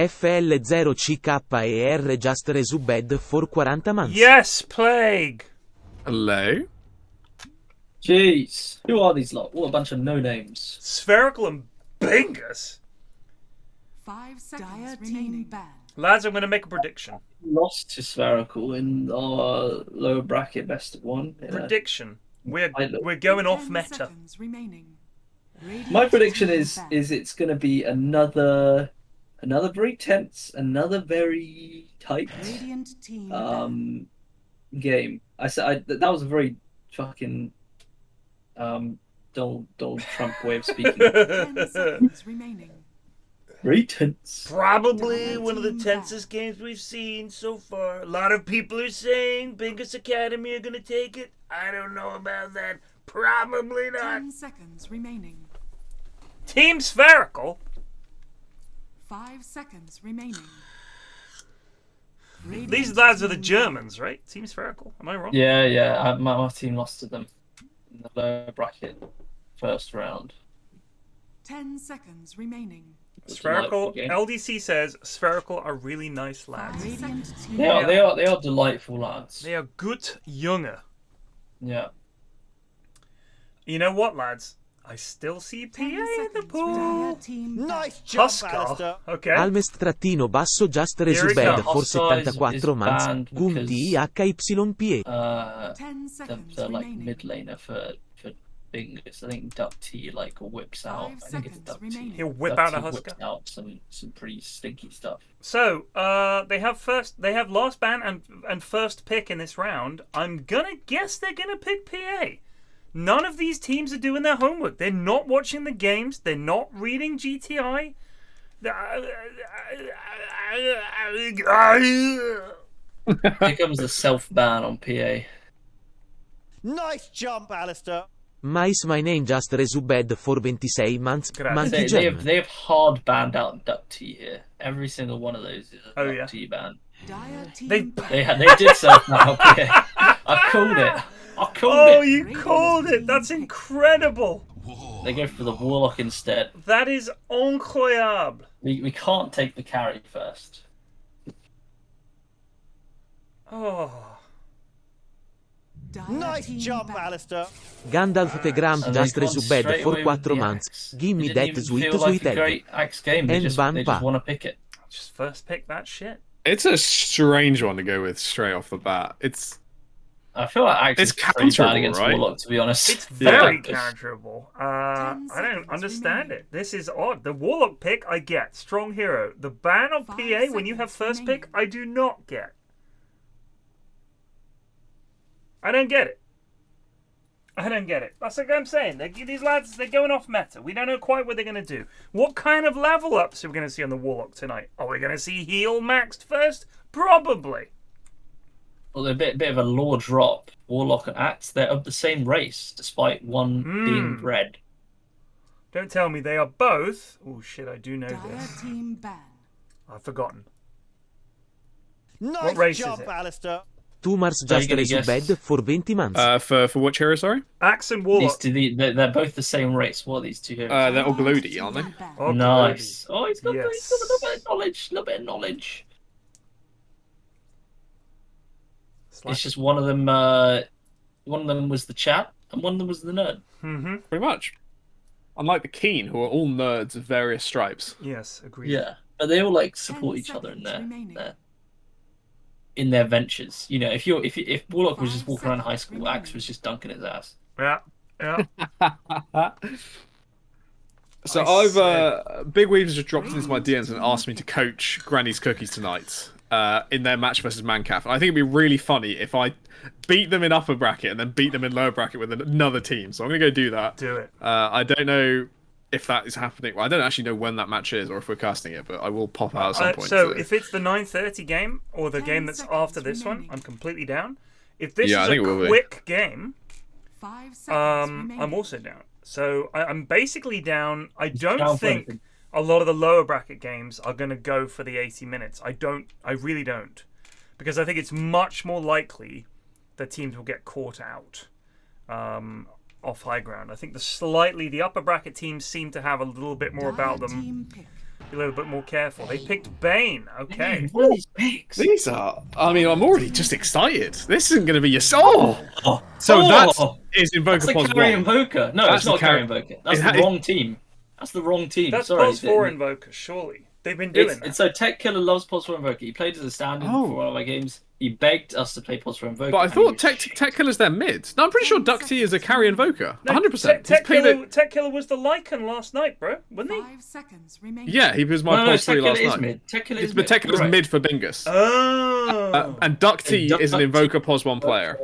FL0CKER just resubed for 40 months. Yes, Plague! Hello? Jeez. Who are these lot? What a bunch of no-names. Spherical and Bingus. 5 seconds remaining. Lads, I'm going to make a prediction. Lost to Spherical in our lower bracket best of one. Prediction. We're going off meta. My prediction is it's going to be another very tense, another very tight game. That was a very fucking Donald Trump way of speaking. 10 seconds remaining. Very tense. Probably one of the tensest games we've seen so far. A lot of people are saying Bingus Academy are going to take it. I don't know about that. Probably not. 10 seconds remaining. Team Spherical. 5 seconds remaining. These lads are the Germans, right? Team Spherical. Am I wrong? Yeah. My team lost to them in the lower bracket first round. 10 seconds remaining. Spherical. LDC says Spherical are really nice lads. They are delightful lads. They are good Junge. Yeah. You know what, lads? I still see PA in the pool. Nice jump, Husker. Alistair. Okay. Almest-basso just resubed for 74 months. GTI ISHOTTING UP. 10 seconds the like remaining. mid laner for Bingus. I think Duck T like whips out. 5 I think it's seconds Duck T. remaining. He'll whip Duck out a T Husker. whips out some pretty stinky stuff. So, they have last ban and first pick in this round. I'm gonna guess they're gonna pick PA. None of these teams are doing their homework. They're not watching the games. They're not reading GTI. Here comes the self-ban on PA. Nice jump, Alistair. My name just resubed for 26 months. Monkey Gem. They have hard banned out Duck T here. Every single one of those is a Duck T ban. They did self-ban on PA. I called it. Oh, you called it! That's incredible! They go for the Warlock instead. That is incroyable! We can't take the carry first. Oh. Nice jump, Alistair. Gandalf the Gram And just they've gone resubed straight for away with 4 the months. axe. Give me It that didn't even sweet feel like sweet a egg. great axe game. They And just Vampa. want to pick it. Just first pick that shit. It's a strange one to go with straight off the bat. I feel like axe It's is pretty bad counterable, against right? Warlock, to be honest. It's very Yeah. counterable. I don't understand it. This is odd. The Warlock pick, I get. Strong hero. The ban on PA when you have first pick, I do not get. I don't get it. I don't get it. That's like I'm saying. These lads, they're going off meta. We don't know quite what they're going to do. What kind of level ups are we going to see on the Warlock tonight? Are we going to see heal maxed first? Probably. Well, they're a bit of a lore drop. Warlock and Axe, they're of the same race, despite one being red. Don't tell me they are both. Oh shit, I do know this. Team ban. I've forgotten. Nice What race jump, is it? Alistair. 2 Mars just gonna guess? resubed for 20 months. For which hero, sorry? Axe and Warlock. They're both the same race. What are these two heroes? They're all Glody, aren't they? Oh, Nice. Oh, he's got a Yes. little bit of knowledge. A little bit of knowledge. It's just one of them. One of them was the chat, and one of them was the nerd. Mm-hmm. Pretty much. Unlike the Keen, who are all nerds of various stripes. Yes, agreed. Yeah, but they all like support 10 each other in seconds remaining. their ventures. You know, if Warlock was just 5 walking around high seconds school, remaining. Axe was just dunking his ass. Yeah. Yeah. So Big Weaves just dropped into my DMs and asked me to coach Granny's Cookies tonight in their match versus Mancaf. And I think it'd be really funny if I beat them in upper bracket and then beat them in lower bracket with another team. So I'm going to go do that. Do it. I don't know if that is happening. Well, I don't actually know when that match is or if we're casting it, but I will pop out at some point. So today. if it's the 9:30 game or the 10 game that's seconds after this one, remaining. I'm completely down. If this Yeah, I is think it a will be. quick game, 5 seconds remaining. I'm also down. So I'm basically down. I down don't for think anything. a lot of the lower bracket games are going to go for the 80 minutes. I really don't. Because I think it's much more likely that teams will get caught out off high ground. I think the upper bracket teams seem to have a little bit more about them. Team pick. Be a little bit more careful. They picked Bane. Okay. What are these picks? These are. I mean, I'm already just excited. This isn't going to be your soul. So that is Invoker That's Pos the carry 1. Invoker. No, That's it's not the carry Invoker. That's the wrong team. That's the wrong team. That's Sorry. Pos 4 Invoker, surely. They've been doing that. So Tech Killer loves Pos 4 Invoker. He played as a stand-in for one of my games. He begged us to play Pos 4 Invoker. But I thought Tech Killer's their mid. No, I'm pretty sure Duck T is a carry Invoker. 100%. Tech Killer was the Lycan last night, bro. Wasn't he? 5 seconds remaining. Yeah, he was my Pos 3 last night. Mid. Tech Killer is But mid. Tech Killer's mid for Bingus. Oh. And Duck T is an Invoker Pos 1 player.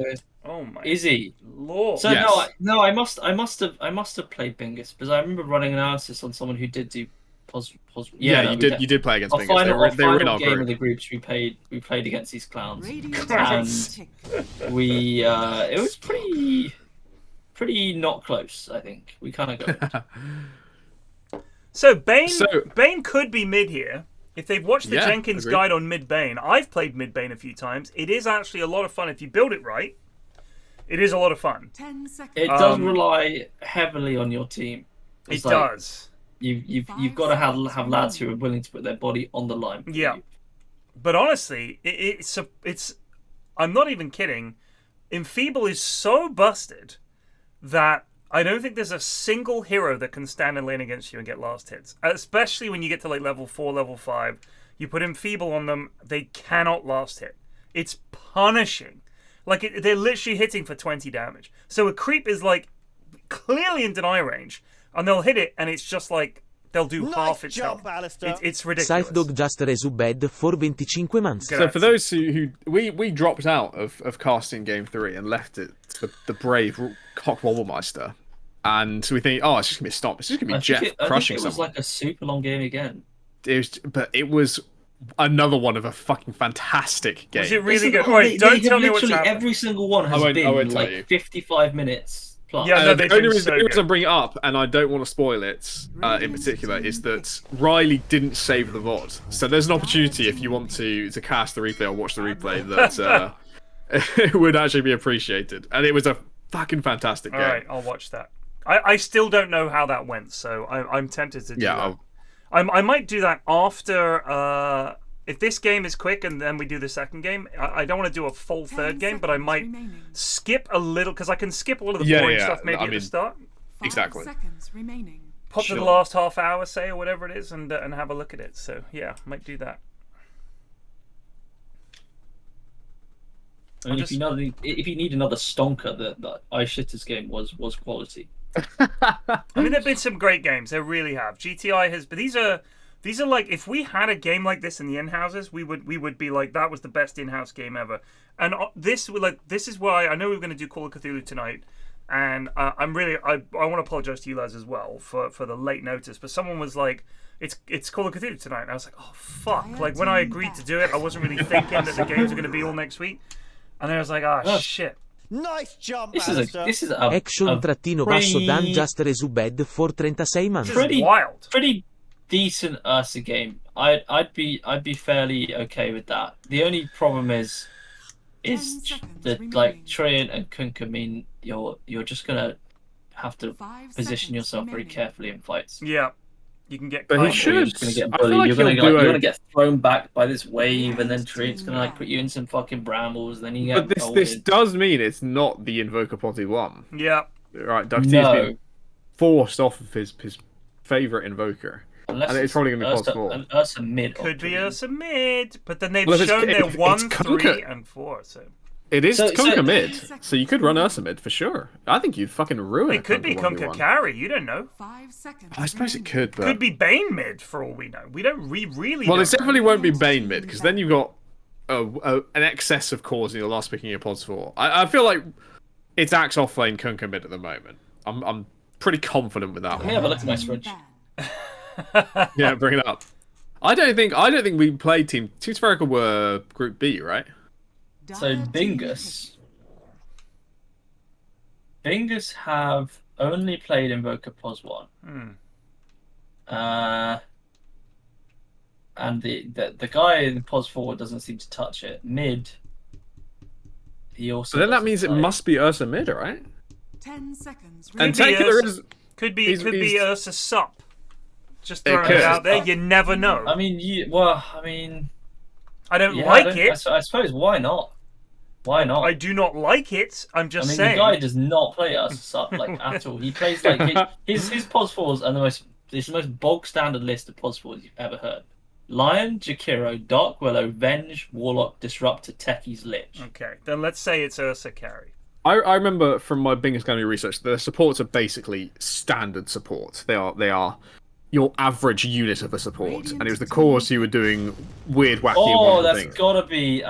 Oh my. Is he? Lord. So Yes. no, I must have played Bingus because I remember running analysis on someone who did do Pos. Yeah, no, you did play against our Bingus. They were in our game of group. the groups we played against these clowns, Radiant and we it was pretty not close. I think we kind of got. So Bane could be mid here. If they've watched the Jenkins guide on mid Bane, I've played mid Bane a few times. It is actually a lot of fun if you build it right. It is a lot of fun. 10 seconds. It does rely heavily on your team. It does. You've got to have lads who are willing to put their body on the line. Yeah, but honestly, it's I'm not even kidding. Enfeeble is so busted that I don't think there's a single hero that can stand in lane against you and get last hits. Especially when you get to like level 4, level 5, you put Enfeeble on them, they cannot last hit. It's punishing. Like they're literally hitting for 20 damage. So a creep is like clearly in deny range. And they'll hit it, and it's just like they'll do half its health. It's ridiculous. Scythedog just resubbed for 25 months. So for those who we dropped out of casting game 3 and left it to the brave Cock Wobblemeister, and we think, oh, it's just gonna be a stomp. It's just gonna be Jeff crushing someone. It was like a super long game again. It was another one of a fucking fantastic game. Was it really good? Right, don't tell me what's happening. Every single one has been like 55 minutes. Yeah, the only reason I bring it up, and I don't want to spoil it in particular, is that Riley didn't save the VOD. So there's an opportunity if you want to cast the replay or watch the replay that it would actually be appreciated. And it was a fucking fantastic game. Alright, I'll watch that. I still don't know how that went, so I'm tempted to do that. I might do that after... if this game is quick and then we do the second game, I don't want to do a full third game, but I might skip a little, because I can skip all of the boring stuff maybe at the start. Exactly. 5 seconds remaining. Pop to the last half hour, say, or whatever it is, and have a look at it. So, yeah, might do that. I mean, if you need another stonker, the Ice Shitters game was quality. I mean, there've been some great games. There really have. GTI has, but these are like, if we had a game like this in the in-houses, we would be like, that was the best in-house game ever. And this is why I know we were going to do Call of Cthulhu tonight, and I want to apologize to you guys as well for the late notice. But someone was like, it's Call of Cthulhu tonight, and I was like, oh fuck! Like when I agreed to do it, I wasn't really thinking that the games were going to be all next week, and then I was like, oh shit. Nice jump, this is a Action-basso Dan just resubbed for 36 months. Pretty wild. Pretty decent Ursa game. I'd be fairly okay with that. The only problem is that like Treant and Kunkka mean you're just gonna have to position yourself very carefully in fights. Yeah, you can get. But he should. You're just gonna get bullied. You're gonna get thrown back by this wave, and then Treant's gonna like put you in some fucking brambles. Then you get. But this does mean it's not the Invoker Potty 1. Yeah. Right, Duck T's been forced off of his favorite Invoker. Unless and it's probably going to be possible. An Ursa mid. Could be Ursa mid, but then they've shown their 1, 3, and 4. So it is Kunkka mid, so you could run Ursa mid for sure. I think you'd fucking ruin it. It could be Kunkka carry. You don't know. 5 seconds. I suppose it could, but could be Bane mid for all we know. We really. Well, it definitely won't be Bane mid because then you've got an excess of cores in your last picking your pods for. I feel like it's Axe offlane Kunkka mid at the moment. I'm pretty confident with that Let me one. have a look at my spreadsheet. Yeah, bring it up. I don't think we played Team Spherical were Group B, right? So Bingus have only played Invoker Pos 1. And the guy in Pos 4 doesn't seem to touch it. Mid, he also. So then that means it must be Ursa mid, right? 10 seconds. And technically there is could be Ursa sup. Just It throwing could. it out there. You never know. I mean, I don't yeah, like it. I suppose why not? Why not? I do not like it. I'm just saying. The guy does not play us like at all. He plays like his pos fours are it's the most bog standard list of pos fours you've ever heard. Lion, Jakiro, Dark Willow, Venge, Warlock, Disruptor, Techies, Lich. Okay, then let's say it's Ursa carry. I remember from my Bingus Academy research, the supports are basically standard support. They are your average unit of a support, and it was the cores who were doing weird, wacky, Oh, and that's things. gotta be.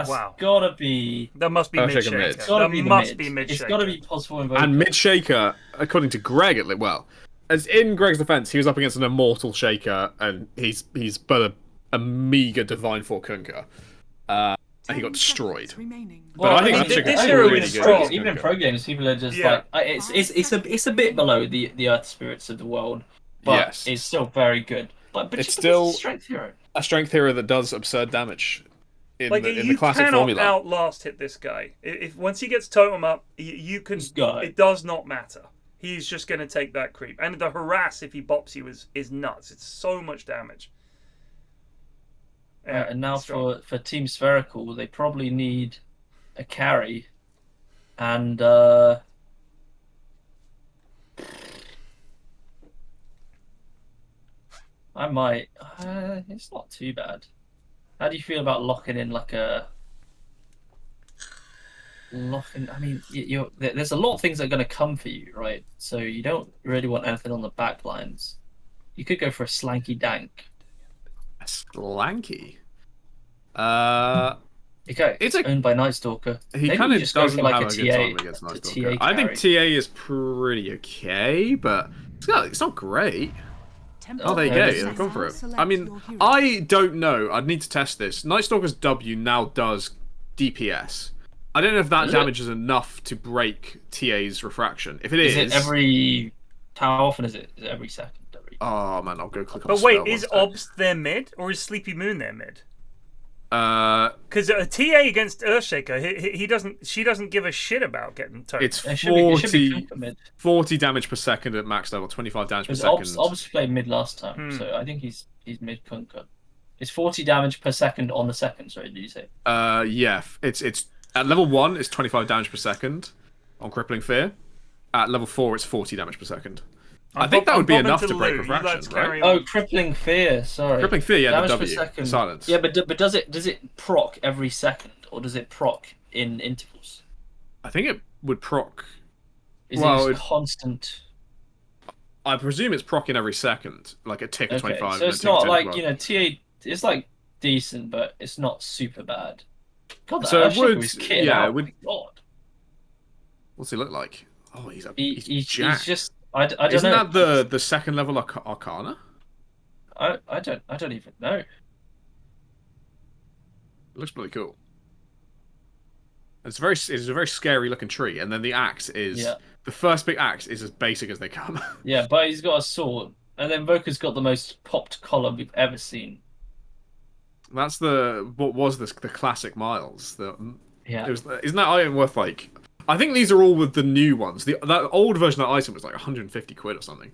That must be Earthshaker mid mid. shaker. It's gotta That be the must mid. be mid It's shaker. gotta be possible invoker. And mid shaker, according to Greg, as in Greg's defense, he was up against an immortal shaker, and he's but a meager divine 4 Kunka. And he got destroyed. But I think this Earthshaker's hero really is good. strong. Even in pro games, people are just Yeah. like, it's a bit below the Earth Spirits of the world, but Yes. it's still very good. But It's just still- a strength hero. A strength hero that does absurd damage in Like the you classic cannot formula. outlast hit this guy. If once he gets totem up, you can. This guy. It does not matter. He's just going to take that creep, and the harass if he bops you is nuts. It's so much damage. Yeah, And now strong. for Team Spherical, they probably need a carry, and I might. It's not too bad. How do you feel about locking in like a locking? I mean, there's a lot of things that are going to come for you, right? So you don't really want anything on the back lines. You could go for a slanky dank. Slanky. Okay, It's it's owned by Night Stalker. He Maybe kind you of just go doesn't for like have a a good TA. time against Night a Stalker. TA I think carry. TA is pretty okay, but it's not great. Oh, there you no, go. it's- They've gone for it. I mean, I don't know. I'd need to test this. Night Stalker's W now does DPS. I don't know if that Is it? damage is enough to break TA's refraction. If it Is is, it every? How often is it? Is it every second? oh man, I'll go click on. But wait, spell is one sec. Obs their mid or is Sleepy Moon their mid? Uh, Because a TA against Earthshaker, he doesn't. She doesn't give a shit about getting totem. it's It should be 40, Kunka mid. 40 damage per second at max level, 25 damage per Because second. Obs played mid last time, so I think he's mid Kunka. It's 40 damage per second on the second. Sorry, did you say? Yeah, it's at level 1 it's 25 damage per second on Crippling Fear. At level 4 it's 40 damage per second. I think that would be enough to break refraction, right? Oh, Crippling Fear. Sorry. Crippling Fear, yeah, the damage per W, second. silence. Yeah, but does it proc every second, or does it proc in intervals? I think it would proc. Is Well, it constant? I presume it's proc in every second, like a tick of Okay, 25. so and it's a tick of not 10 like as well. TA. It's like decent, but it's not super bad. God, that So it Earthshaker would- was kitted yeah, out. it would- My God. What's he look like? Oh, he's He's jacked. just. I don't Isn't know. that the second level Arcana? I don't even know. It looks pretty cool. It's a very scary looking tree, and then the axe is Yeah. the first big axe is as basic as they come. Yeah, but he's got a sword, and then Voka's got the most popped collar we've ever seen. That's what was the classic Miles. Yeah. Isn't that item worth like? I think these are all with the new ones. That old version of that item was like 150 quid or something.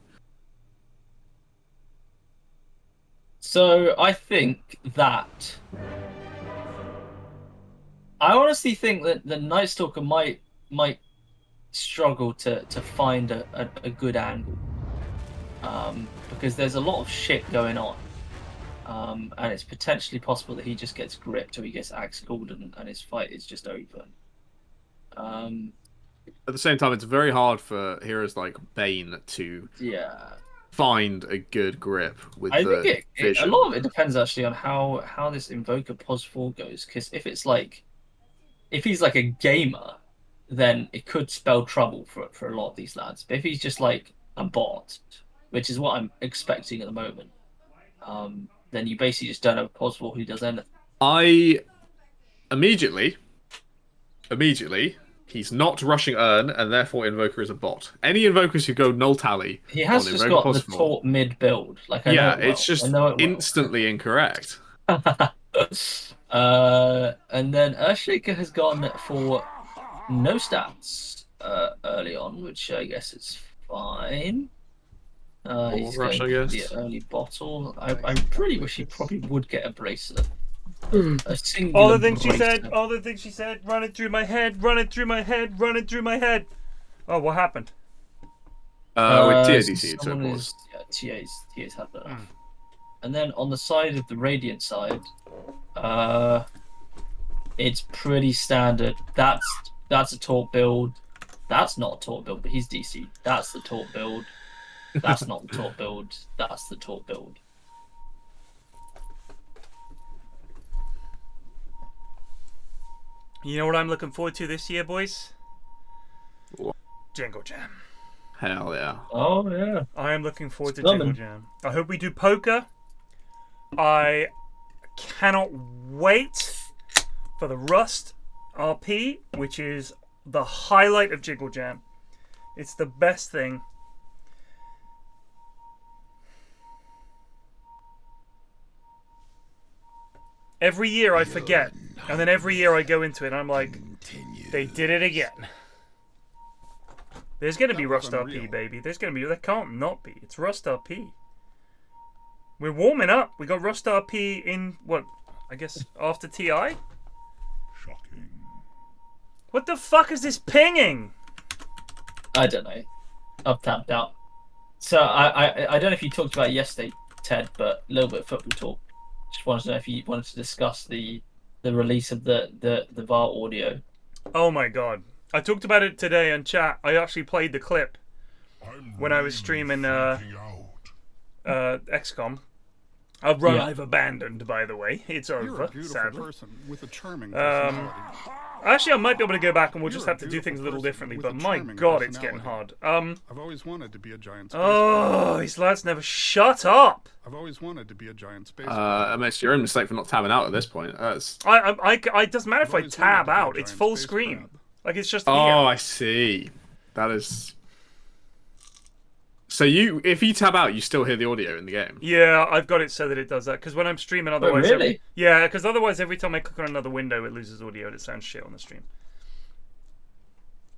So I think that I honestly think that the Night Stalker might struggle to find a good angle, because there's a lot of shit going on, and it's potentially possible that he just gets gripped or he gets axe golden and his fight is just over. At the same time, it's very hard for heroes like Bane to Yeah. find a good grip with I the think a vision. lot of it depends actually on how this Invoker Pos 4 goes, because if he's like a gamer, then it could spell trouble for a lot of these lads. But if he's just like a bot, which is what I'm expecting at the moment, then you basically just don't have a Pos 4 who does anything. I immediately, he's not rushing Urn, and therefore Invoker is a bot. Any Invokers who go null tally He has on just Invoker got the Pos 4, taught mid build. Like I know yeah, it well. it's just I know it well. instantly incorrect. And then Earthshaker has gone for no stats early on, which I guess is fine. He's rush, going I for guess. the early bottle. I really wish he probably would get a bracelet. A singular All the things she bracelet. said, all the things she said, running through my head, running through my head, running through my head. Oh, what happened? With TADC, it someone took is, TA's had that. And then on the side of the Radiant side, it's pretty standard. That's a taunt build. That's not a taunt build, but he's DC. That's the taunt build. That's not the taunt build. That's the taunt build. You know what I'm looking forward to this year, boys? What? Jingle Jam. Hell yeah. Oh yeah. I am looking forward to Coming. Jingle Jam. I hope we do poker. I cannot wait for the Rust RP, which is the highlight of Jingle Jam. It's the best thing. Every year I forget, and then every year I go into it and I'm like, they did it again. There's going to be Rust RP, baby. There can't not be. It's Rust RP. We're warming up. We got Rust RP in, what, I guess after TI? Shocking. What the fuck is this pinging? I don't know. I've tapped out. So I don't know if you talked about it yesterday, Ted, but a little bit of football talk. Just wanted to know if you wanted to discuss the release of the VAR audio. Oh my god. I talked about it today in chat. I actually played the clip when I was streaming XCOM. A run I've abandoned, by the way. It's over, sadly. Person with a charming personality. Actually, I might be able to go back and we'll just have to do things a little differently, but my god, it's getting hard. I've always wanted to be a giant space Oh, these lads never shut up! I've always wanted to be a giant space It makes your own mistake for not tabbing out at this point. That's... It doesn't matter if I tab out, it's full screen. Like, it's just here. Oh, I see. That is... So if you tab out, you still hear the audio in the game? Yeah, I've got it so that it does that, because when I'm streaming otherwise... Oh, really? Yeah, because otherwise every time I click on another window, it loses audio and it sounds shit on the stream.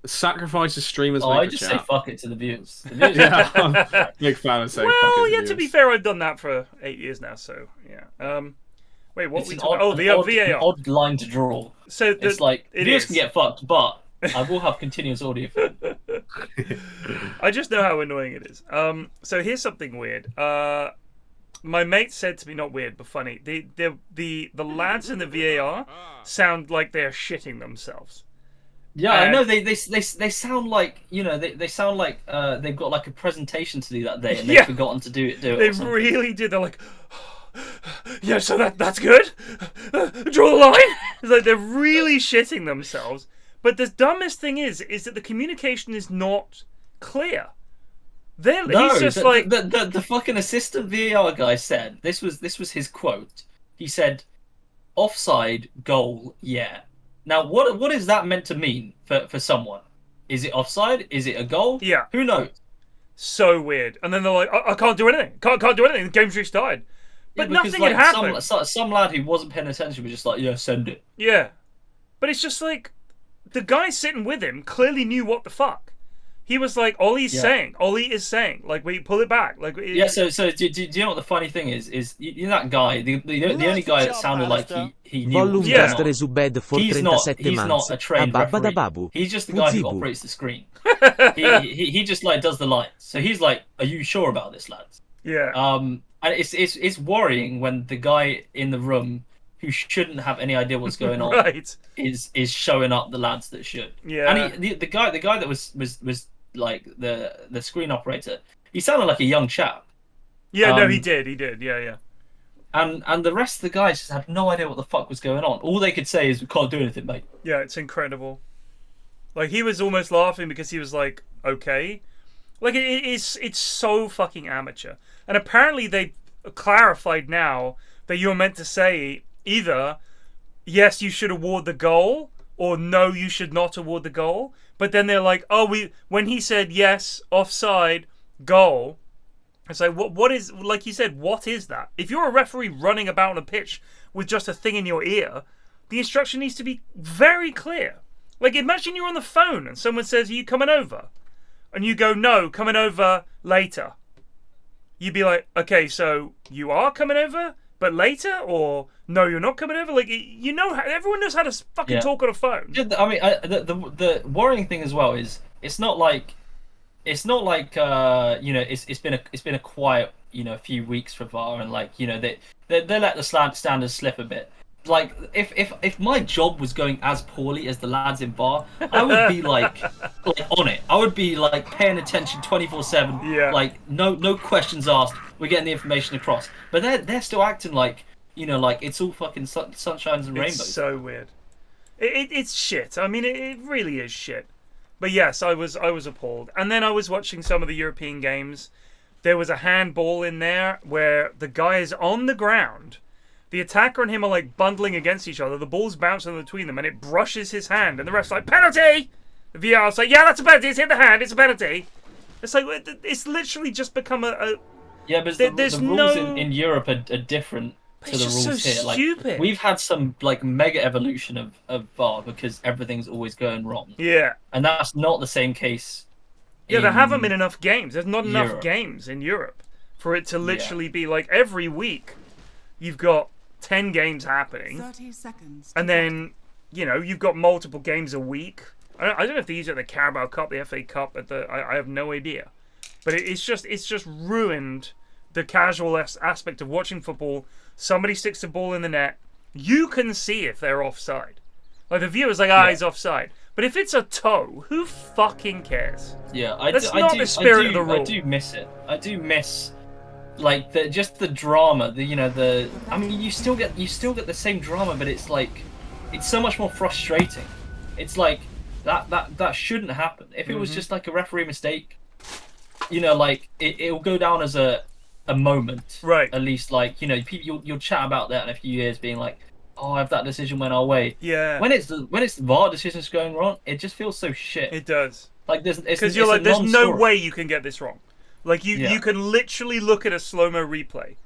Sacrifices streamers. Oh, make I for just chat. say fuck it to the viewers. The viewers Yeah, I'm a big fan of saying fuck it Well, to yeah, the to be viewers. fair, I've done that for 8 years now, so yeah. Wait, what It's we an talking odd, about? Oh, the an odd, VAR. an odd line to draw. So It's like it viewers is. can get fucked, but I will have continuous audio for them. I just know how annoying it is. So here's something weird. My mate said to me, not weird, but funny. The lads in the VAR sound like they're shitting themselves. Yeah, I know. They sound like, you know, they sound like they've got like a presentation to do that day and they've Yeah. forgotten to do it. They really did. They're like, yeah, so that's good. Draw the line. It's like they're really shitting themselves. But the dumbest thing is that the communication is not clear. He's just like the fucking assistant VAR guy said this was his quote. He said, "Offside goal, yeah." Now, what is that meant to mean for someone? Is it offside? Is it a goal? Yeah. Who knows? So weird. And then they're like, I can't do anything. Can't do anything. The game's restarted. But Yeah, because, nothing like, had happened. Some lad who wasn't paying attention was just like, yeah, send it. Yeah. But it's just like, the guy sitting with him clearly knew what the fuck. He was like, Ollie is saying, like, we pull it back. Like, Yeah, so do you know what the funny thing is? You know that guy, the only guy that sounded like he knew Volume what was Yeah. test going on. Resubed for He's 37 not months. a trained Ababba referee. babu. He's just the guy who Fuzibu. operates the screen. he just like does the lines. So he's like, "Are you sure about this, lads?" Yeah. And it's worrying when the guy in the room who shouldn't have any idea what's going on Right. is showing up the lads that should. Yeah. And the guy that was like the screen operator, he sounded like a young chap. Yeah, no, he did. Yeah. And the rest of the guys just had no idea what the fuck was going on. All they could say is, "We can't do anything, mate." Yeah, it's incredible. Like, he was almost laughing because he was like, okay. Like, it's so fucking amateur. And apparently they clarified now that you're meant to say either, yes, you should award the goal, or no, you should not award the goal. But then they're like, when he said yes, offside, goal, it's like, what is, like you said, what is that? If you're a referee running about on a pitch with just a thing in your ear, the instruction needs to be very clear. Like, imagine you're on the phone and someone says, "Are you coming over?" And you go, "No, coming over later." you'd be like, okay, so you are coming over, but later, or no, you're not coming over. Like, you know, everyone knows how to fucking talk on a phone. I mean, the worrying thing as well is it's not like you know, it's been a quiet, you know, few weeks for VAR, and like, you know, they let the standards slip a bit. Like, if my job was going as poorly as the lads in VAR, I would be like on it. I would be like paying attention 24/7. Yeah. Like no questions asked. We're getting the information across. But they're still acting like, you know, like it's all fucking sunshines and rainbows. It's so weird. It's shit. I mean, it really is shit. But yes, I was appalled. And then I was watching some of the European games. There was a handball in there where the guy is on the ground. The attacker and him are like bundling against each other. The ball's bouncing between them, and it brushes his hand. And the ref's like, penalty! The VR's like, yeah, that's a penalty. It's hit the hand. It's a penalty. It's like, it's literally just become a yeah, but there's the rules no... in Europe are different to It's the just rules so here. Like, stupid. we've had some like mega evolution of VAR because everything's always going wrong. Yeah. And that's not the same case. Yeah, there in haven't been enough games. There's not enough Europe. games in Europe for it to literally be like every week you've got 10 games happening. 30 seconds. And then, you know, you've got multiple games a week. I don't know if they use it at the Carabao Cup, the FA Cup, I have no idea. But it's just ruined the casual aspect of watching football. Somebody sticks the ball in the net. You can see if they're offside. Like, the viewer's like, he's offside. But if it's a toe, who fucking cares? Yeah, That's not the spirit of the rule. I do miss it. I do miss like the drama. I mean, you still get the same drama, but it's like it's so much more frustrating. It's like that shouldn't happen. If it was just like a referee mistake, you know, like it'll go down as a moment, right? At least, like, you know, people you'll chat about that in a few years, being like, oh, if that decision went our way. Yeah. When it's the VAR decisions going wrong, it just feels so shit. It does. Like because you're like, there's no way you can get this wrong. Like you can literally look at a slow-mo replay.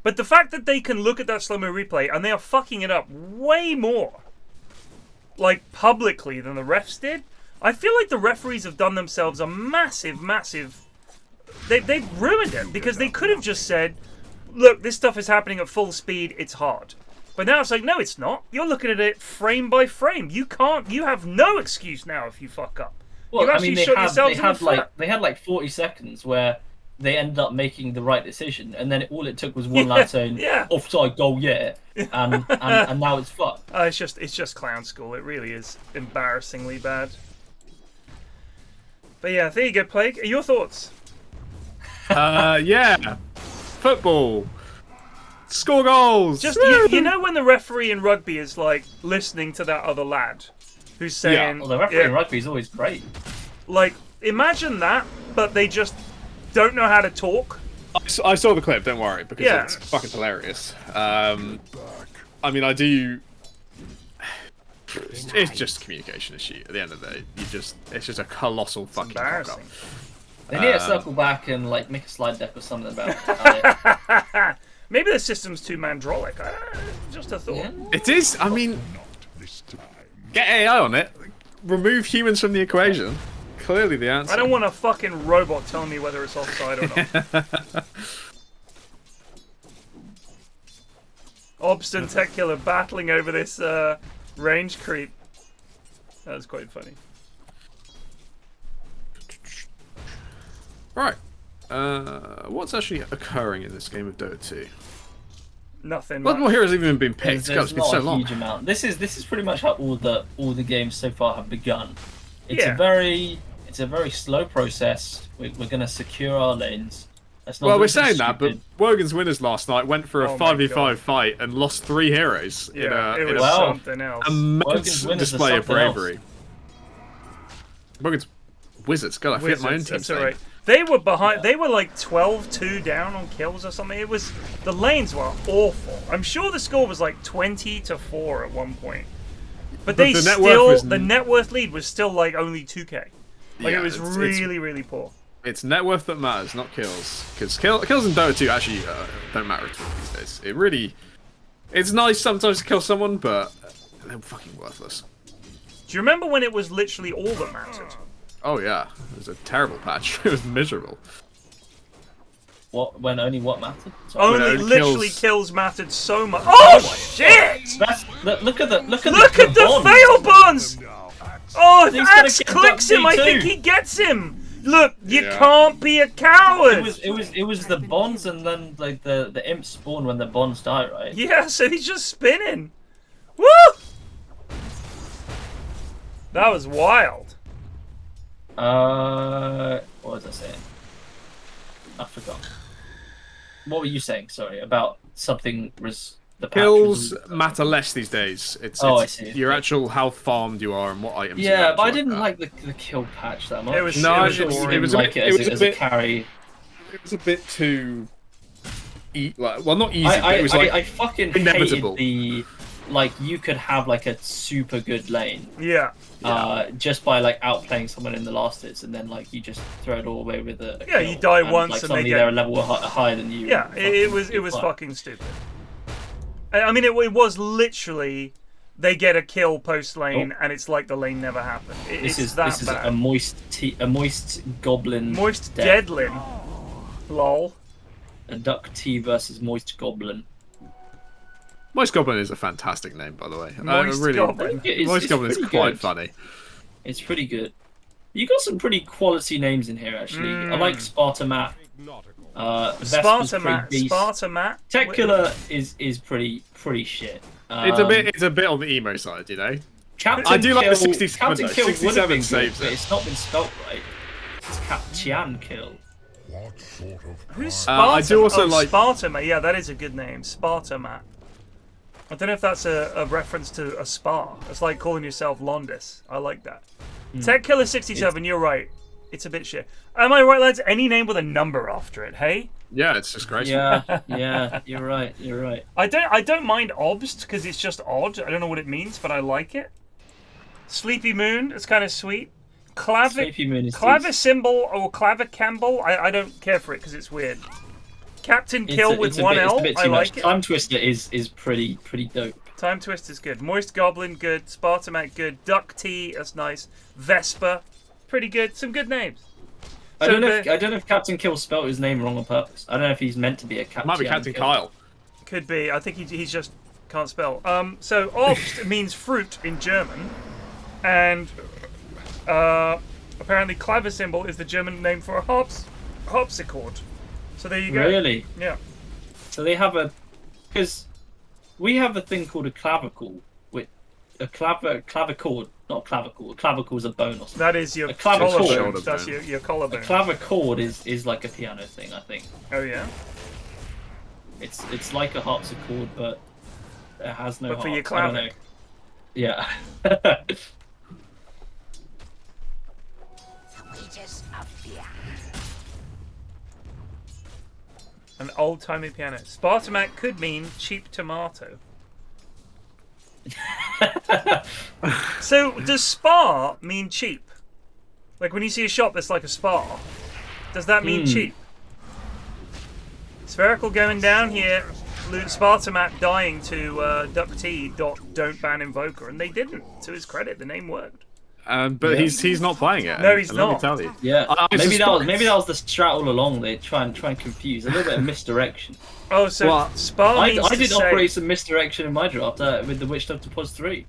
But the fact that they can look at that slow-mo replay and they are fucking it up way more, like, publicly than the refs did, I feel like the referees have done themselves a massive they've ruined it, because they could have just said, look, this stuff is happening at full speed, it's hard. But now it's like, no, it's not. You're looking at it frame by frame. You have no excuse now if you fuck up. Well, you actually shot yourselves in the foot. They had like 40 seconds where they ended up making the right decision, and then all it took was one lad saying, offside goal, and now it's fucked. It's just clown school. It really is embarrassingly bad. But yeah, there you go, Plague. Your thoughts? Yeah. Football. Score goals. Just you know when the referee in rugby is like listening to that other lad who's saying, well, the referee in rugby is always great. Like, imagine that, but they just don't know how to talk. I saw the clip. Don't worry, because it's fucking hilarious. I mean, I do. It's just a communication issue. At the end of the day, it's just a colossal fucking cock up. They need to circle back and like make a slide deck or something about it. Maybe the system's too mandrolic. Just a thought. Yeah. It is. I mean, get AI on it. Remove humans from the equation. Clearly the answer. I don't want a fucking robot telling me whether it's offside or not. Obstin Tech Killer battling over this range creep. That was quite funny. Right. What's actually occurring in this game of Dota 2? Nothing. What more heroes have even been picked? There's It's been not so a long. huge amount. This is pretty much how all the games so far have begun. It's Yeah. a very slow process. We're gonna secure our lanes. Let's not Well, do we're anything saying that, but stupid. Wogan's winners last night went for a Oh my 5v5 fight and lost 3 heroes in Yeah, it a was Wow. something else. immense Wogan's winners are display of something else. bravery. Wogan's Wizards. God, I forget my own team's That's name. alright. They were behind. They were like 12-2 down on kills or something. It was, the lanes were awful. I'm sure the score was like 20-4 at one point. But they the net still, worth was... the net worth lead was still like only 2k. Like, Yeah, it was it's- really poor. It's net worth that matters, not kills. Because kills in Dota 2 actually don't matter at all these days. It really... It's nice sometimes to kill someone, but they're fucking worthless. Do you remember when it was literally all that mattered? Oh yeah, it was a terrible patch. It was miserable. When only what mattered? Sorry. Only only literally kills- kills mattered so much. Oh shit! Look at the Look at the fail bonds! Oh, if He's gonna Axe get clicks him, I Duck think too. he gets him. Look, you Yeah. can't be a coward. It was the bonds and then like the imps spawn when the bonds die, right? Yeah, so he's just spinning. Woo! That was wild. What was I saying? I forgot. What were you saying? Sorry, about something the patch Kills was- matter less these days. It's I see. your actual how farmed you are and what items. you Yeah, have but I like didn't that. like the kill patch that much. It was- No, it was it boring. was a like bit, it it as, was as a a bit, carry. it was a bit too, well, not easy. I but it was like I fucking inevitable. hated the like you could have like a super good lane Yeah. just by like outplaying someone in the last hits and then like you just throw it all away with a Yeah, kill, you die and, once like, and they suddenly get- they're a level higher than you. Yeah, it was Fucking fun. fucking stupid. I mean, it was literally they get a kill post lane and it's like the lane never happened. This It's is that this is bad. a moist goblin. Moist death. Deadlin. Lol. A duck tea versus moist goblin. Moist Goblin is a fantastic name, by the way. Moist really, Goblin. Moist Goblin is pretty quite good. funny. It's pretty good. You got some pretty quality names in here, actually. I like Sparta Matt. Vesper's Sparta pretty Matt. beast. Sparta Matt. Tech Killer is pretty shit. It's a bit on the emo side, you know. Captain I do like the Kill- 67 Captain though. Kill would have 67 been good, saves but it. it's not been spelt right. It's Captian Kill. What sort of Who's crime? Sparta? I do also oh, like- Sparta Matt. Yeah, that is a good name. Sparta Matt. I don't know if that's a reference to a spa. It's like calling yourself Londis. I like that. Tech Killer 67, you're right. It's a bit shit. Am I right, lads? Any name with a number after it, hey? Yeah, it's just great. Yeah, yeah, you're right. You're right. I don't mind Obst because it's just odd. I don't know what it means, but I like it. Sleepy Moon, it's kind of sweet. Sleepy Moon is Clavisymbol or Clavicamble, I don't care for it because it's weird. Captain Kill with one L, I like it. Time Twister is pretty dope. Time Twist is good. Moist Goblin, good. Spartamat, good. Duck Tea, that's nice. Vesper, pretty good. Some good names. I So don't know if Captain Kill spelled his name wrong on purpose. I don't know if he's meant to be a Captain. Might be Captain Kill. Kyle. Could be. I think he's just can't spell. So Obst means fruit in German, and apparently Clavisymbol is the German name for a harpsichord. So there you go. Really? Yeah. So they have because we have a thing called a clavicle, with a clavichord, not clavicle. A clavicle is a bone or something. That is your A clavichord. collarbone. That's Shoulder your collarbone. A clavichord is like a piano thing, I think. Oh yeah. It's like a harpsichord, but it has no But for your harps. I don't know. clavic. Yeah. An old-timey piano. Spartamat could mean cheap tomato. So, does spa mean cheap? Like when you see a shop that's like a spa, does that mean cheap? Spherical going down here. Spartamat dying to Duck T. Don't ban Invoker, and they didn't. To his credit, the name worked. But he's not playing it. No, he's let me not. tell you. Yeah. I maybe suspect- that was the strat all along. They try and confuse a little bit of misdirection. Oh, so Well, spa means I to did save. operate some misdirection in my draft with the Witch Doctor Plus 3.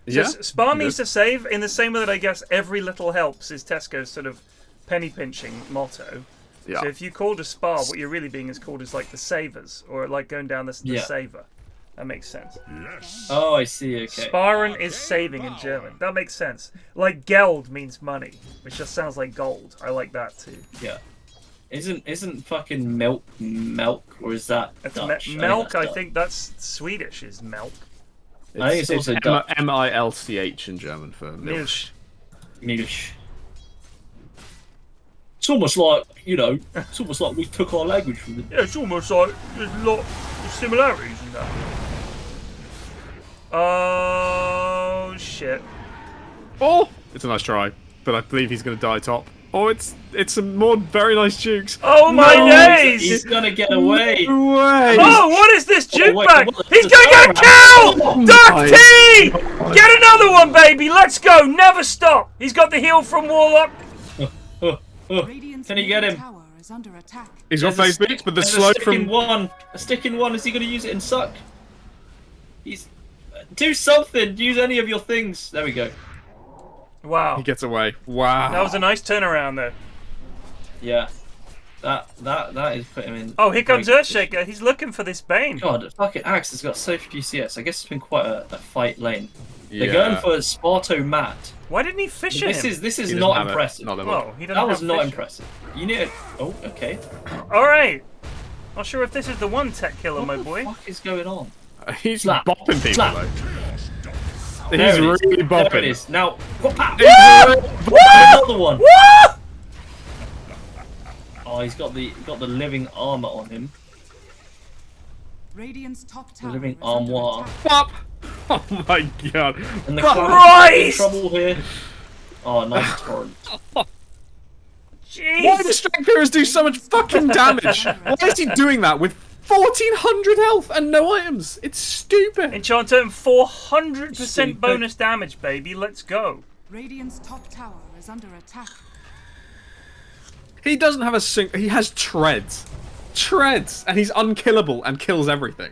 So Yeah. spa means to save in the same way that I guess every little helps is Tesco's sort of penny pinching motto. Yeah. So if you called a spa, what you're really being is called is like the savers, or like going down the Yeah. saver. That makes sense. Oh, I see. Okay. Sparen is saving in German. That makes sense. Like Geld means money, which just sounds like gold. I like that too. Yeah. Isn't fucking milk, or is that It's Dutch? milk. I Dutch. think that's Swedish. Is milk. I think it's also Dutch. MILCH in German for milk. Milch. Milch. It's almost like it's almost like we took our language from the. Yeah, it's almost like there's a lot of similarities in that. Oh shit. Oh, it's a nice try, but I believe he's going to die top. Oh, it's some more very nice jukes. Oh my days! He's gonna get away. No way! Oh, what is this juke wait, bag? what- He's gonna get a kill! Duck my T! Get another one, baby! Let's go! Never stop! He's got the heal from Warlock. Radiant's Can you get middle him? tower is under attack. He's got There's phase beats, but the there's slow a stick in from... one. A stick in one. Is he going to use it and suck? He's... Do something! Use any of your things. There we go. Wow. He gets away. Wow. That was a nice turnaround there. Yeah. That is put him in... Oh, here comes great Earthshaker. He's looking for this Bane. God, the fucking Axe has got so few CS. I guess it's been quite a fight lane. Yeah. They're going for Sparto Matt. Why didn't he fish This him? is He doesn't not have it. impressive. Not that Whoa, much. he doesn't That was have not fish. impressive. You need to... Oh, okay. Alright. Not sure if this is the one tech killer, my What boy. the fuck is going on? He's Slap. bopping people, Slap. though. There He's it is. really bopping. There it is. Now... Pow! He's Another one! Oh, he's got the living armor on him. Radiant's top The tower living is under armoire. attack. Bop! Oh my god. And the Christ! trouble here. Oh, nice torrent. Why Jeez. do strength heroes do so much fucking damage? Why is he doing that with 1400 health and no items? It's stupid. Enchanter 400% Stupid. bonus damage, baby. Let's go. Radiant's top tower is under attack. He doesn't have a he has treads. Treads! And he's unkillable and kills everything.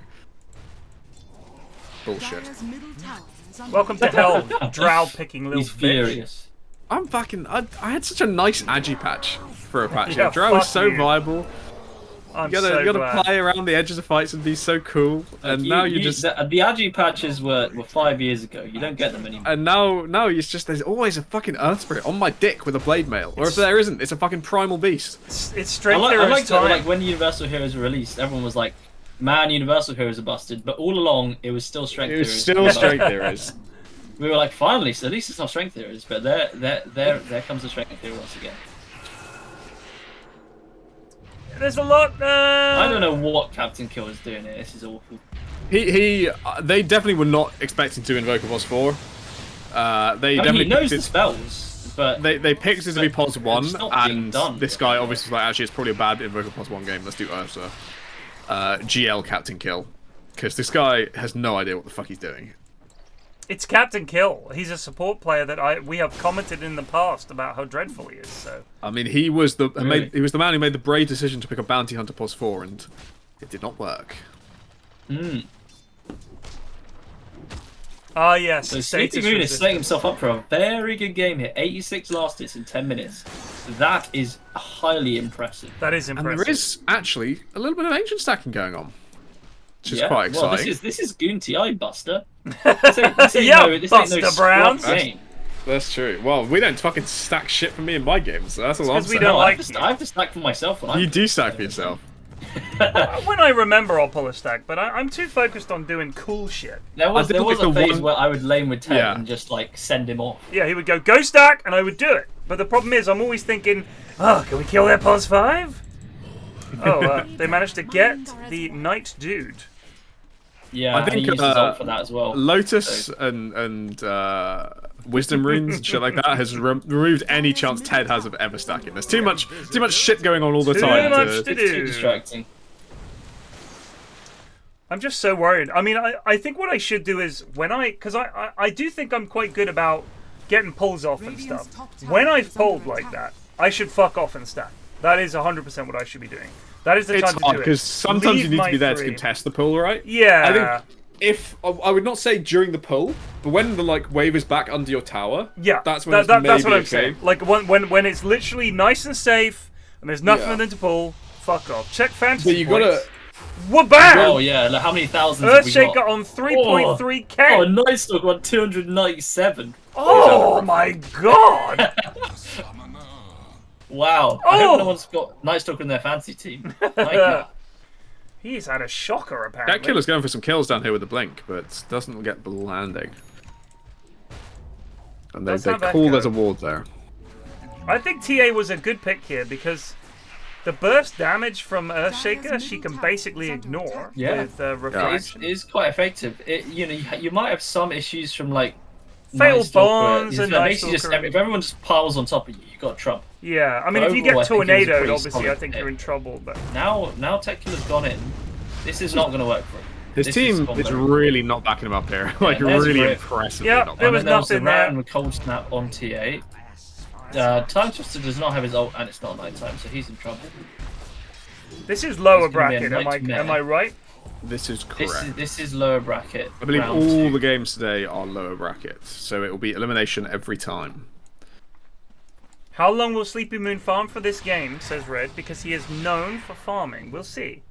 Bullshit. Dire's middle tower is under Welcome to attack. hell, drow picking little He's bitch. furious. I'm fucking... I had such a nice agi patch for a patch. Yeah, Drow fuck is so you. viable. I'm You so gotta glad. play around the edges of fights and be so cool. And now you just... The Agi patches were 5 years ago. You don't get them anymore. And now it's just... There's always a fucking Earth Spirit on my dick with a blade mail. Or if there isn't, it's a fucking primal beast. It's straight I Heroes like that, time. like when Universal Heroes were released, everyone was like, "Man, Universal Heroes are busted." But all along, it was still Strength It was Heroes. still strength heroes. We were like, finally, so at least it's not Strength Heroes. But there comes the Strength Hero once again. There's a lot. I don't know what Captain Kill is doing here. This is awful. They definitely were not expecting to invoke a boss 4. They I mean, definitely he knows picked the it, spells, but they picked it to be pos 1, it's not being and done. this guy obviously was like, actually, it's probably a bad invoke a pos 1 game. Let's do Ursa. GL Captain Kill, because this guy has no idea what the fuck he's doing. It's Captain Kill. He's a support player that we have commented in the past about how dreadful he is. So I mean, he was the Really? he was the man who made the brave decision to pick a bounty hunter pos 4, and it did not work. ah yes, So status Sleepy Moon is resistance. setting himself up for a very good game here. 86 last hits in 10 minutes. That is highly impressive. That is And impressive. there is actually a little bit of ancient stacking going on, which is Yeah, quite well, exciting. this is Goon TI Buster. This ain't Yeah, no Buster scrub Browns. game. That's true. Well, we don't fucking stack shit for me in my games, so that's all I'm 'cause we saying. don't No, like I have to stack for myself when You I'm do stack for yourself. When I remember, I'll pull a stack, but I'm too focused on doing cool shit. There was I did a like the phase one- where I would lane with Ted Yeah. and just like send him off. Yeah, he would go stack, and I would do it. But the problem is, I'm always thinking, oh, can we kill their pos 5? Oh, they managed to get the Knight Dude. Yeah, I and think, he used his ult for that as well. Lotus and Wisdom Runes and shit like that has removed any chance Ted has of ever stacking. There's too much shit going on all the Too time. much to- to It's too do. distracting. I'm just so worried. I mean, I think what I should do is because I do think I'm quite good about getting pulls off and Radiant's stuff. top tower When I've is under pulled like attack. that, I should fuck off and stack. That is 100% what I should be doing. That is the It's time to hard do it. because sometimes Leave you need my to be there to three. contest the pull, right? Yeah. I think if I would not say during the pull, but when the like wave is back under your tower, Yeah, that's when that's it's maybe what I'm okay. saying. Like when it's literally nice and safe and there's nothing Yeah. for them to pull, fuck off. Check fantasy But you gotta. points. Wabam! Oh yeah, like how many thousands have we Earthshaker got? on 3.3k. Oh, Night Stalk on 297. Oh my god! Wow. I Oh! hope no one's got Night Stalker in their fancy team. My God. He's had a shocker apparently. That killer's going for some kills down here with the blink, but doesn't get the landing. And they Does have call echo. there's a ward there. I think TA was a good pick here because the burst damage from Earthshaker she can basically ignore Yeah. with It refraction. is quite effective. You might have some issues from like Fatal Night Stalker. Bonds It's and like Night basically just Stalker. if everyone just piles on top of you, you got trouble. Yeah, I mean But if you get overall, I think it was a tornadoed, pretty obviously solid I think pick. you're in trouble. But Now Tech-Killer's gone in. This is not going to work for him. His This team gone is very really not backing him up here. Like there's really great. impressively Yeah, not there backing was And then there was the nothing there. Ran with Cold Snap on T8. Time Twister does not have his ult, and it's not nighttime, so he's in trouble. This is lower It's gonna be a bracket. Am I right? This is correct. This is lower bracket. I believe round all two. the games today are lower brackets, so it will be elimination every time. How long will Sleepy Moon farm for this game, says Red, because he is known for farming. We'll see.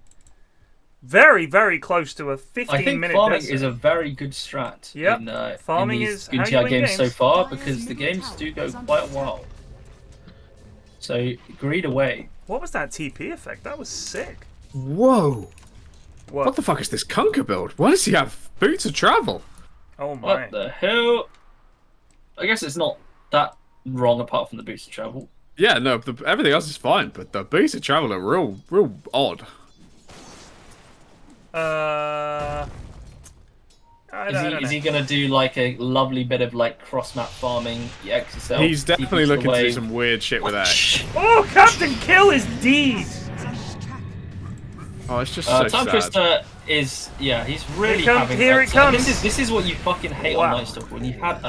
Very, very close to a 15-minute I think farming is a very good strat Yep. Farming in is these how you GTI win games so games. far, because the games do go quite a while. So, greed away. What was that TP effect? That was sick. Whoa! What? What the fuck is this Kunker build? Why does he have boots of travel? Oh my. What the hell? I guess it's not that wrong apart from the boost of travel. Yeah, no, everything else is fine, but the boots of travel are real odd. I don't know. Is he gonna do like a lovely bit of like cross-map farming, XSL? He's definitely looking to do some weird shit with that. Oh, Captain Kill is deed! Oh, it's just so Time sad. Twister is he's really Here having. it comes. This is what you fucking hate on Night Stalker. When you've had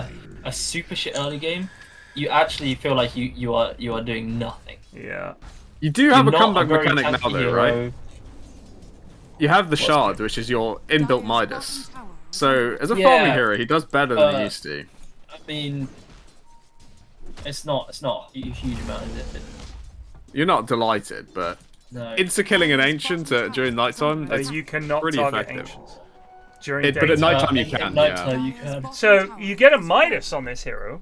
a super shit early game, you actually feel like you are doing nothing. Yeah. You do have You're a not comeback very mechanic now, tanky though, hero. right? You have the Shard, which is your inbuilt Midas. So, as a farming hero, he does better than he used to. I mean, it's not a huge amount, is it? You're not delighted, but No. insta-killing an ancient during nighttime, it's you cannot pretty target effective. ancients during But at daytime. nighttime you At can, nighttime yeah. you can. So you get a Midas on this hero,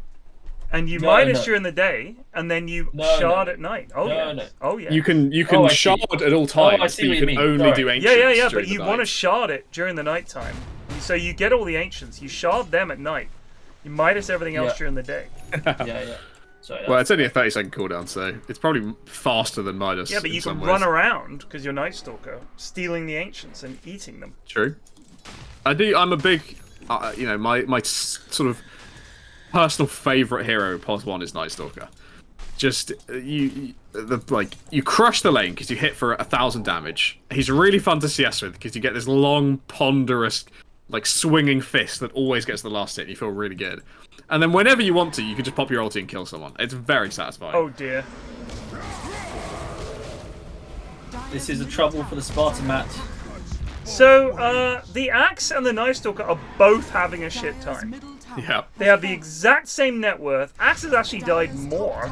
and you No, Midas no. during the day, and then you No, shard no. at night. Oh No, yeah. no. Oh yeah. You can Oh, I see. shard at all times, I see but what you you can mean. only Sorry. do ancients Yeah. But during you the want to night. shard it during the nighttime. So you get all the ancients. You shard them at night. You Midas everything else Yeah. during the day. Yeah. Sorry, Well, it's only a 30-second cooldown, so it's probably faster than Midas. Yeah, but you in can some run ways. around because you're Night Stalker, stealing the ancients and eating them. True. I'm a big, my sort of personal favorite hero, pos 1, is Night Stalker. Just you crush the lane because you hit for 1,000 damage. He's really fun to CS with because you get this long, ponderous, like swinging fist that always gets the last hit. And you feel really good. And then whenever you want to, you can just pop your ulti and kill someone. It's very satisfying. Oh dear. This is a trouble for the Spartan match. So, the Axe and the Night Stalker are both having a shit time. Yeah. They have the exact same net worth. Axe has actually died more.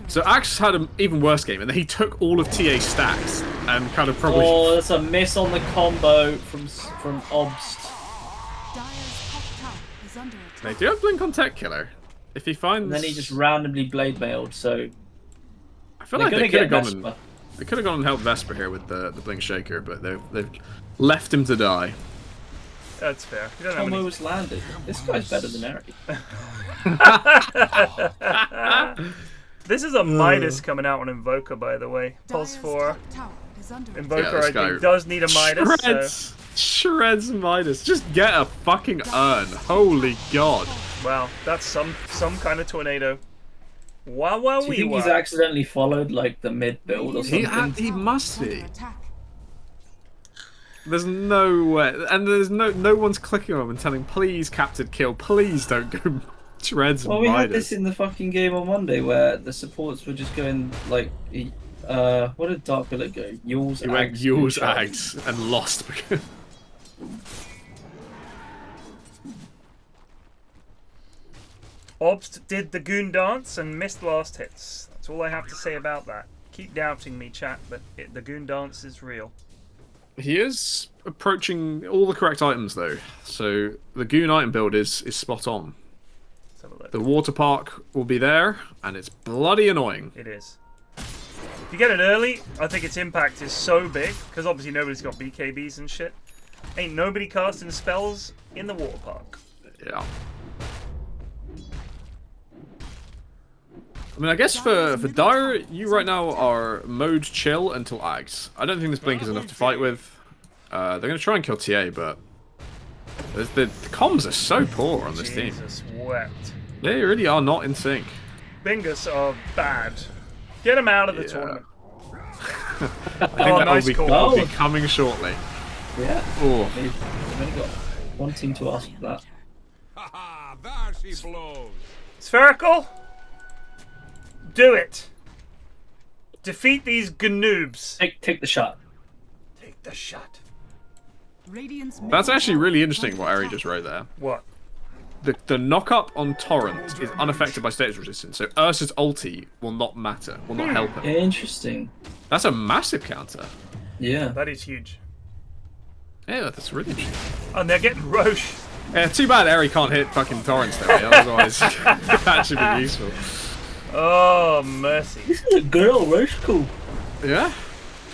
So Axe had an even worse game, and then he took all of TA's stacks and kind of probably. Oh, that's a miss on the combo from Obst. They do have Blink on Tech Killer. If he finds. And then he just randomly blade mailed. So I feel they're like gonna they could have get gone. Vesper. They could have gone and helped Vesper here with the Blink Shaker, but they've left him to die. That's fair. You don't have Combo any... was landed. This guy's better than Eric. This is a Midas coming out on Invoker, by the way. Pulse 4. Invoker, this I think, guy does need a Midas. Shreds, shreds Midas. Just get a fucking urn. Holy god. Wow, that's some kind of tornado. Wow, Do you think he's accidentally followed like the mid build or something? He must be. There's no way, and there's no one's clicking on him and telling, please, Captain Kill, please don't go shreds Well, we had Midas. this in the fucking game on Monday where the supports were just going like, what did Dark Billet go? Yule's He went Axe, Yule's Neutral. Axe and lost. Obst did the goon dance and missed last hits. That's all I have to say about that. Keep doubting me, chat, but the goon dance is real. He is approaching all the correct items, though. So the Goon item build is spot on. Let's have a look. The water park will be there, and it's bloody annoying. It is. If you get it early, I think its impact is so big, because obviously nobody's got BKBs and shit. Ain't nobody casting spells in the water park. Yeah. I mean, I guess for Dire, you right now are mode chill until Ags. I don't think this Blink is enough to fight with. They're going to try and kill TA, but the comms are so poor on this team. Jesus wept. They really are not in sync. Bingus are bad. Get them out of the tournament. I think Oh, that nice will call. be coming shortly. Yeah. Oh. They've only got one team to ask for that. Haha, there she blows. Spherical? Do it. Defeat these gnoobs. Take the shot. Take the shot. Radiant's That's middle actually tower really is interesting under what Ari attack. just wrote there. What? The knock-up on Torrent is unaffected by status resistance, so Ursa's ulti will not matter, will not help him. Interesting. That's a massive counter. Yeah. That is huge. Yeah, that's really interesting. And they're getting Roche. Yeah, too bad Eri can't hit fucking Torrents though, yeah, otherwise that should be useful. Oh, mercy. This is a girl, Roche cool. Yeah?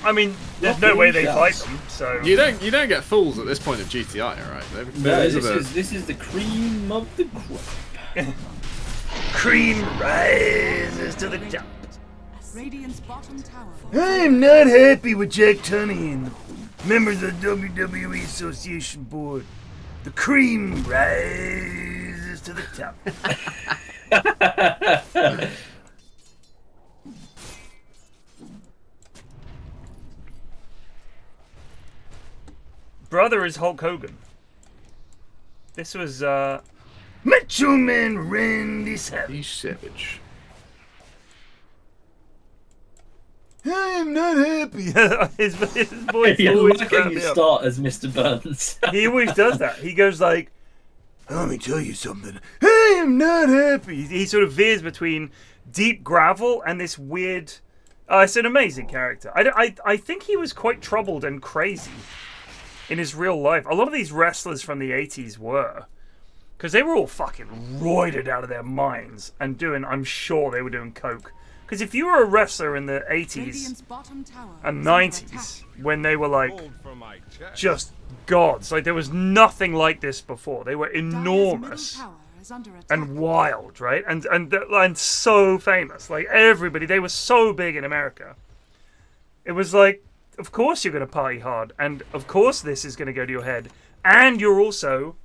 I mean, there's no way they fight them, so... You don't get fools at this point of GTI, alright? No, this is the cream of the crop. Cream rises to the top. Radiant's bottom tower. I'm not happy with Jack Tunney and the members of the WWE Association Board. The cream rises to the top. Brother is Hulk Hogan. This was Macho Man Randy Savage. You savage. I am not happy. his voice You're always lucky cracked you me up. start as Mr. Burns. He always does that. He goes like, let me tell you something. I am not happy. He sort of veers between deep gravel and this weird... it's an amazing character. I think he was quite troubled and crazy in his real life. A lot of these wrestlers from the 80s were. Because they were all fucking roided out of their minds and doing... I'm sure they were doing coke. Because if you were a wrestler in the 80s Radiant's bottom tower and is under 90s, attack. when they were like just gods, like there was nothing like this before. They were Dire's enormous middle tower is under attack. and wild, right? And so famous. Like everybody, they were so big in America. It was like, of course you're going to party hard, and of course this is going to go to your head, and you're also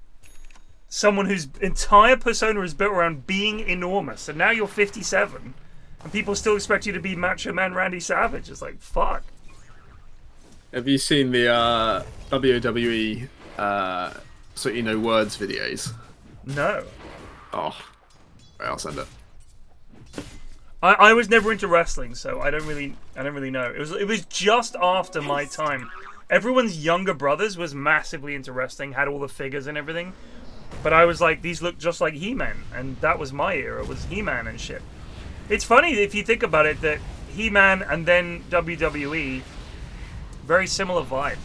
someone whose entire persona is built around being enormous, and now you're 57. And people still expect you to be Macho Man Randy Savage. It's like, fuck. Have you seen the WWE So You Know Words videos? No. Oh. Right, I'll send it. I was never into wrestling, so I don't really know. It was just after my time. Everyone's younger brothers was massively into wrestling, had all the figures and everything. But I was like, these look just like He-Man, and that was my era, was He-Man and shit. It's funny if you think about it that He-Man and then WWE, very similar vibe.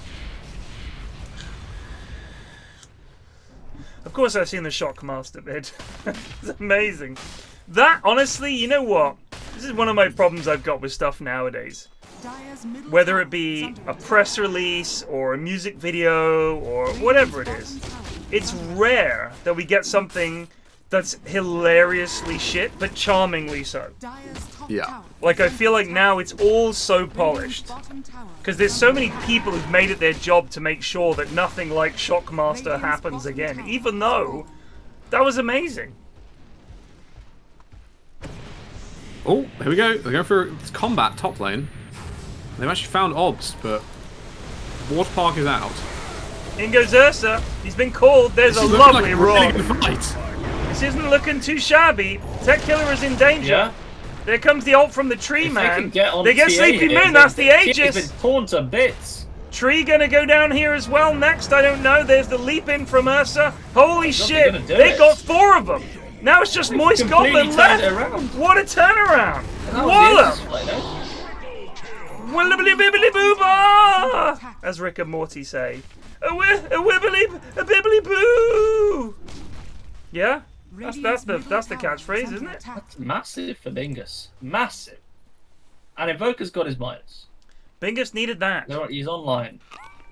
Of course I've seen the Shockmaster bit. It's amazing. That, honestly, you know what? This is one of my problems I've got with stuff nowadays. Dire's middle Whether tower it be is under a attack. press release or a music video or whatever it is. It's rare that we get something that's hilariously shit, but charmingly so. Dire's top Yeah. tower Like, I is feel like under now it's all so Radiant's polished. bottom tower Because there's so many people who've made it their job to make sure that nothing like Shockmaster Radiant's happens bottom again, tower even is though that was amazing. Oh, here we go. They're going for combat top lane. They've actually found Obs, but Waterpark is out. In goes Ursa. He's been called. There's This a is looking lovely like a really roar. good fight. This isn't looking too shabby. Tech Killer is in danger. Yeah. There comes the ult from the tree If man. they can get on They get TA Sleepy here, Moon. That's the He's Aegis. been torn to bits. Tree gonna go down here as well next. I don't know. There's the leap in from Ursa. Holy shit! gonna do They it. got 4 of them. Now it's just Moist completely Goblin turned left. it around. What a turnaround! That was Wallop! the fight, eh? Wibbly bibbly booba! As Rick and Morty say. A wibbly a bibbly boo! Yeah? That's the catchphrase, isn't it? That's massive for Bingus. Massive. And Invoker's got his minus. Bingus needed that. He's online.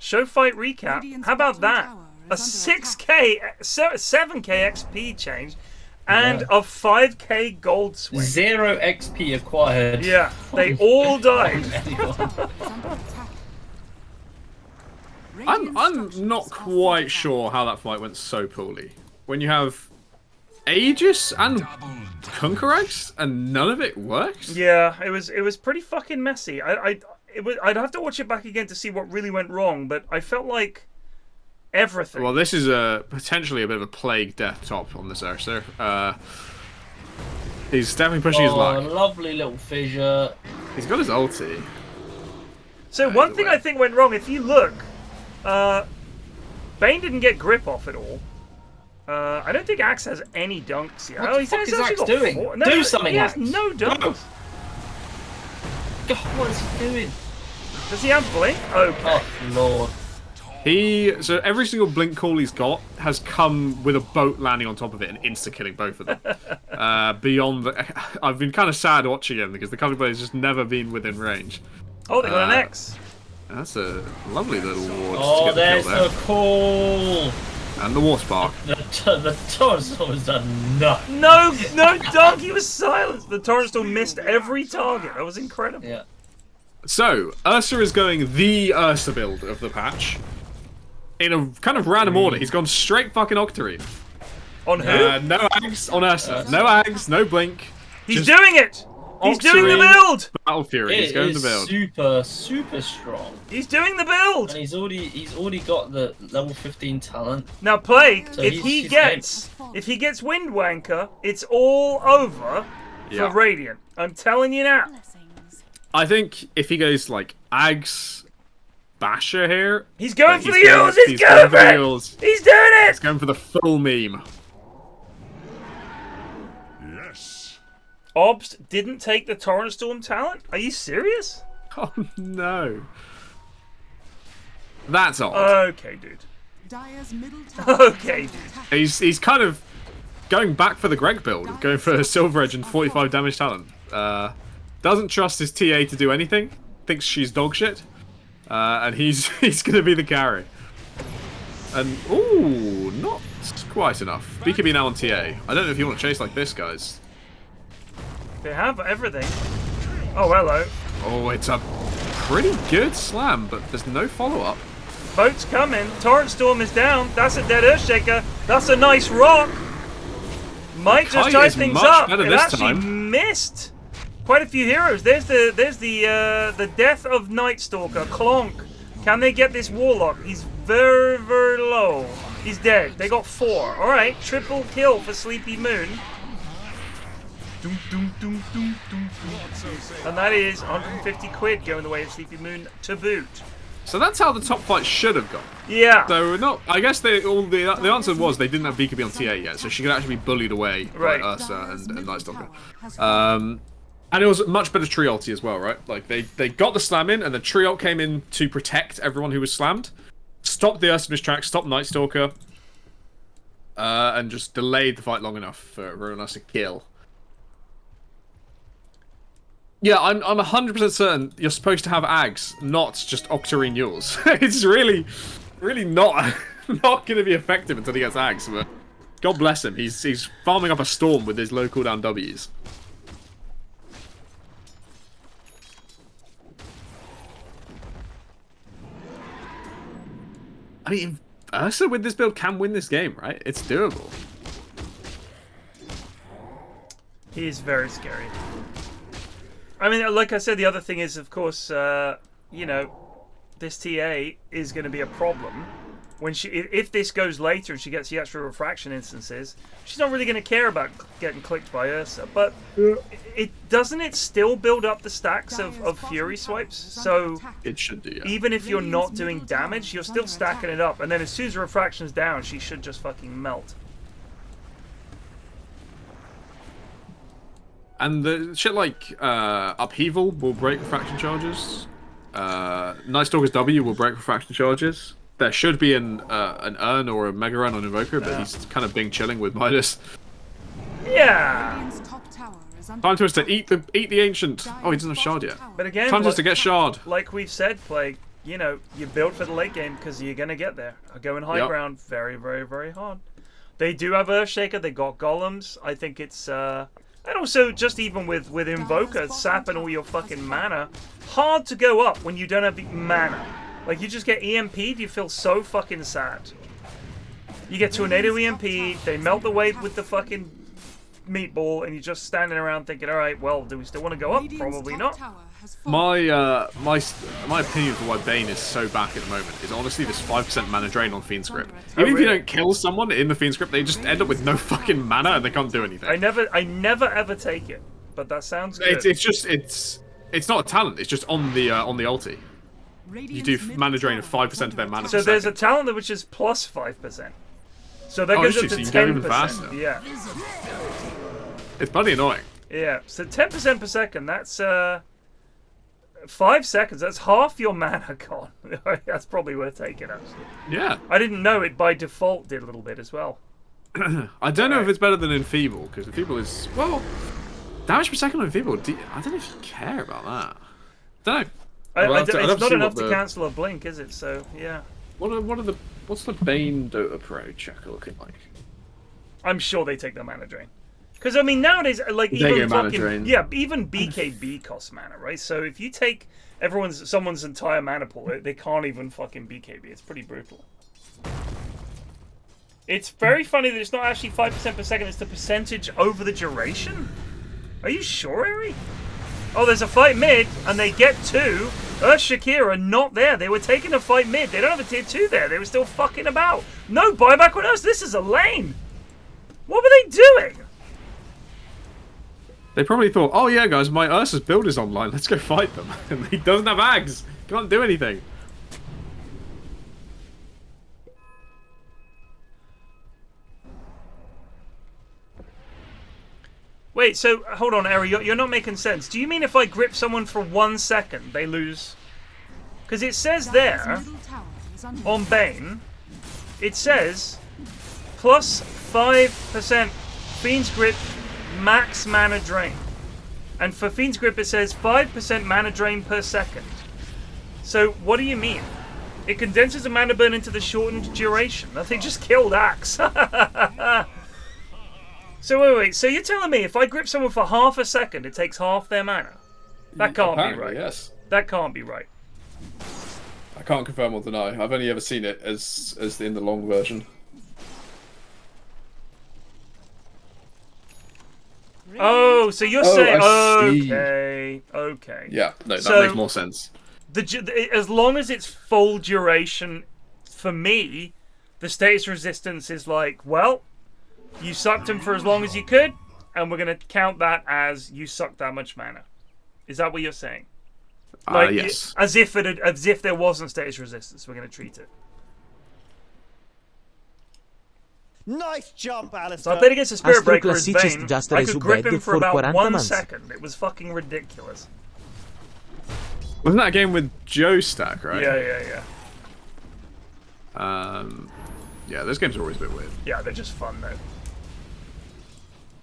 Show fight recap. Radiant's How about bottom that? tower A is under 6k, 7k XP change, and Yeah. a 5k gold swing. 0 XP acquired. Yeah, they all died. I'm not quite sure how that fight went so poorly. When you have Aegis and Kunkarax and none of it works? Yeah, it was pretty fucking messy. I'd have to watch it back again to see what really went wrong, but I felt like everything. Well, this is potentially a bit of a plague death top on this Ursa. He's definitely pushing his luck. Lovely little fissure. He's got his ulti. So one thing I think went wrong, if you look, Bane didn't get grip off at all. I don't think Axe has any dunks yet. What the fuck is Axe doing? Do something, He has Axe. no dunks. God, what is he doing? Does he have blink? Okay. Oh, Lord. So every single blink call he's got has come with a boat landing on top of it and insta-killing both of them. I've been kind of sad watching him because the cover player has just never been within range. Oh, they got an X. That's a lovely little ward. Oh, to get there's the kill the call. And the war spark. The Torrent Storm has done nothing. No dunk. He was silenced. The Torrent Storm missed every target. That was incredible. Yeah. So, Ursa is going the Ursa build of the patch. In a kind of random order. He's gone straight fucking Octarine. On who? No Ags on Ursa. No Ags, no Blink. He's doing it! He's doing the Octarine, build! Battle Fury. He's going to build. Super strong. He's doing the build! And he's already got the level 15 talent. Now, Plague, So if he he's gets Wind Wanker, it's all over Yeah. for Radiant. I'm telling you now. I think if he goes like Ags, Basher here. He's going for the going- Eels! He's going going for for the it! Eels. He's doing it! He's going for the full meme. Yes. Obst didn't take the Torrent Storm talent? Are you serious? Oh no. That's odd. Okay, dude. Dire's middle tower. Okay, dude. He's kind of going back for the Greg build, going for Silver Edge and 45 damage talent. Doesn't trust his TA to do anything. Thinks she's dog shit. And he's gonna be the carry. And ooh, not quite enough. BKB now on TA. I don't know if you want to chase like this, guys. They have everything. Oh, hello. Oh, it's a pretty good slam, but there's no follow-up. Boat's coming. Torrent Storm is down. That's a dead Earthshaker. That's a nice rock. Might just Kite tie is things much up. better It this actually time. missed quite a few heroes. There's the death of Nightstalker. Clonk. Can they get this Warlock? He's very low. He's dead. They got 4. All right, triple kill for Sleepy Moon. Doom, doom, doom, doom, doom, doom. And that is 150 quid going the way of Sleepy Moon to boot. So that's how the top fight should have gone. Yeah. So not. I guess the answer was they didn't have BKB on TA yet, so she could actually be bullied away Right. by Ursa and Nightstalker. And it was much better tree ulti as well, right? Like they got the slam in, and the tree ult came in to protect everyone who was slammed, stopped the Ursa in his tracks, stopped Nightstalker, and just delayed the fight long enough for everyone else to kill. Yeah, I'm 100% certain you're supposed to have Ags, not just Octarine Yules. It's really not going to be effective until he gets Ags, but God bless him. He's farming up a storm with his low cooldown Ws. I mean, Ursa with this build can win this game, right? It's doable. He is very scary. I mean, like I said, the other thing is, of course, you know, this TA is going to be a problem. When if this goes later and she gets the extra refraction instances, she's not really going to care about getting clicked by Ursa. But doesn't it still build up the stacks of Fury swipes? So It should do, yeah. even if you're not doing damage, you're still stacking it up. And then as soon as the refraction's down, she should just fucking melt. And the shit like Upheaval will break refraction charges. Nightstalker's W will break refraction charges. There should be an Urn or a Mega Urn on Invoker, but he's kind of being chilling with Midas. Yeah. Radiant's top tower is under Time to us to eat the Ancient. Oh, he doesn't have Shard yet. But again, Time to us to get Shard. like we've said, Plague, you know, you build for the late game because you're going to get there. Going high Yep. ground, very, very, very hard. They do have Earthshaker, they got Golems. I think it's, and also just even with Invoker, sapping all your fucking mana, hard to go up when you don't have the mana. Like, you just get EMP'd, you feel so fucking sad. You get Tornado EMP'd, they melt the wave with the fucking meatball, and you're just standing around thinking, alright, well, do we still want to go up? Radiant's Probably top not. tower has fallen. my opinion for why Bane is so back at the moment is honestly this 5% mana drain on Fiend Script. Even if you don't kill someone in the Fiend Script, they just end up with no fucking mana and they can't do anything. I never ever take it, but that sounds good. It's not a talent. It's just on the ulti. You do mana drain of 5% of their mana. So there's a talent which is plus 5%. So that goes up to 10%. So you can go even faster. Yeah. It's bloody annoying. Yeah. So 10% per second. That's 5 seconds. That's half your mana gone. That's probably worth taking, actually. Yeah. I didn't know it by default did a little bit as well. I don't know if it's better than Enfeeble, because Enfeeble is, well, damage per second on Enfeeble. I don't know if you care about that. I don't know. It's not enough to cancel a blink, is it? So yeah. What's the Bane Dota Pro checker looking like? I'm sure they take the mana drain. Because I mean nowadays, like even fucking even BKB costs mana, right? So if you take someone's entire mana pool, they can't even fucking BKB. It's pretty brutal. It's very funny that it's not actually 5% per second. It's the percentage over the duration. Are you sure, Eri? Oh, there's a fight mid, and they get 2. Shakira not there. They were taking a fight mid. They don't have a tier 2 there. They were still fucking about. No buyback on us. This is a lane. What were they doing? They probably thought, oh yeah, guys, my Ursa's build is online. Let's go fight them. And he doesn't have Ags. Can't do anything. Wait, so hold on, Eri, you're not making sense. Do you mean if I grip someone for 1 second, they lose? Because it says there, on Bane, it says plus 5% Fiend's Grip max mana drain. And for Fiend's Grip it says 5% mana drain per second. So what do you mean? It condenses the mana burn into the shortened duration. They just killed Axe. So wait. So you're telling me if I grip someone for half a second, it takes half their mana? That can't be right. Yes. That can't be right. I can't confirm or deny. I've only ever seen it as in the long version. Oh, so you're saying I see. okay. Yeah, no, that makes more sense. As long as it's full duration, for me, the status resistance is like, well, you sucked him for as long as you could, and we're going to count that as you sucked that much mana. Is that what you're saying? Like, yes. As if there wasn't status resistance, we're going to treat it. Nice jump, So Alistair. I played against a Spirit Breaker as Classicist Bane. just I could grip him for about 40 1 months. second. It was fucking ridiculous. Wasn't that a game with Joe Stack, right? Yeah. Yeah, those games are always a bit weird. Yeah, they're just fun though.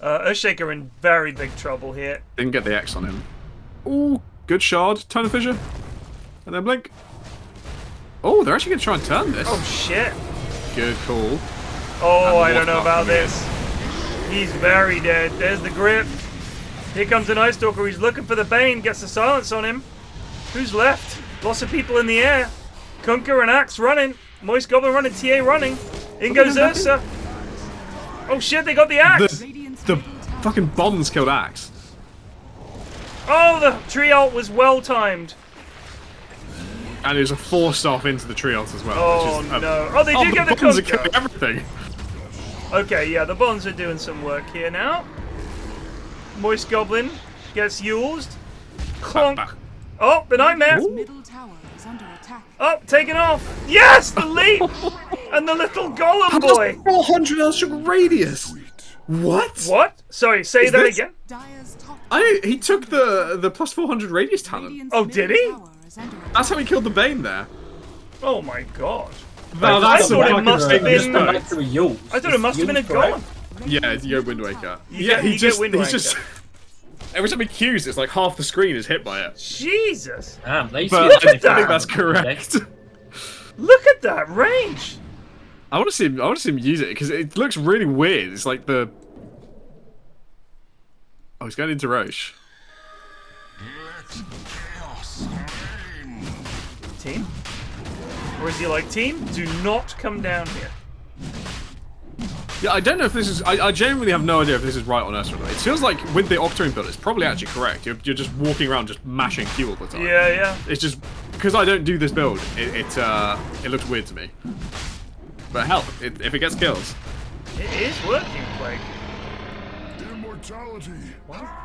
Earthshaker in very big trouble here. Didn't get the X on him. Ooh, good shard. Turn of Fissure. And then blink. Oh, they're actually going to try and turn this. Oh shit. Good call. Oh, I don't know about this. He's very dead. There's the grip. Here comes an Ice Stalker. He's looking for the Bane. Gets the silence on him. Who's left? Lots of people in the air. Kunkka and Axe running. Moist Goblin running. TA running. In goes Ursa. Oh shit, they got the Axe. The fucking bombs killed Axe. Oh, the tree ult was well timed. And it was a forced off into the tree ult as well. Oh which is, no. Oh, they do get the bombs are Kunkka. killing everything. Okay, yeah, the Bonds are doing some work here now. Moist Goblin gets used. Clonk. Back. Oh, the Nightmare. Middle tower is under attack. Oh, taken off. Yes, the leap. And the little Golem boy. 400 electric radius. What? What? Sorry, say Is that this- again. Dire's top He took the plus 400 radius talent. Radiant's Oh, middle did he? tower is under attack. That's how he killed the Bane there. Oh my god. No, I that's thought a it must have Just been. come back to a Yule. I thought it must have been a Golem. Yeah, it's Yo Wind Waker. You Yeah, get- he you just get Wind he's Waker. just every time he Qs, it's like half the screen is hit by it. Jesus. Damn, they But Look I at that. think that's correct. Look at that range. I want to see him use it because it looks really weird. It's like the he's going into Roche. Team? Or is he like, team, do not come down here. Yeah, I don't know if this is. I genuinely have no idea if this is right on Ursa. It feels like with the Octarine build, it's probably actually correct. You're just walking around just mashing Q all the time. Yeah, yeah. It's just because I don't do this build. It looks weird to me. But hell, if it gets kills. It is working, Plague. Immortality.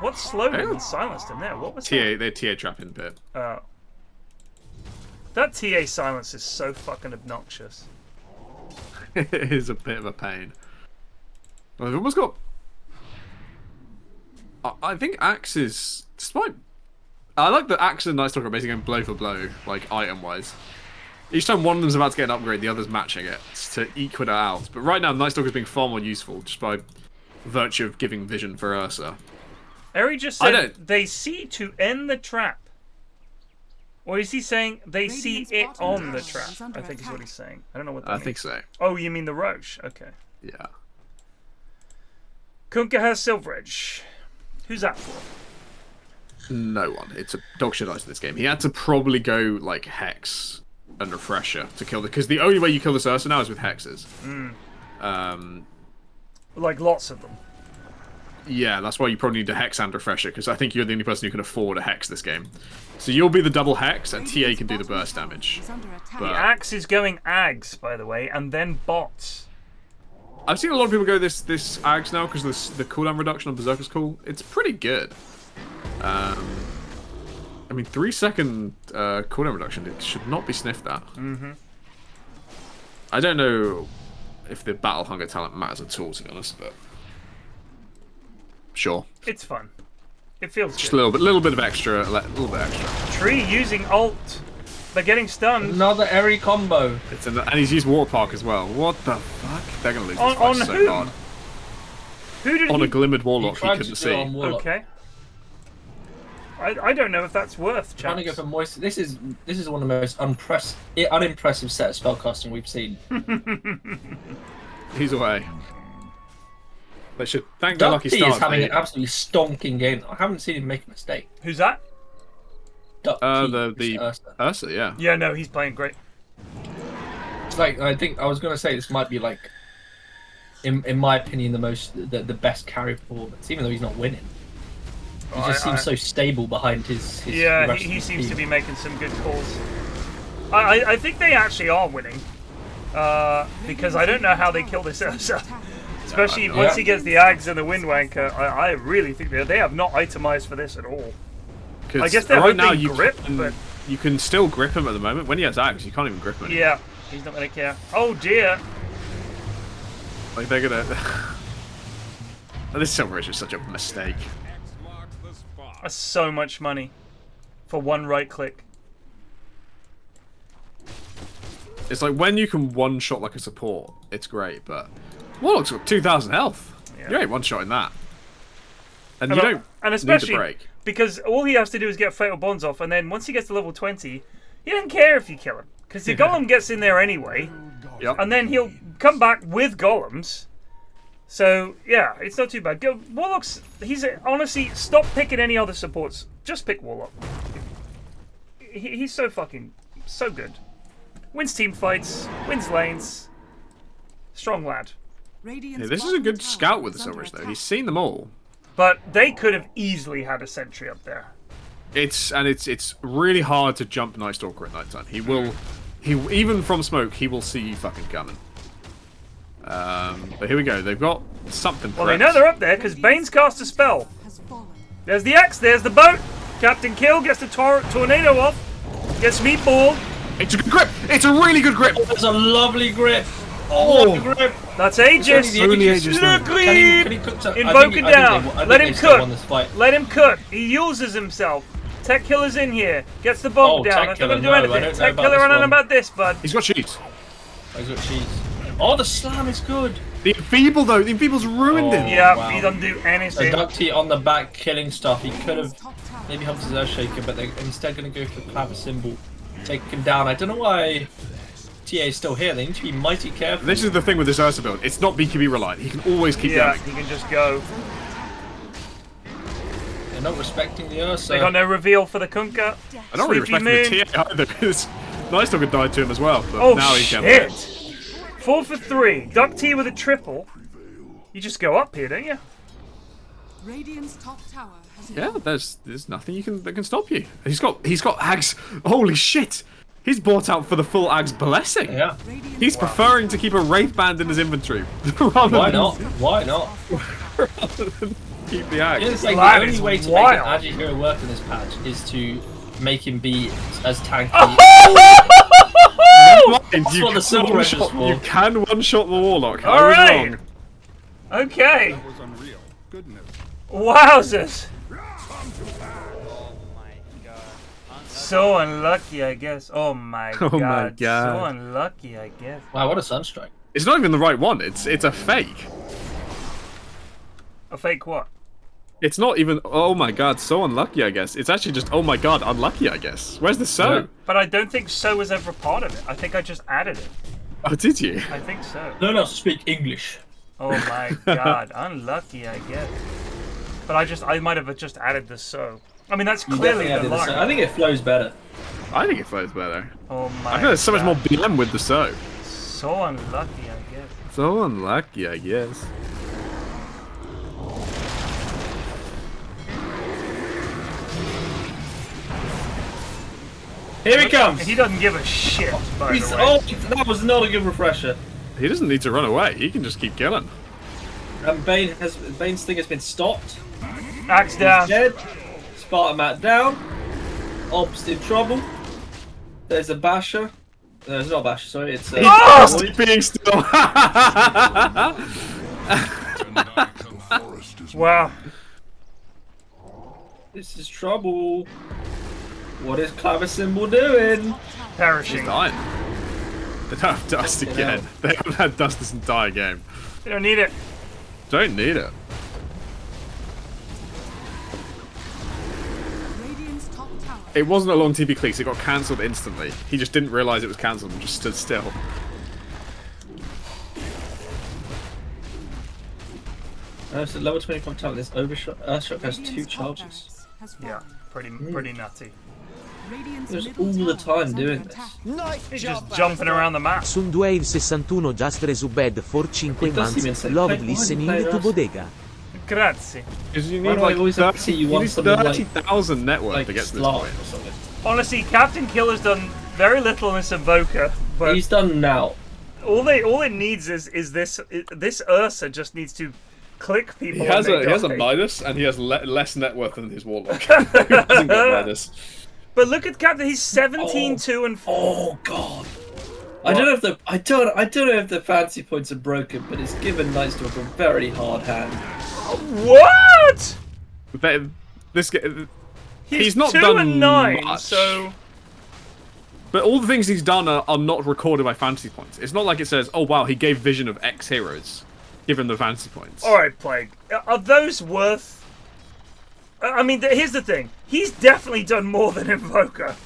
What slowed him and silenced him there? What was that? They're TA trapping bit. Oh. That TA silence is so fucking obnoxious. It is a bit of a pain. Well, they've almost got. I think Axe is, despite. I like that Axe and Night Stalker are basically going blow for blow, like item wise. Each time one of them's about to get an upgrade, the other's matching it to equal it out. But right now, Night Stalker's being far more useful just by virtue of giving vision for Ursa. Eri just said they see to end the trap. Or is he saying they see it on the trap? I think is what he's saying. I don't know what that means. I think so. Oh, you mean the Roche? Okay. Yeah. Kunkka has Silver Edge. Who's that for? No one. It's a dog shit ice in this game. He had to probably go like Hex and Refresher to kill because the only way you kill this Ursa now is with Hexes. Like lots of them. Yeah, that's why you probably need a Hex and Refresher, because I think you're the only person who can afford a Hex this game. So you'll be the double Hex, and TA can do the burst damage. The Axe is going Ags, by the way, and then bots. I've seen a lot of people go this Ags now, because the cooldown reduction on Berserker's cool. It's pretty good. I mean, 3-second cooldown reduction, it should not be sniffed at. I don't know if the Battle Hunger talent matters at all, to be honest, but... Sure. It's fun. It feels just good. a little bit of extra, Tree using ult. They're getting stunned. Another Eri combo. And he's used Water Park as well. What the fuck? They're gonna lose this on fight so who? hard. Who did on he... a Glimmered Warlock he couldn't see. Okay. I don't know if that's worth. Trying to go for moist. This is one of the most unimpressive set of spellcasting we've seen. He's away. They should thank their lucky stars. Is having an absolutely stonking game. I haven't seen him make a mistake. Who's that? The Ursa, yeah. Yeah, no, he's playing great. It's like I think I was gonna say this might be like, in my opinion, the best carry performance, even though he's not winning. He just seems so stable behind his yeah, he seems to be making some good calls. I think they actually are winning. Because I don't know how they kill this Ursa. Especially once he gets the Ags and the Wind Wanker, I really think they have not itemized for this at all. I guess they're right now but you can still grip him at the moment. When he has Ags, you can't even grip him anymore. Yeah, he's not going to care. Oh dear. Like they're gonna... This Silver is just such a mistake. That's so much money for one right click. It's like when you can one-shot like a support, it's great, but Warlock's got 2,000 health. Yeah. You ain't one-shotting that. And you don't especially need to break. Because all he has to do is get Fatal Bonds off, and then once he gets to level 20, he doesn't care if you kill him. Because the Golem gets in there anyway, and then he'll come back with Golems. So, yeah, it's not too bad. Warlock's, honestly, stop picking any other supports. Just pick Warlock. He's so good. Wins team fights, wins lanes. Strong lad. Yeah, this is a good scout with the Silverish, though. He's seen them all. But they could have easily had a sentry up there. It's really hard to jump Night Stalker at night time. He even from smoke, he will see you fucking coming. But here we go. They've got something. Well, they know they're up there because Bane's cast a spell. There's the axe. There's the boat. Captain Kill gets the tornado off. Gets meatball. It's a good grip. It's a really good grip. Oh, it's a lovely grip. Oh, grip. That's Aegis. Only Aegis. Can he invoke it down. Let him cook. Let him cook. He uses himself. Tech Killer's in here. Gets the bomb down. That's not going to do anything. Tech Killer, I don't know about this, bud. He's got cheese. He's got cheese. Oh, the slam is good. The Enfeeble, though. The Enfeeble's ruined him. Yeah, wow. he doesn't do anything. The Ducty on the back killing stuff. He could have maybe helped his Earthshaker, but they're instead going to go for Clapper Symbol. Take him down. I don't know why TA is still here. They need to be mighty careful. This is the thing with this Ursa build. It's not BKB reliant. He can always keep going. He can just go. They're not respecting the Ursa. They got no reveal for the Kunkka. I don't really respect the TA either because Night Stalker died to him as well. But oh now he shit! can. 4 for 3. Duck T with a triple. You just go up here, don't you? Radiant's top tower has Yeah, fallen. there's nothing that can stop you. He's got Ag's. Holy shit! He's bought out for the full Ag's blessing. Yeah. Radiant's He's preferring to keep a wraith band in his inventory rather Why than not? Why not? keep the Ag. It's like That the is only way to wild. make an Agi hero work in this patch is to make him be as tanky. That's what the silver red is for. You can one-shot the Warlock. All I was right. wrong. Okay. was unreal. Goodness. Wowzers. Oh my god. So unlucky, I guess. Oh my Oh my god. God. So unlucky, I guess. Wow, what a sunstrike. It's not even the right one. It's a fake. A fake what? It's not even. Oh my god, so unlucky. I guess it's actually just. Oh my god, unlucky. I guess. Where's the so? Yeah. But I don't think so was ever part of it. I think I just added it. Oh, did you? I think so. Learn how to speak English. Oh my god. Unlucky, I guess. But I might have just added the so. I mean, that's You clearly definitely the added the line. so. I think it flows better. I think it flows better. Oh my I feel there's so much more god. BM with the so. So unlucky, I guess. So unlucky, I guess. Here he comes. He doesn't give a shit, by He's, the way. oh, that was not a good refresher. He doesn't need to run away. He can just keep killing. And Bane's thing has been stopped. Axe down. Dead. Sparta Mat down. Obst in trouble. There's a basher. No, it's not a basher. Sorry, it's. Just being still. Forest is Wow. This is trouble. What is Claver Symbol doing? Perishing. dying. They don't have dust Fucking again. hell. They haven't had dust this entire game. You don't need it. Don't need it. Radiant's top tower. It wasn't a long TP cleats. It got cancelled instantly. He just didn't realise it was cancelled and just stood still. So level 25 talent. This overshot. Earthshock has 2 Radiant's top charges. barracks has Yeah, fallen. pretty nutty. Radiant's Just middle all the tower time is doing under this. attack. Nice He's jump, just jumping around the map. Sunduave 61 just resubed for 5 It does seem months. insane. Love Why do you listening play to Rust? Bodega. Grazie. Because you Why need do I like always have to see you want something like- 30,000 network Like to get to this Slark point. or something. Honestly, Captain Killer's done very little in this Invoker, but He's done now. all it needs is this Ursa just needs to click people. He has when they a die. Midas and he has less net worth than his Warlock. Who doesn't get Midas. But look at Captain. He's 17, 2, and 4. Oh god. I don't know if the fancy points are broken, but it's given Knights to a very hard hand. What? This guy, He's He's not 2 done and 9, much. so but all the things he's done are not recorded by fantasy points. It's not like it says, "Oh wow, he gave vision of X heroes." Give him the fantasy points. all right, Plague. Are those worth? I mean, here's the thing. He's definitely done more than Invoker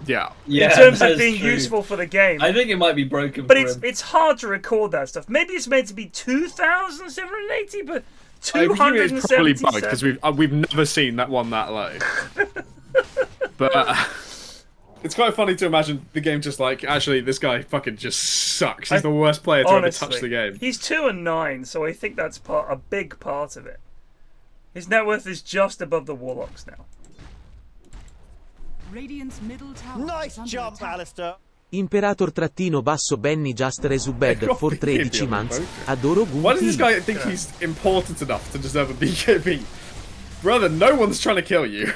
Yeah. Yeah, in terms of that's being true. useful for the game. I think it might be broken But for him. it's hard to record that stuff. Maybe it's meant to be 2,780, but I presume it's probably bugged 277. because we've never seen that one that low. But it's quite funny to imagine the game just like, actually, this guy fucking just sucks. He's the worst player to ever touch Honestly, the game. he's 2 and 9, so I think that's a big part of it. His net worth is just above the Warlocks now. Radiant's middle tower Nice is under jump, attack. Alistair. Imperator- Benny just resubed for 13 months. Adoro Gunti. Why does this guy think he's important enough to deserve a BKB? Brother, no one's trying to kill you.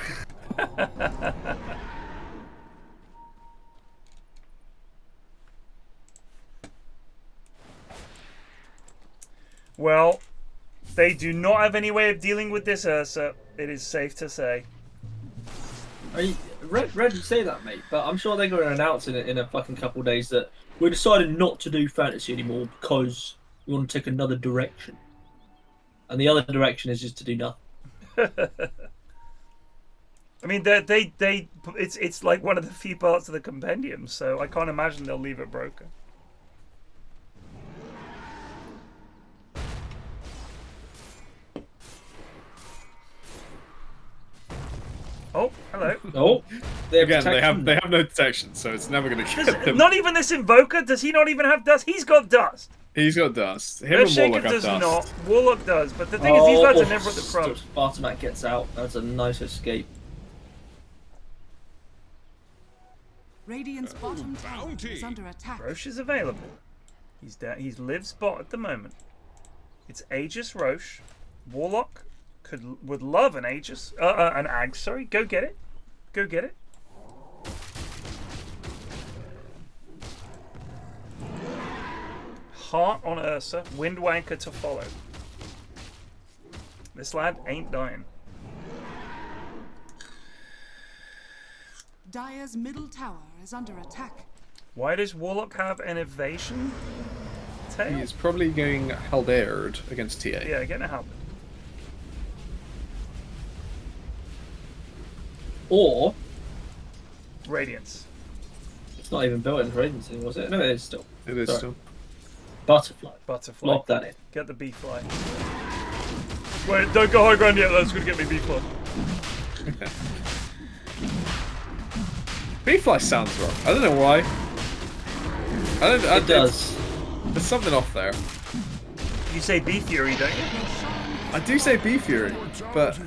Well, they do not have any way of dealing with this Ursa, it is safe to say. Red, you say that, mate, but I'm sure they're going to announce in a fucking couple of days that we're deciding not to do fantasy anymore because we want to take another direction. And the other direction is just to do nothing. I mean, it's like one of the few parts of the compendium, so I can't imagine they'll leave it broken. Oh, hello. Oh, they have Again, protection. they have no detection, so it's never going to get them. Not even this Invoker. Does he not even have dust? He's got dust. He's got dust. Him and Earthshaker Warlock have does dust. not. Warlock does. But the thing is, these lads are never at the front. Bartomat gets out. That's a nice escape. Radiant's bottom tower is under attack. Roche is available. He's down. He's live spot at the moment. It's Aegis Roche. Warlock would love an Aegis. An Ag. Sorry. Go get it. Go get it. Heart on Ursa. Windwanker to follow. This lad ain't dying. Dire's middle tower is under attack. Why does Warlock have an evasion tail? He's probably going Haldared against TA. Yeah, getting a help. Or Radiance. it's not even built in Radiance, was it? No, it is still. It is Sorry. still. Butterfly. Butterfly. Lock that in. Get the B-fly. Wait, don't go high ground yet. That's going to get me B-fly. B-fly sounds wrong. I don't know why. It does. There's something off there. You say B-fury, don't you? I do say B-fury, but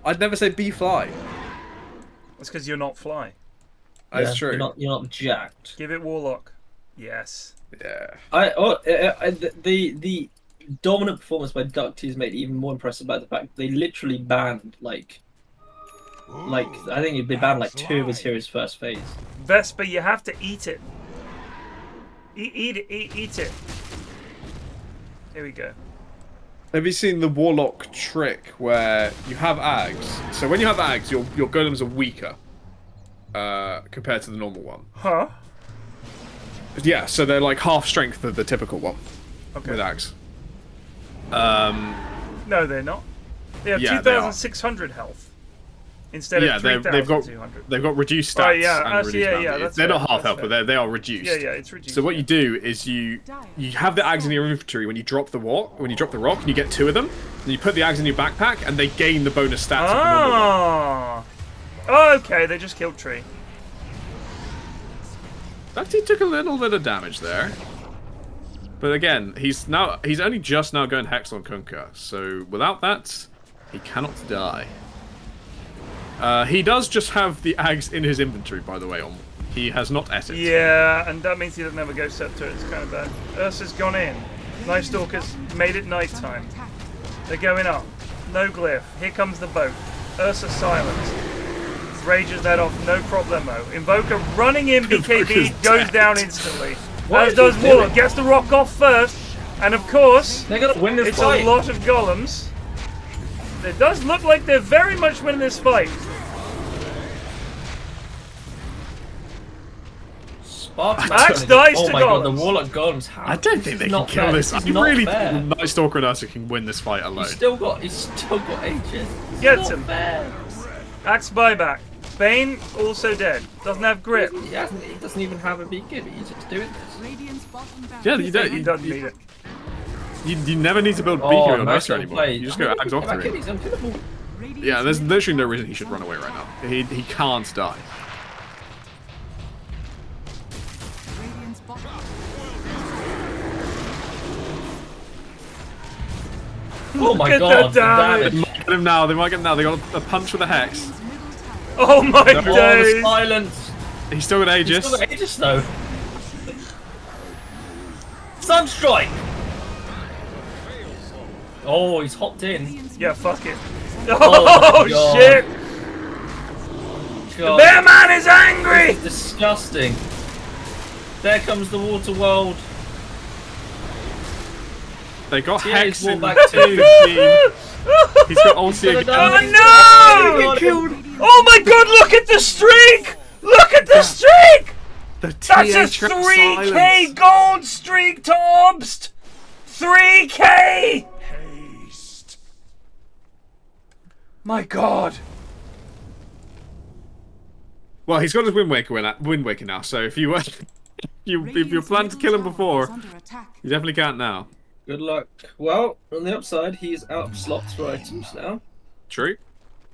I'd never say B-fly. That's because you're not fly. That's true. You're not jacked. Give it Warlock. Yes. Yeah. The dominant performance by Ducty is made even more impressive by the fact they literally banned like I think they banned like 2 of his heroes first phase. Vesper, you have to eat it. Eat it. Here we go. Have you seen the Warlock trick where you have Ags? So when you have Ags, your golems are weaker compared to the normal one. Huh? Yeah, so they're like half strength of the typical one Okay. with Ags. No, they're not. They have Yeah, they are. 2,600 health instead of they've got 3,200. they've got reduced stats. Oh, yeah, and actually, reduced yeah, mana. that's they're fair, not half that's health, fair. but they are reduced. Yeah, it's reduced. So what you do is you have the Ags in your inventory when you drop the rock, and you get 2 of them, and you put the Ags in your backpack, and they gain the bonus stats of the normal one. Oh, okay, they just killed Tree. Ducty took a little bit of damage there. But again, he's only just now going Hex on Kunkka, so without that, he cannot die. He does just have the Ags in his inventory, by the way. He has not etted. Yeah, and that means he doesn't have a ghost scepter. It's kind of bad. Ursa's gone in. Night Stalkers made it nighttime. They're going up. No glyph. Here comes the boat. Ursa silenced. Rages that off, no problemo. Invoker running in, BKB goes dead. down instantly. What As is does he doing? Warlock. Gets the rock off first. And of course, They're gonna win this it's fight. a lot of golems. It does look like they're very much winning this fight. Axe dies oh to my god, the golems. Warlock golems have. I don't think they can not kill fair. this. This I is not really fair. think Night Stalker and Ursa can win this fight alone. He's still got Aegis. Gets him. Fair. Axe buyback. Bane also dead. Doesn't have grip. He doesn't even have a beacon. He's just doing this. Radiant's bottom barracks. Yeah, you don't. He doesn't need it. You never need to build Oh, Beacon on nice Ursa little anymore. play. You just go Ags off Come back in, through. he's unkillable. Radiant's Yeah, there's middle literally no tower reason he should is run under away right attack. now. He can't die. Radiant's bottom. Oh my Look at god, the the damage. They damage. might get him now. They might get him now. They got a punch with a Hex. Radiant's middle tower. Oh my Oh, the days! silence. He's still got He's Aegis. still got Aegis though. Sunstrike! Oh, he's hopped in. Radiant's Yeah, middle fuck it. Oh, Oh, God. shit! God, Bear Man is angry! disgusting. There comes the water world. They got Yeah, Hex he's walked in back the too. team. He's got ulti He's again. got a Oh no! He killed. Oh my god, look at the streak! Look at the streak! The That's a TA 3k silence. gold streak to Obst! 3k! Haste. My god. Well, he's got his Wind Waker now. So if you if you're Radiant's planning to middle kill him tower before, is under attack. you definitely can't now. Good luck. Well, on the upside, he's out of slots for items now. True.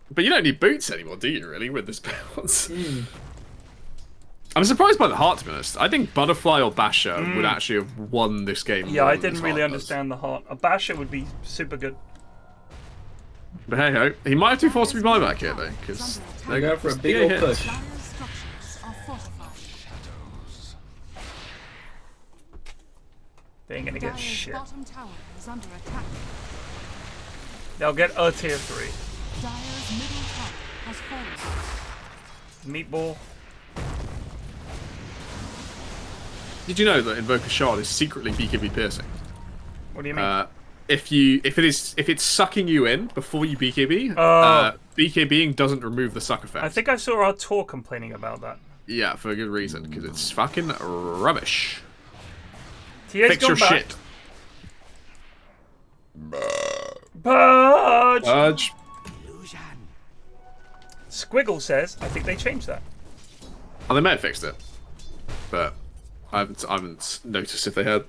But you don't need boots anymore, do you? Really, with this bounce. I'm surprised by the heart, to be honest. I think Butterfly or Basher would actually have won this game. Yeah, more I than this didn't really heart does. understand the heart. A basher would be super good. But hey ho, he might have to force me buyback here though, because They go for a big DA old hits. push. Dire's structures are fortified. They ain't gonna get Dire's shit. bottom tower is under attack. They'll get a tier 3. Dire's middle tower has fallen. Meatball. Did you know that Invoker Shard is secretly BKB piercing? What do you mean? If it's sucking you in before you BKB, Oh. BKBing doesn't remove the suck effect. I think I saw our tour complaining about that. Yeah, for a good reason, because it's fucking rubbish. TA's Fix gone your back. shit. Purge! Urge. Squiggle says, I think they changed that. Oh, they may have fixed it, but I haven't noticed if they had.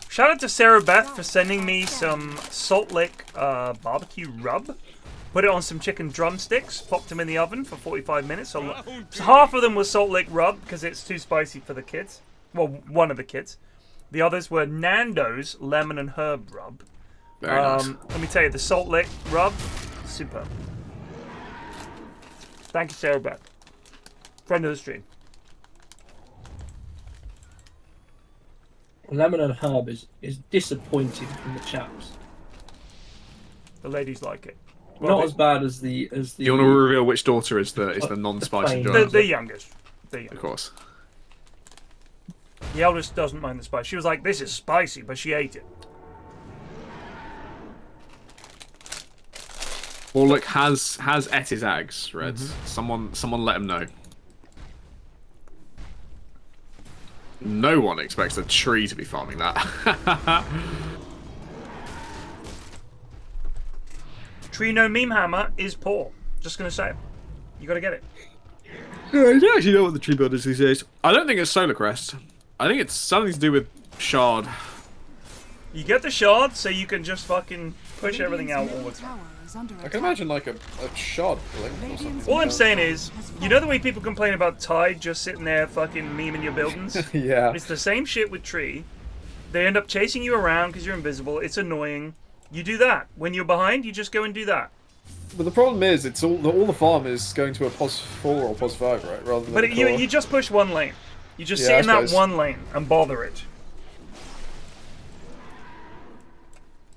Shout out to Sarah Beth for sending me some Salt Lick barbecue rub. Put it on some chicken drumsticks, popped them in the oven for 45 minutes. So half of them was Salt Lick rub because it's too spicy for the kids. Well, one of the kids. The others were Nando's lemon and herb rub. Very nice. Let me tell you, the Salt Lick rub, superb. Thank you, Sarah Beth. Friend of the stream. Lemon and herb is disappointing from the chaps. The ladies like it. Not as bad as the. You want to reveal which daughter is the non-spicy plain. enjoyer? The youngest. Of course. The eldest doesn't mind the spice. She was like, this is spicy, but she ate it. Warlock has et his ags, Red. Someone let him know. No one expects a tree to be farming that. Tree no meme hammer is poor. Just gonna say it. You gotta get it. I don't actually know what the tree build is these days. I don't think it's Solar Crest. I think it's something to do with Shard. You get the shard so you can just fucking push everything out all the Radiant's time. middle tower is under I can attack. imagine like a Shard link or Radiant's something. All I'm middle saying tower is, has you know the fallen. way people complain about Tide just sitting there fucking memeing your buildings? Yeah. It's the same shit with Tree. They end up chasing you around because you're invisible. It's annoying. You do that. When you're behind, you just go and do that. But the problem is, it's all the farm is going to a +4 or +5, right? Rather than But a you core. just push one lane. You just Yeah, sit I in that suppose. one lane and bother it.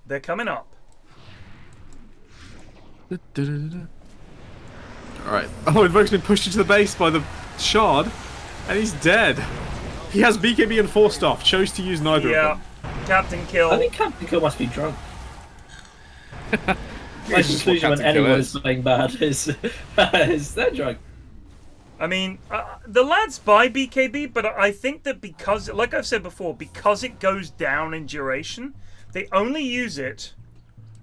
They're coming up. Alright. Oh, Invoke's been pushed into the base by the Shard, and he's dead. He has BKB and 4 staff, chose to use neither Yeah. of Captain Kill. I think Captain Kill must be drunk. them. My conclusion when Captain Kill anyone is. is playing bad is they're drunk. I mean, the lads buy BKB, but I think that because, like I've said before, because it goes down in duration, they only use it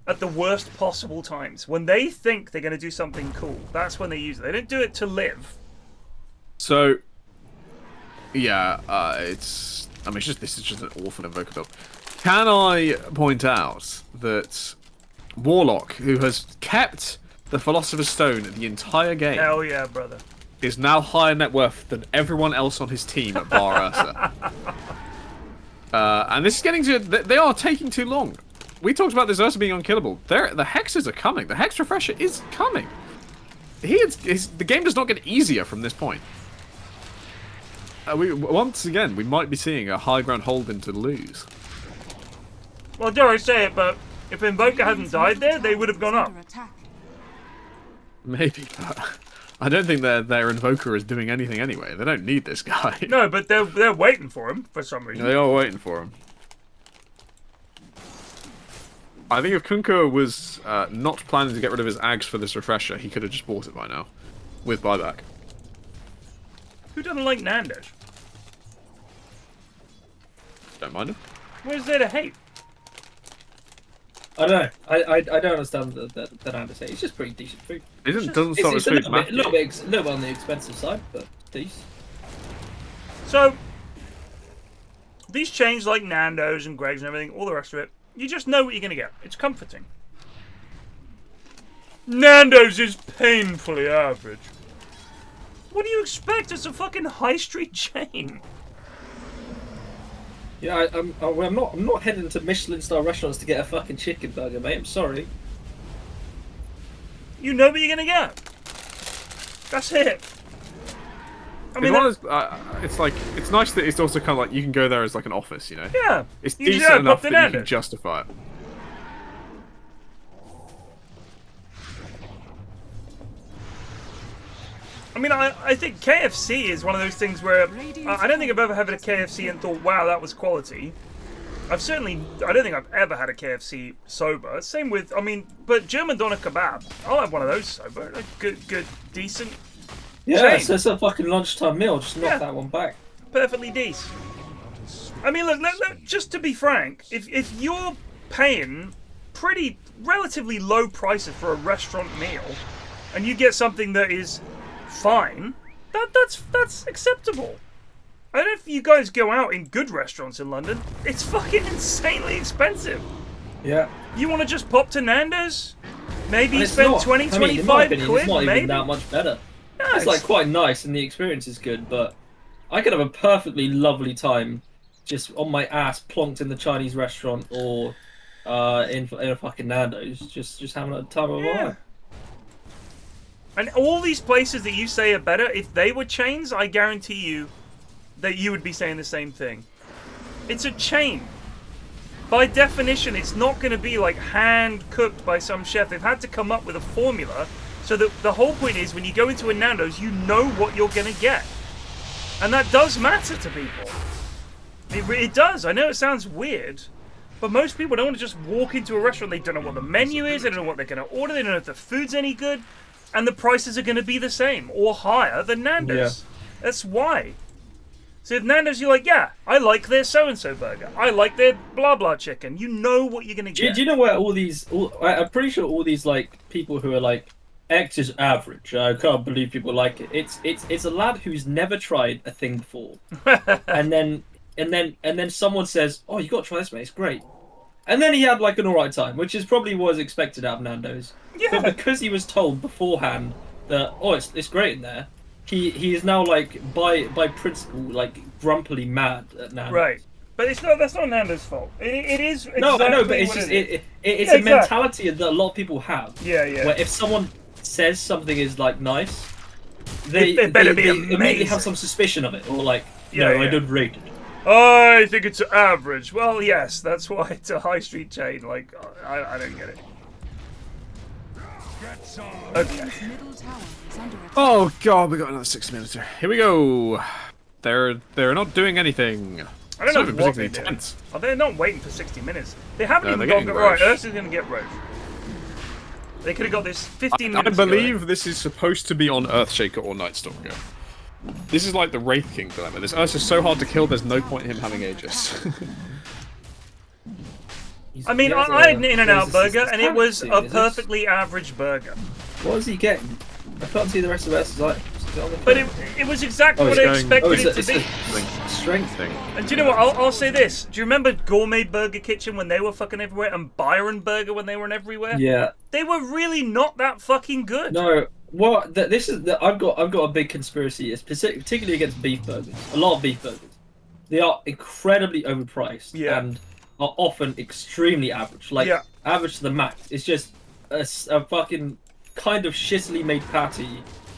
at the worst possible times. When they think they're going to do something cool, that's when they use it. They don't do it to live. So, yeah, it's. I mean, this is just an awful Invoker build. Can I point out that Warlock, who has kept the Philosopher's Stone the entire game, Hell yeah, brother. is now higher net worth than everyone else on his team at bar Ursa. And this is getting to. They are taking too long. We talked about this Ursa being unkillable. The hexes are coming. The hex refresher is coming. The game does not get easier from this point. Once again, we might be seeing a high ground Holden to lose. Well, dare I say it, but if Invoker hadn't died there, they would have gone up. Under attack. Maybe, but I don't think their Invoker is doing anything anyway. They don't need this guy. No, but they're waiting for him for some reason. They are waiting for him. I think if Kunko was not planning to get rid of his Ags for this refresher, he could have just bought it by now. With buyback. Who doesn't like Nando's? Don't mind him. Where's there to hate? I don't know. I don't understand the Nando's. It's just pretty decent food. Doesn't It's, start it's with a food, little bit on the expensive side, but decent. So, these chains like Nando's and Greg's and everything, all the rest of it, you just know what you're going to get. It's comforting. Nando's is painfully average. What do you expect? It's a fucking high street chain. Yeah, I'm not heading to Michelin-star restaurants to get a fucking chicken burger, mate. I'm sorry. You know what you're gonna get. That's it. I mean, it's like it's nice that it's also kind of like you can go there as like an office, you know. Yeah. It's You decent pop enough the that you Nando's. can justify it. I mean, I think KFC is one of those things where I don't think I've ever had a KFC and thought, wow, that was quality. I don't think I've ever had a KFC sober. Same with, I mean, but German doner kebab, I'll have one of those sober. A good, decent. Yeah, chain. it's a fucking lunchtime meal. Just knock that one back. Perfectly decent. I mean, look, just to be frank, if you're paying relatively low prices for a restaurant meal, and you get something that is fine, that's acceptable. I don't know if you guys go out in good restaurants in London. It's fucking insanely expensive. Yeah. You want to just pop to Nando's? Maybe And it's spend not- 20, I mean, in my 25 opinion, quid, it's not maybe? even that much better. No, It's like quite nice and the experience is good, but I could have a perfectly lovely time just on my ass plonked in the Chinese restaurant or in a fucking Nando's, just having a time of my life. And all these places that you say are better, if they were chains, I guarantee you that you would be saying the same thing. It's a chain. By definition, it's not going to be like hand-cooked by some chef. They've had to come up with a formula so that the whole point is when you go into a Nando's, you know what you're going to get. And that does matter to people. It does. I know it sounds weird, but most people don't want to just walk into a restaurant. They don't know what the menu is. They don't know what they're going to order. They don't know if the food's any good. And the prices are going to be the same or higher than Nando's. Yeah. That's why. So if Nando's, you're like, yeah, I like their so-and-so burger. I like their blah-blah chicken. You know what you're going to get. Do you know where I'm pretty sure all these like people who are like, X is average. I can't believe people like it. It's a lad who's never tried a thing before. and then someone says, oh, you got to try this, mate. It's great. And then he had like an alright time, which is probably was expected out of Nando's. Yeah. But because he was told beforehand that it's great in there, he is now like by principle like grumpily mad at Nando's. Right. But that's not Nando's fault. It is exactly No, I know, but it's what just it is. it's Yeah, a mentality that a lot of people have. Yeah, yeah. Where if someone says something is like nice, they better be immediately amazing. have some suspicion of it, or like, Yeah, no, yeah. I don't rate it. I think it's average. Well, yes, that's why it's a high street chain. Like, I don't get it. Okay. Middle tower is under attack. Oh god, we got another 6 minutes here. Here we go. They're not doing anything. I don't know what particularly they're doing. tense. Oh, they're not waiting for 60 minutes. They haven't No, even they're got getting right. Roche. Ursa's going to get Roche. They could have got this 15 I minutes ago. believe this is supposed to be on Earthshaker or Nightstalker. This is like the Wraith King dilemma. This Ursa's so hard to kill, there's no point in him having Aegis. I mean, He has I had an In-N-Out his burger, and it was talent a thing, is perfectly average burger. What is he getting? I can't see the rest of Ursa's items. Is it on the But thing? it was exactly Oh, what it's I going- expected it's it to be. a strength thing. And do you know what? I'll say this. Do you remember Gourmet Burger Kitchen when they were fucking everywhere, and Byron Burger when they were everywhere? Yeah. They were really not that fucking good. No. What? I've got a big conspiracy. It's particularly against beef burgers. A lot of beef burgers. They are incredibly overpriced. Yeah. And are often extremely average. Like Yeah. average to the max. It's just a fucking kind of shittily made patty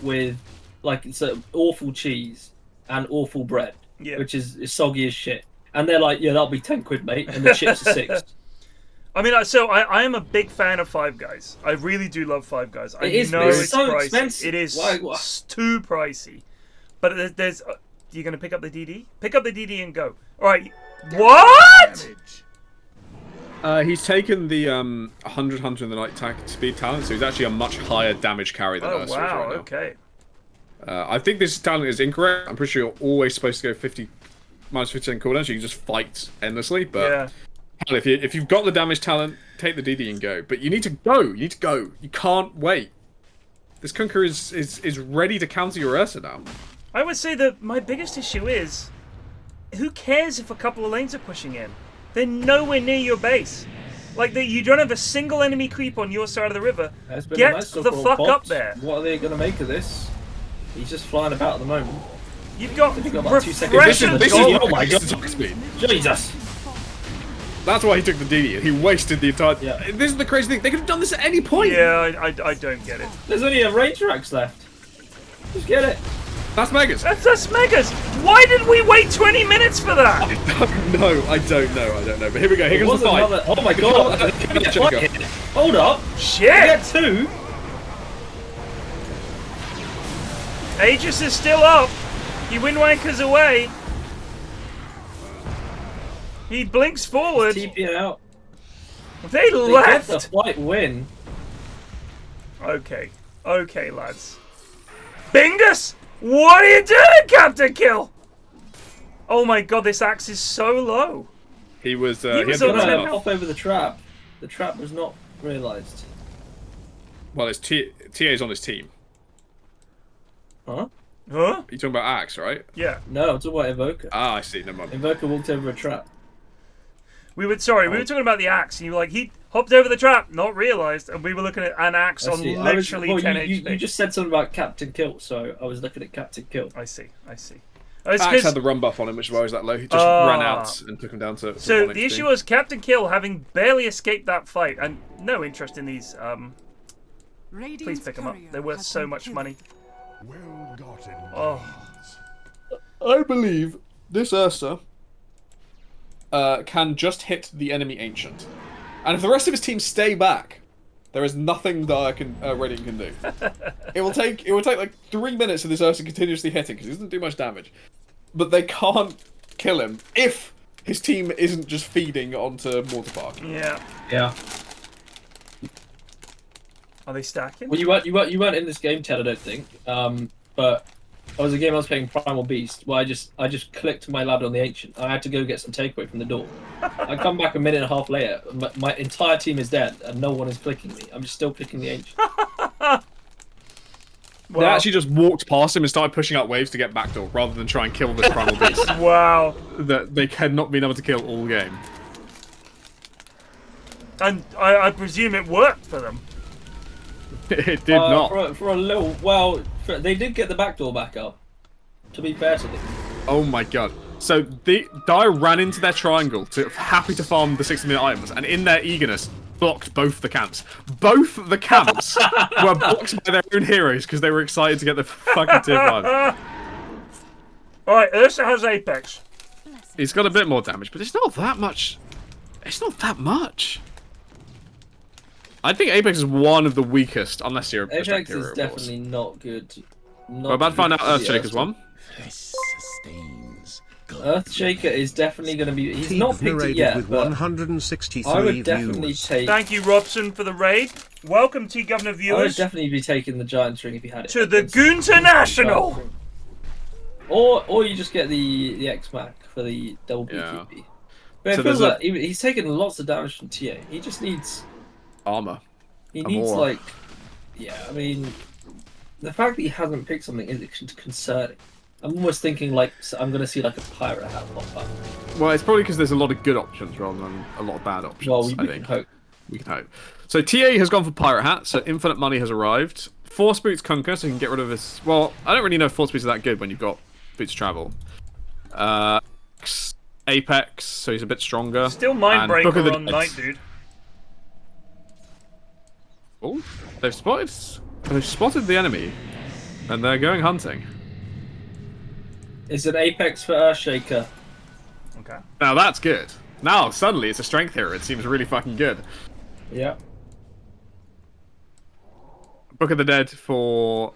with like it's awful cheese and awful bread, Yeah. which is soggy as shit. And they're like, yeah, that'll be 10 quid, mate, and the chips are 6. I mean, so I am a big fan of Five Guys. I really do love Five Guys. I It is, know but it's it's so pricey. expensive. It is Why- too pricey. But there's you're gonna pick up the DD? Pick up the DD and go. All right. What? He's taken the 100 in the night speed talent, so he's actually a much higher damage carry than Oh Ursa is wow. right now. Okay. I think this talent is incorrect. I'm pretty sure you're always supposed to go 50 minus 50% cooldown, so you can just fight endlessly. But Yeah. hell, if you've got the damage talent, take the DD and go. But you need to go. You need to go. You can't wait. This Kunkka is ready to counter your Ursa now. I would say that my biggest issue is, who cares if a couple of lanes are pushing in? They're nowhere near your base. Like, you don't have a single enemy creep on your side of the river. It's been a Get nice the little fuck box. up there. What are they going to make of this? He's just flying about at the moment. You've got You've got about 2 seconds. refreshing This Oh, is oh my God. attack speed. Jesus! That's why he took the DD. He wasted the entire. Yeah. This is the crazy thing. They could have done this at any point. Yeah, I don't get it. There's only a Ranger Axe left. Just get it. That's Megas. That's Megas. Why did we wait 20 minutes for that? I don't know. But here we go. Here It comes was the fight. another. Oh my God! Hold up. Shit. I get 2. Aegis is still up. He wind wankers away. He blinks forward. TP out. They They get left. the fight win. Okay, lads. Bingus, what are you doing, Captain Kill? Oh my God, this axe is so low. He was. He He was had on the the run left. off. Hop over the trap. The trap was not realised. Well, it's TA's on his team. Huh? Huh? You're talking about Axe, right? Yeah. No, I'm talking about Invoker. Ah, I see. Never mind. Invoker walked over a trap. We were talking about the axe, and you were like, he hopped over the trap, not realised, and we were looking at an axe I on see. literally 10 you HP. just said something about Captain Kill, so I was looking at Captain Kill. I see. Oh, it's Axe 'cause- had the run buff on him, which is why he was that low. He just ran out and took him down to. so 1 the HP. issue was Captain Kill having barely escaped that fight, and no interest in these. Please pick them up. They're worth so much money. Well gotten Oh. I believe this Ursa can just hit the enemy ancient, and if the rest of his team stay back, there is nothing that Radiant can do. It will take like 3 minutes of this Ursa continuously hitting because he doesn't do much damage, but they can't kill him if his team isn't just feeding onto Mortar Park. Yeah. Yeah. Are they stacking? Well, you weren't in this game, Ted. I don't think. But it was a game I was playing Primal Beast, where I just clicked my ladder on the Ancient. I had to go get some takeaway from the door. I come back a minute and a half later. My entire team is dead, and no one is clicking me. I'm just still clicking the Ancient. They actually just walked past him and started pushing out waves to get backdoor, rather than try and kill this Primal Beast Wow. that they had not been able to kill all game. And I presume it worked for them. It did not. For a little. Well, they did get the back door back up. To be fair to them. Oh my God. So the Dire ran into their triangle happy to farm the 60-minute items, and in their eagerness, blocked both the camps. Both the camps were blocked by their own heroes because they were excited to get the fucking tier 5. Alright, Ursa has Apex. He's got a bit more damage, but it's not that much. It's not that much. I think Apex is one of the weakest, unless you're a Apex strength is hero, of course. definitely not good. We're about to find out Earthshaker's one. This sustains. Earthshaker is definitely going to be. He's Teeth not picked it narrated yet, with but 163 I would definitely views. take. Thank you, Robson, for the raid. Welcome to Governor I would viewers definitely be taking the giant string if he had it. to the against- Goonternational. Or you just get the X-Mac for the double Yeah. BTB. But it So feels there's like he's taken lots of damage from TA. He just needs. Armor. He And needs more. like. Yeah, I mean, the fact that he hasn't picked something is concerning. I'm almost thinking like I'm going to see like a pirate hat pop up. Well, it's probably because there's a lot of good options rather than a lot of bad options. Well, we I can think. hope. We can hope. So TA has gone for Pirate Hat, so infinite money has arrived. Force Boots Kunker, so you can get rid of this. Well, I don't really know if Force Boots are that good when you've got Boots Travel. Apex, so he's a bit stronger. Still And Book of Mindbreaker the on Dead. Night Dude. Oh, they've spotted the enemy, and they're going hunting. It's an Apex for Earthshaker. Okay. Now that's good. Now suddenly it's a strength hero. It seems really fucking good. Yeah. Book of the Dead for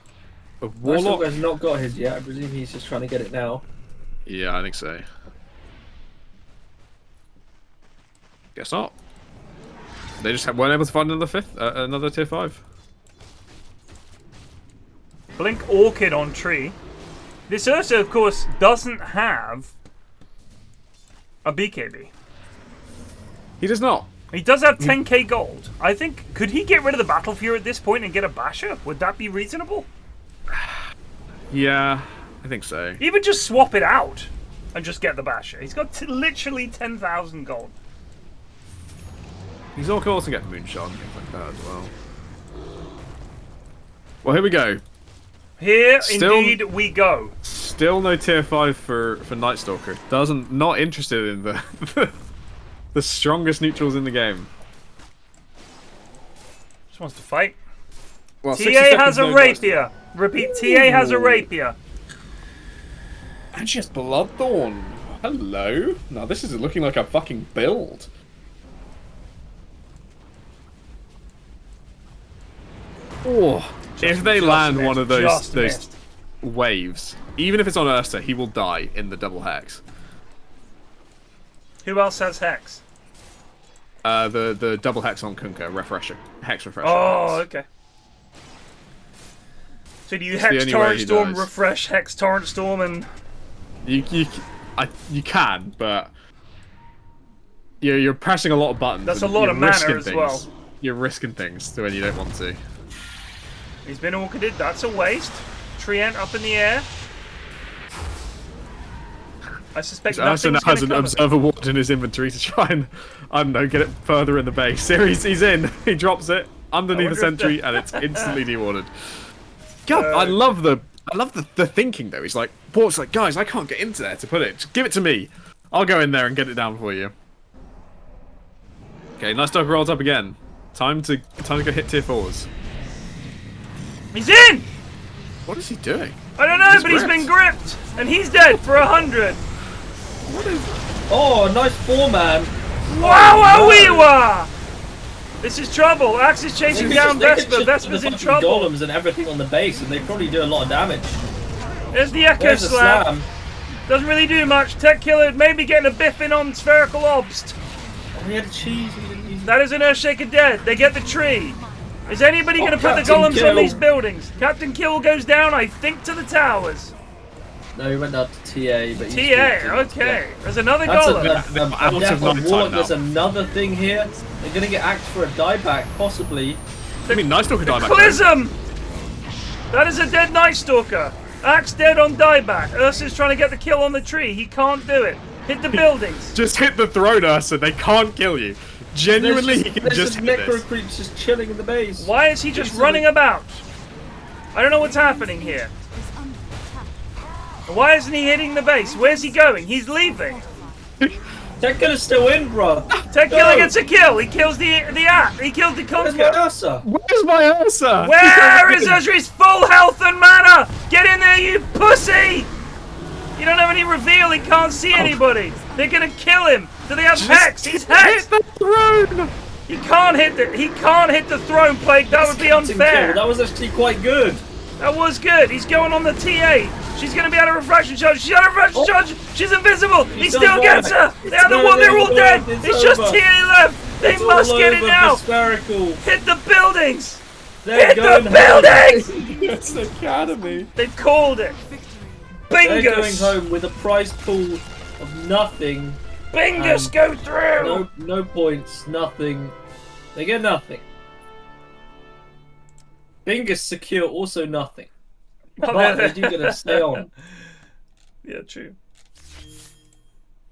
a Warlock Warlock. has not got his yet. I presume he's just trying to get it now. Yeah, I think so. Guess not. They just weren't able to find another tier 5. Blink Orchid on tree. This Ursa, of course, doesn't have a BKB. He does not. He does have 10k gold. I think, could he get rid of the Battle Fury at this point and get a Basher? Would that be reasonable? Yeah, I think so. Even just swap it out and just get the Basher. He's got literally 10,000 gold. He's all cool to get Moonshot and things like that as well. Well, here we go. Here, Still- indeed, we go. Still no tier 5 for Night Stalker. Not interested in the the strongest neutrals in the game. Just wants to fight. Well, 60 TA seconds has a no rapier. Repeat, TA has a rapier. And she has Bloodthorn. Hello. Now this is looking like a fucking build. Oh, if they land one of those waves, even if it's on Ursa, he will die in the double hex. Who else has Hex? The double hex on Kunkka, hex refresher. Oh, hex. okay. So do you the Hex only way Torrent he Storm, dies. refresh Hex Torrent Storm, and You can, but you're pressing a lot of buttons. That's a and lot you're of mana risking as things. well. You're risking things when you don't want to. he's been orchided. That's a waste. Treant up in the air. I suspect Ursa now nothing's has going an to come. observer ward in his inventory to try and, I don't know, get it further in the base. Here he's in. He drops it underneath the wonder if sentry, and it's instantly dewarded. God, I love the thinking though. He's like, Port's like, guys, I can't get into there to put it. Just give it to me. I'll go in there and get it down for you. Okay, Night Stalker rolls up again. Time to go hit tier 4s. He's in! What is he doing? I don't know, He's but he's gripped. been gripped, and he's dead for 100. Oh, nice 4-man. Wow, wee This is trouble. Axe is chasing down They could Vesper. just Vesper's put in the fucking trouble. golems and everything on the base, and they probably do a lot of damage. There's the Echo There's the Slam. slam. Doesn't really do much. Tech Killer maybe getting a biff in on Spherical Obst. Oh, he had a cheese. He didn't use That is an Earthshaker dead. They get the tree. Is anybody going to put the Captain golems on Kill. these buildings? Captain Kill goes down, I think, to the towers. No, he went down to TA, but TA, okay. There's another That's golem. out of death on night Warlock. time now. There's another thing here. They're gonna get axed for a dieback, possibly. I mean, Night Stalker died back. Clism! That is a dead Night Stalker. Axe dead on dieback. Ursa's trying to get the kill on the tree. He can't do it. Hit the buildings. Just hit the throne, Ursa. They can't kill you. Genuinely, he can There's just hit necro this. creeps just chilling in the base. Why is he just running about? I don't know what's happening here. Is under attack. Why isn't he hitting the base? Where's he going? He's leaving. Tekken's still in, bro. Tech Killer gets a kill. He kills the He kills the Where's my Conker. Ursa? Where's my Ursa? Where is Ursa? He's full health and mana. Get in there, you pussy! You don't have any reveal. He can't see anybody. They're gonna kill him. Do they have Hex? He's Hex. Hit the throne! He can't hit the throne Plague. That would be Captain unfair. Kill. That was actually quite good. That was good. He's going on the TA. She's going to be out of refraction charge. She's out of refraction charge. She's invisible. He He's still done gets her. well. They're all dead. It's It's just over. TA left. They It's must all get it over now. for Spherical. Hit the buildings. They're Hit the going home. buildings. It's the academy. They've called it. They're going Bingus. home with a prize pool of nothing. Bingus, go through. No points, nothing. They get nothing. Bingus secure, also nothing. But they do get to stay on. Yeah, true.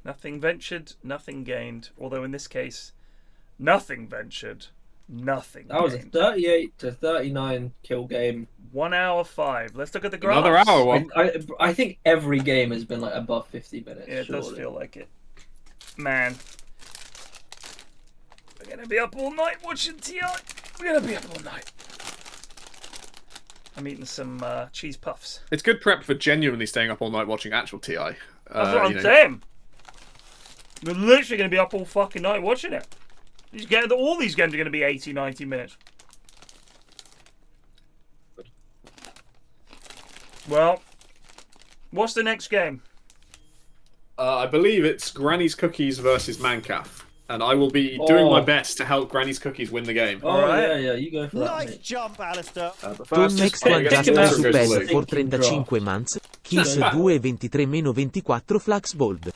Nothing ventured, nothing gained. Although in this case, nothing ventured, nothing That was a gained. 38 to 39 kill game. 1 hour 5. Let's look at the graphs. Another hour one. I think every game has been like above 50 minutes. Yeah, it does surely. feel like it. Man. We're gonna be up all night watching TI. We're gonna be up all night. I'm eating some cheese puffs. It's good prep for genuinely staying up all night watching actual TI. That's what I'm you know. saying. We're literally gonna be up all fucking night watching it. All these games are gonna be 80, 90 minutes. Well, what's the next game? I believe it's Granny's Cookies versus Mancaf. And I will be doing my best to help Granny's Cookies win the game. Oh, Alright. yeah, you go for that. Nice mate. jump, Alistair. But Tom first, next play one against just Water Water su Goes bed Blue. for 35 months. Kills 2-23-24 Flax Bold.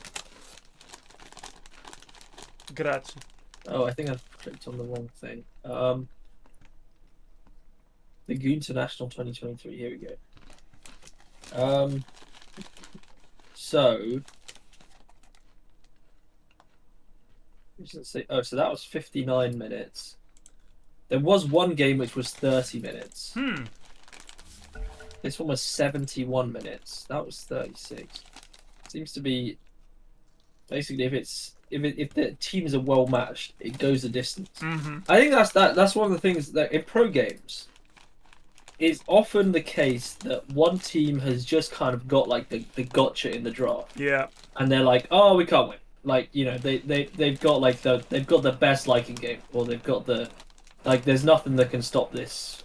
Grazie. Oh, I think I've clicked on the wrong thing. The International 2023. Here we go. So. Oh, so that was 59 minutes. There was one game which was 30 minutes. This one was 71 minutes. That was 36. Seems to be basically if the teams are well matched, it goes the distance. I think that's one of the things that in pro games, it's often the case that one team has just kind of got like the gotcha in the draft. Yeah. And they're like, oh, we can't win. Like, you know, they've got like they've got the best liking game, or they've got the like there's nothing that can stop this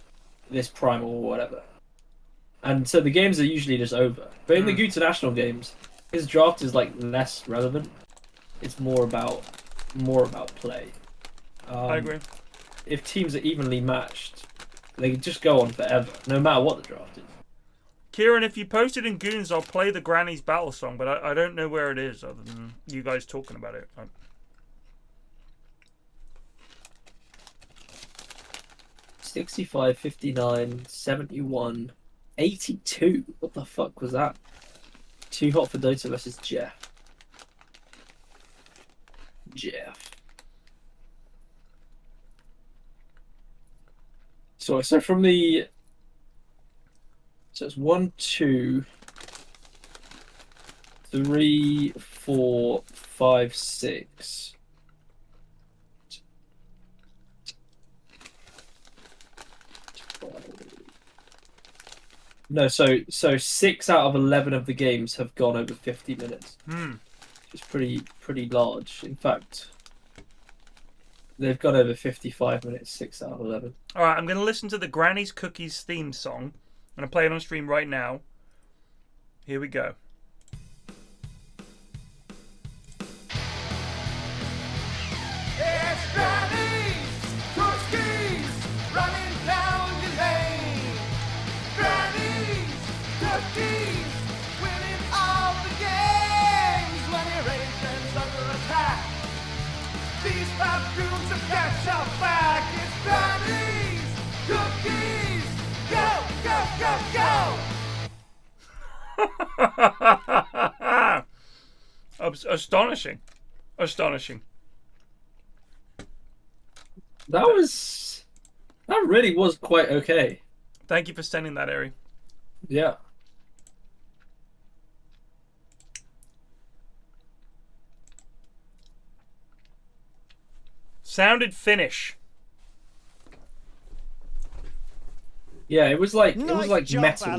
primal or whatever. And so the games are usually just over. But in the GTI national games, his draft is like less relevant. It's more about play. I agree. If teams are evenly matched, they can just go on forever, no matter what the draft is. Kieran, if you post it in Goons, I'll play the Granny's battle song, but I don't know where it is other than you guys talking about it. 65, 59, 71, 82. What the fuck was that? Too Hot for Dota versus Jeff. So from the... So it's 1, 2, 3, 4, 5, 6. No, so 6 out of 11 of the games have gone over 50 minutes. It's pretty large. In fact, they've gone over 55 minutes, 6 out of 11. All right, I'm going to listen to the Granny's Cookies theme song. I'm going to play it on stream right now. Here we go. It's Granny's Cookies running down your lane. Granny's Cookies winning all the games when your agent's under attack. These goons have got your back. It's Granny's Cookies. Go, go, go, go! Astonishing. That really was quite okay. Thank you for sending that, Ari. Yeah. Sounded Finnish. Yeah, it was like metal,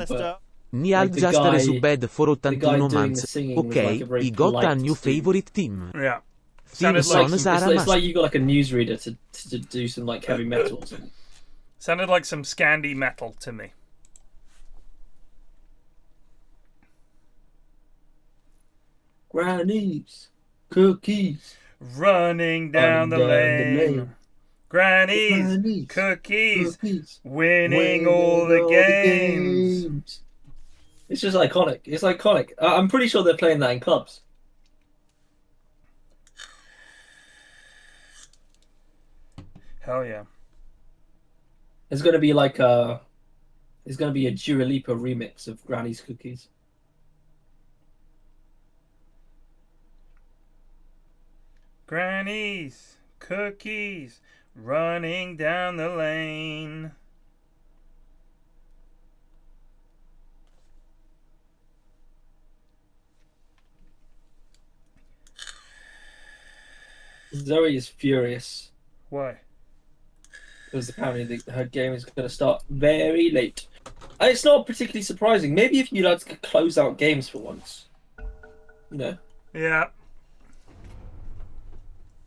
but Niall the just guy- resubed for the guy 81 doing the months. singing was Okay, like a very he got a polite new dude. favorite team. Yeah. Team Sounded like Sons it's, are a it's must. like you got like a newsreader to do some like heavy metal or something. Sounded like some Scandi metal to me. Granny's Cookies Running down the lane. Granny's Cookies. Winning all the games. It's just iconic. It's iconic. I'm pretty sure they're playing that in clubs. Hell yeah. It's gonna be like a Dua Lipa remix of Granny's Cookies. Granny's Cookies. Running down the lane. Zoe is furious Why? because apparently her game is going to start very late. And it's not particularly surprising. Maybe if you like to close out games for once, you know. Yeah.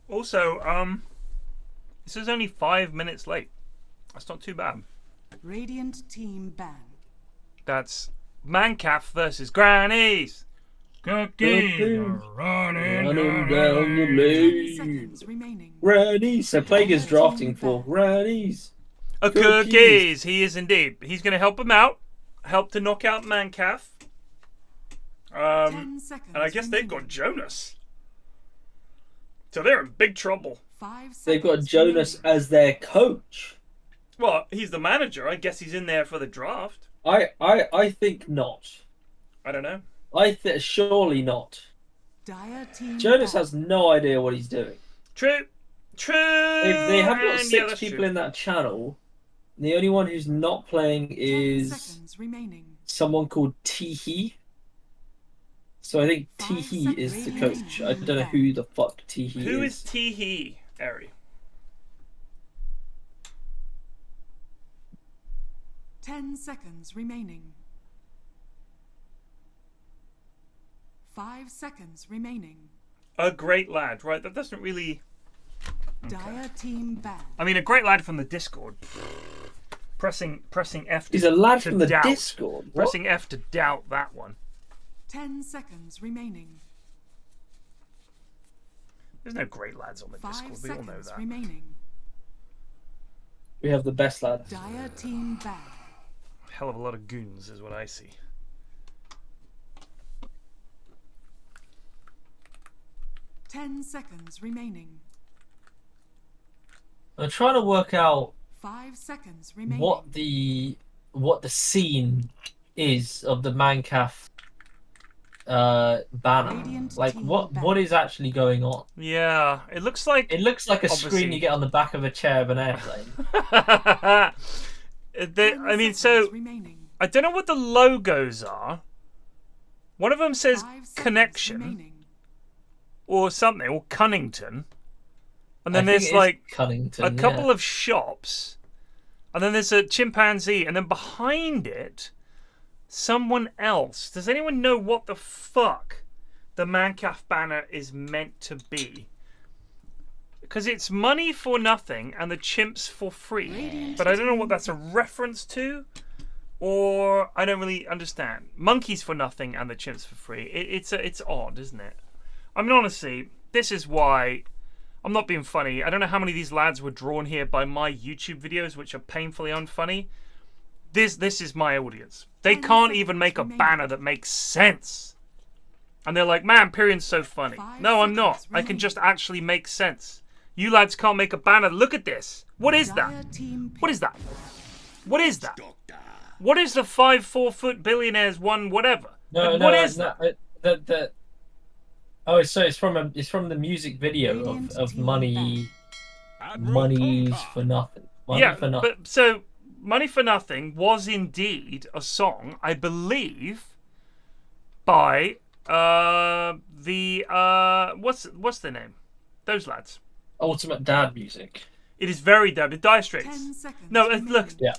Also, this is only 5 minutes late. That's not too bad. Radiant team ban. That's Mancaf versus Grannies. Cookies are running Running down down the 30 lane. seconds remaining. Grannies. So Plague is drafting for Grannies. Cookies. He is indeed. He's going to help him out. Help to knock out Mancaf. 10 seconds And I guess they've got Jonas. So they're in big trouble. 5 seconds They've got Jonas as their coach. Well, he's the manager. I guess he's in there for the draft. I think not. I don't know. Surely not. Dire team Jonas ban. has no idea what he's doing. True. If they have got and 6 yeah, that's people true. in that channel, the only one who's not playing 10 is seconds remaining. someone called Teehee. So I think Teehee is the coach. I don't know who the fuck Teehee is. Who is Teehee, Eri? 10 seconds remaining. 5 seconds remaining. A great lad, right? That doesn't really... Dire team ban. I mean, a great lad from the Discord. Pressing F to He's a lad to from the doubt. Discord. What? Pressing F to doubt that one. 10 seconds remaining. There's no great lads on the 5 Discord. We all know seconds that. remaining. We have the best lads. Dire team ban. Hell of a lot of goons is what I see. Ten seconds remaining. I'm trying to work out 5 seconds remaining. what the scene is of the Mancaf banner. Radiant Like team what banner. is actually going on? Yeah, it looks like... It looks like a Obviously. screen you get on the back of a chair of an airplane. I 10 mean, seconds so... remaining. I don't know what the logos are. One of them says 5 seconds Connection remaining. or something, or Cunnington. And then I think there's it is like Cunnington, a couple yeah. of shops. And then there's a chimpanzee. And then behind it, someone else. Does anyone know what the fuck the Mancaf banner is meant to be? Because it's money for nothing and the chimps for free. Radiant But I don't know what that's a reference to. Or I don't really understand. Monkeys for nothing and the chimps for free. It's odd, isn't it? I mean, honestly, this is why I'm not being funny. I don't know how many of these lads were drawn here by my YouTube videos, which are painfully unfunny. This is my audience. They 10 can't even make a seconds banner that makes sense. And they're like, man, Pyrion's so funny. 5 No, I'm not. seconds I can remaining. just actually make sense. You lads can't make a banner. Look at this. What is that? Dire team What is that? What is that? What is the 5'4" billionaires one whatever? No, Like, no, what is that? Oh, so it's from the music video Radiant of team Money's for Nothing. Money Yeah, for Nothing. but so Money for Nothing was indeed a song, I believe, by what's their name? Those lads. Ultimate Dad music. It is very dubbed. Dire Straits. 10 seconds No, remaining. look. Yeah.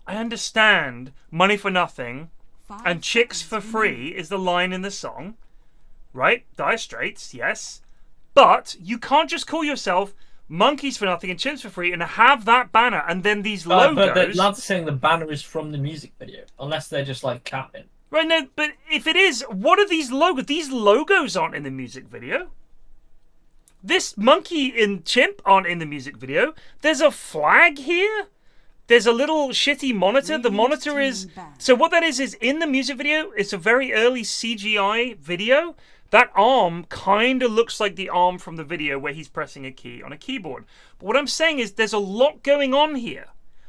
I understand Money for Nothing 5 and Chicks for seconds Free remaining. is the line in the song, right? Dire Straits, yes. But you can't just call yourself Monkeys for Nothing and Chimps for Free and have that banner and then these logos. But the lads are saying the banner is from the music video, unless they're just like capping. Right, no, but if it is, what are these logos? These logos aren't in the music video. This monkey and chimp aren't in the music video. There's a flag here. There's a little shitty monitor. The Radiant monitor is... team ban. So what that is in the music video, it's a very early CGI video. That arm kind of looks like the arm from the video where he's pressing a key on a keyboard. But what I'm saying is there's a lot going on here.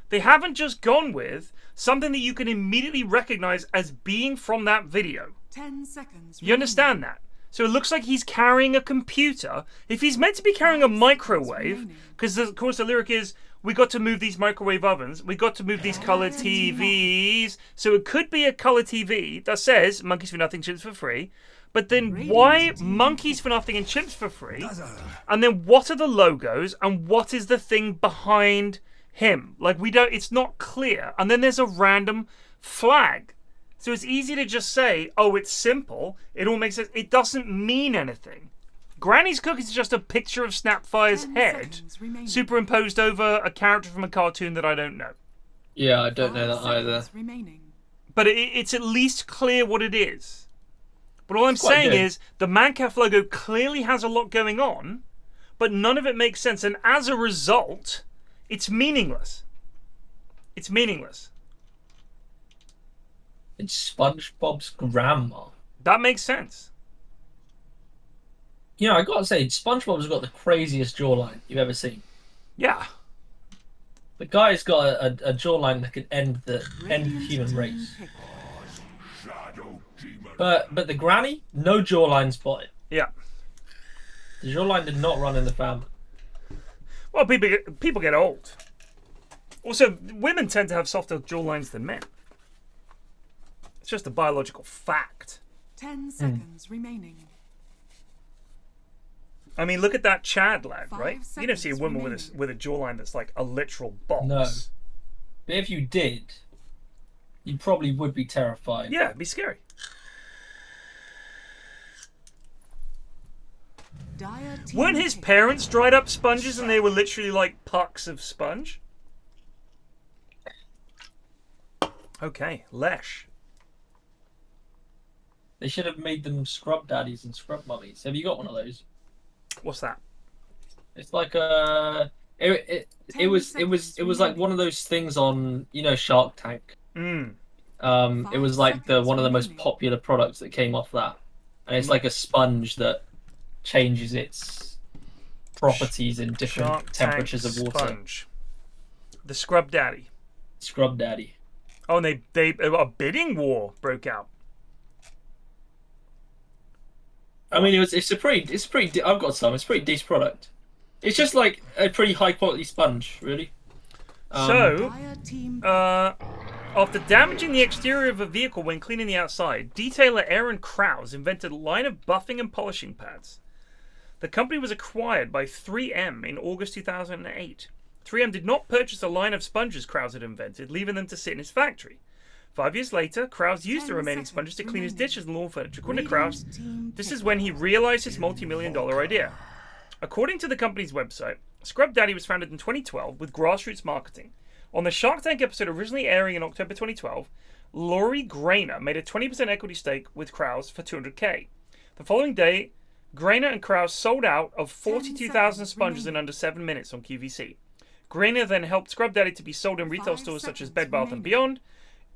They haven't just gone with something that you can immediately recognize as being from that video. 10 seconds You understand that? So it looks like he's carrying a computer. If he's meant to be carrying a 5 seconds microwave, remaining. because of course the lyric is, we got to move these microwave ovens, we got to move these color TVs. So it could be a color TV that says monkeys for nothing, chimps for free. But then why monkeys for nothing and chimps for free? And then what are the logos and what is the thing behind him? Like it's not clear. And then there's a random flag. So it's easy to just say, oh, it's simple. It all makes sense. It doesn't mean anything. Granny's Cookies is just a picture of Snapfire's 10 head seconds remaining. superimposed over a character from a cartoon that I don't know. Yeah, I don't know 5 that either. seconds remaining. But it's at least clear what it is. But all I'm quite saying good. is the Mancaf logo clearly has a lot going on, but none of it makes sense. And as a result, it's meaningless. It's meaningless. It's SpongeBob's grandma. That makes sense. You know, I gotta say, SpongeBob's got the craziest jawline you've ever seen. Yeah. The guy's got a jawline that could end the human team race. pick. But the granny, no jawline spotted. Yeah. The jawline did not run in the family. Well, people get old. Also, women tend to have softer jawlines than men. It's just a biological fact. 10 seconds remaining. I mean, look at that Chad lad, 5 right? You don't see a seconds woman remaining. with a jawline that's like a literal box. No. But if you did, you probably would be terrified. Yeah, it'd be scary. Dire team Weren't his hit. parents dried up sponges and they were literally like pucks of sponge? Okay, Lesh. They should have made them scrub daddies and scrub mummies. Have you got one of those? What's that? It's like a. It was like one of those things on Shark Tank. Mm. It was like one of the most popular products that came off that, and it's like a sponge that changes its properties in different Shark temperatures Tank of water. Sponge. The Scrub Daddy. Scrub daddy. Oh, and a bidding war broke out. I mean, it's a pretty. I've got some. It's a pretty decent product. It's just like a pretty high quality sponge, really. So, Dire team after damaging the exterior of a vehicle when cleaning the outside, detailer Aaron Krause invented a line of buffing and polishing pads. The company was acquired by 3M in August 2008. 3M did not purchase a line of sponges Krause had invented, leaving them to sit in his factory. 5 years later, Krause used the 10 remaining sponges to clean his dishes and lawn furniture. According to Krause, Radiant team this hit. is when he realized his multi-million-dollar idea. According to the company's website, Scrub Daddy was founded in 2012 with grassroots marketing. On the Shark Tank episode originally airing in October 2012, Lori Grainer made a 20% equity stake with Krause for $200K. The following day, Grainer and Krause sold out of 42,000 sponges in under 7 minutes on QVC. Grainer then helped Scrub Daddy to be sold in retail 5 stores such as seconds Bed Bath & remaining. Beyond.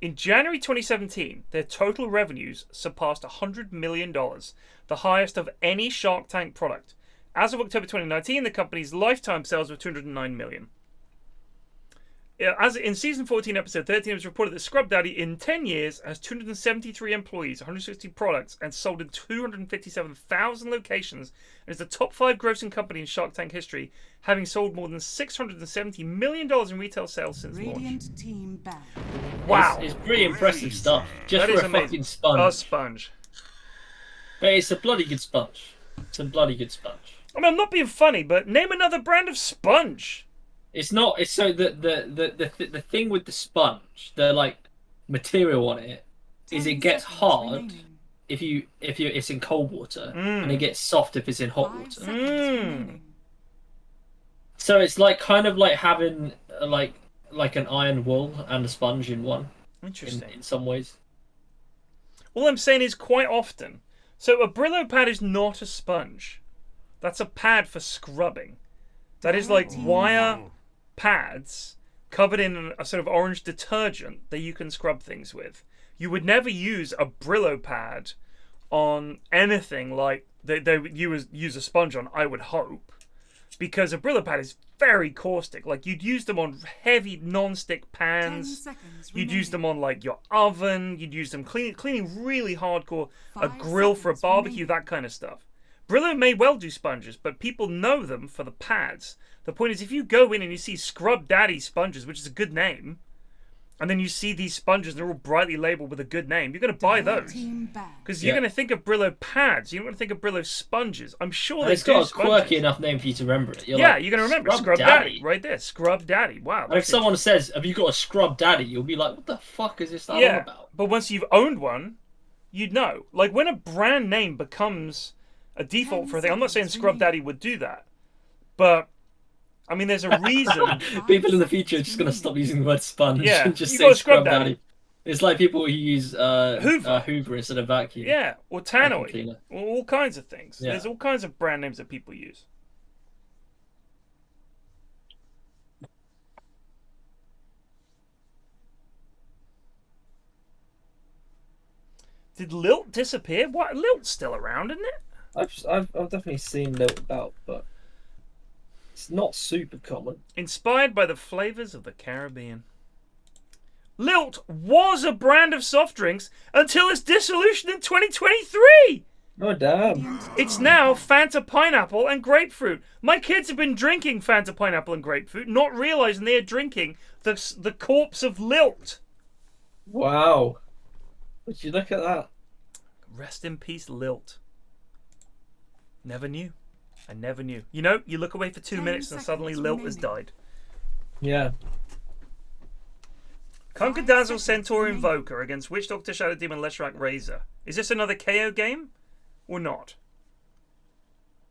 In January 2017, their total revenues surpassed $100 million, the highest of any Shark Tank product. As of October 2019, the company's lifetime sales were $209 million. As in season 14, episode 13, it was reported that Scrub Daddy in 10 years has 273 employees, 160 products, and sold in 257,000 locations, and is the top 5 grossing company in Shark Tank history, having sold more than $670 million in retail sales since launch. Radiant team back. Wow, It's pretty impressive stuff. Just that for is a amazing. fucking sponge. A sponge. But it's a bloody good sponge. It's a bloody good sponge. I mean, I'm not being funny, but name another brand of sponge. It's not. It's so the thing with the sponge, the like material on it, is 10 it gets seconds hard remaining. if it's in cold water, Mm. and it gets soft if it's in hot 5 water. seconds remaining. So it's like kind of like having like an iron wool and a sponge in one. Interesting. In some ways. All I'm saying is quite often. So a Brillo pad is not a sponge. That's a pad for scrubbing. That is like wire pads covered in a sort of orange detergent that you can scrub things with. You would never use a Brillo pad on anything like you use a sponge on, I would hope. Because a Brillo pad is very caustic. Like you'd use them on heavy non-stick 10 pans. seconds You'd use them remaining. on like your oven. You'd use them cleaning really hardcore, a 5 grill for a seconds barbecue, remaining. that kind of stuff. Brillo may well do sponges, but people know them for the pads. The point is, if you go in and you see Scrub Daddy sponges, which is a good name, and then you see these sponges and they're all brightly labeled with a good name, you're going to buy Dire those. team back. Because you're Yeah. going to think of Brillo pads. You're not going to think of Brillo sponges. I'm sure And they it's do got a sponges. quirky enough name for you to remember it. You're Yeah, like, you're going to remember Scrub Scrub Daddy. right there. Scrub Daddy. Wow. And if that's someone says, "Have you got a scrub daddy?" You'll be like, "What the fuck is this all yeah, about?" but once you've owned one, you'd know. Like when a brand name becomes a default 10 for a thing, I'm not saying seconds Scrub Daddy would do that, but I mean, there's a reason. People in the future are just gonna stop using the word sponge Yeah, and just you say got a scrub scrub daddy. daddy. It's like people who use Hoover. Hoover instead of vacuum. Yeah, or Vacuum Tannoy, cleaner. or all kinds of things. Yeah. There's all kinds of brand names that people use. Did Lilt disappear? What? Lilt's still around, isn't it? I've definitely seen Lilt about, but it's not super common. Inspired by the flavors of the Caribbean. Lilt was a brand of soft drinks until its dissolution in 2023. Oh damn! It's now Fanta Pineapple and Grapefruit. My kids have been drinking Fanta Pineapple and Grapefruit, not realizing they are drinking the corpse of Lilt. Wow. Would you look at that? Rest in peace, Lilt. Never knew. I never knew. You know, you look away for 2 minutes and suddenly Lilt has died. Yeah. Conquer Dazzle, Centaur, Invoker against Witch Doctor, Shadow Demon, Leshrac, Razor. Is this another KO game? Or not?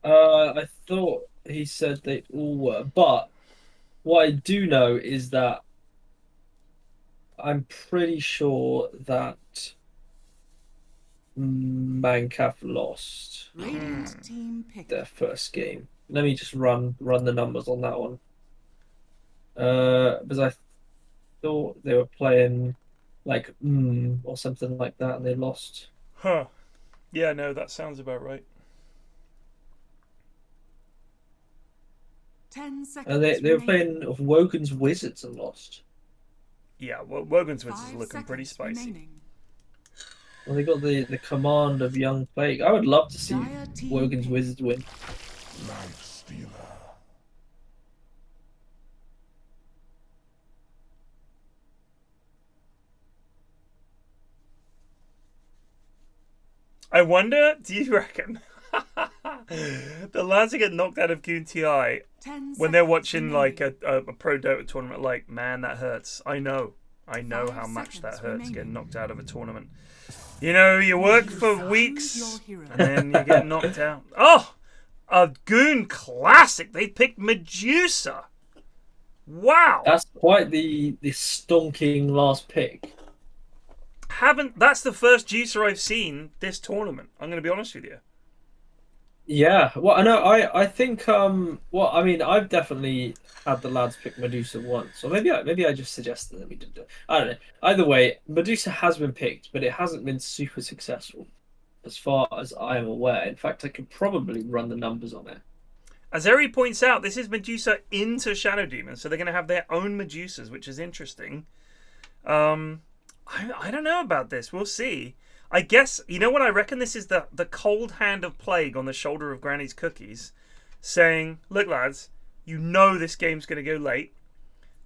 I thought he said they all were, but what I do know is that I'm pretty sure that Mancaf lost Radiant team pick. their first game. Let me just run the numbers on that one. Because I thought they were playing like or something like that, and they lost. Huh. Yeah, no, that sounds about right. 10 seconds. And they were remaining. playing of Wogan's Wizards and lost. Yeah, well, Wogan's Wizards is 5 looking pretty seconds spicy. remaining. Well, they got the command of Young Plague. I would love to see Dire team Wogan's pick. Wizards win. Life Stealer. I wonder, do you reckon the lads who get knocked out of GTI 10 when they're seconds watching like remaining. a pro Dota tournament, like, man, that hurts. I know 5 how much that seconds hurts remaining. getting knocked out of a tournament. You know, you work for weeks Your hero. and then you get knocked out. Oh, a Goon Classic. They picked Medusa. Wow. That's quite the stonking last pick. That's the first juicer I've seen this tournament. I'm going to be honest with you. Yeah, well, I know. I think well, I mean, I've definitely had the lads pick Medusa once, or maybe I just suggested that we did it. I don't know. Either way, Medusa has been picked, but it hasn't been super successful, as far as I am aware. In fact, I could probably run the numbers on it. As Eri points out, this is Medusa into Shadow Demon, so they're going to have their own Medusas, which is interesting. I don't know about this. We'll see. I guess, you know what I reckon? This is the cold hand of Plague on the shoulder of Granny's Cookies, saying, look, lads, you know this game's going to go late.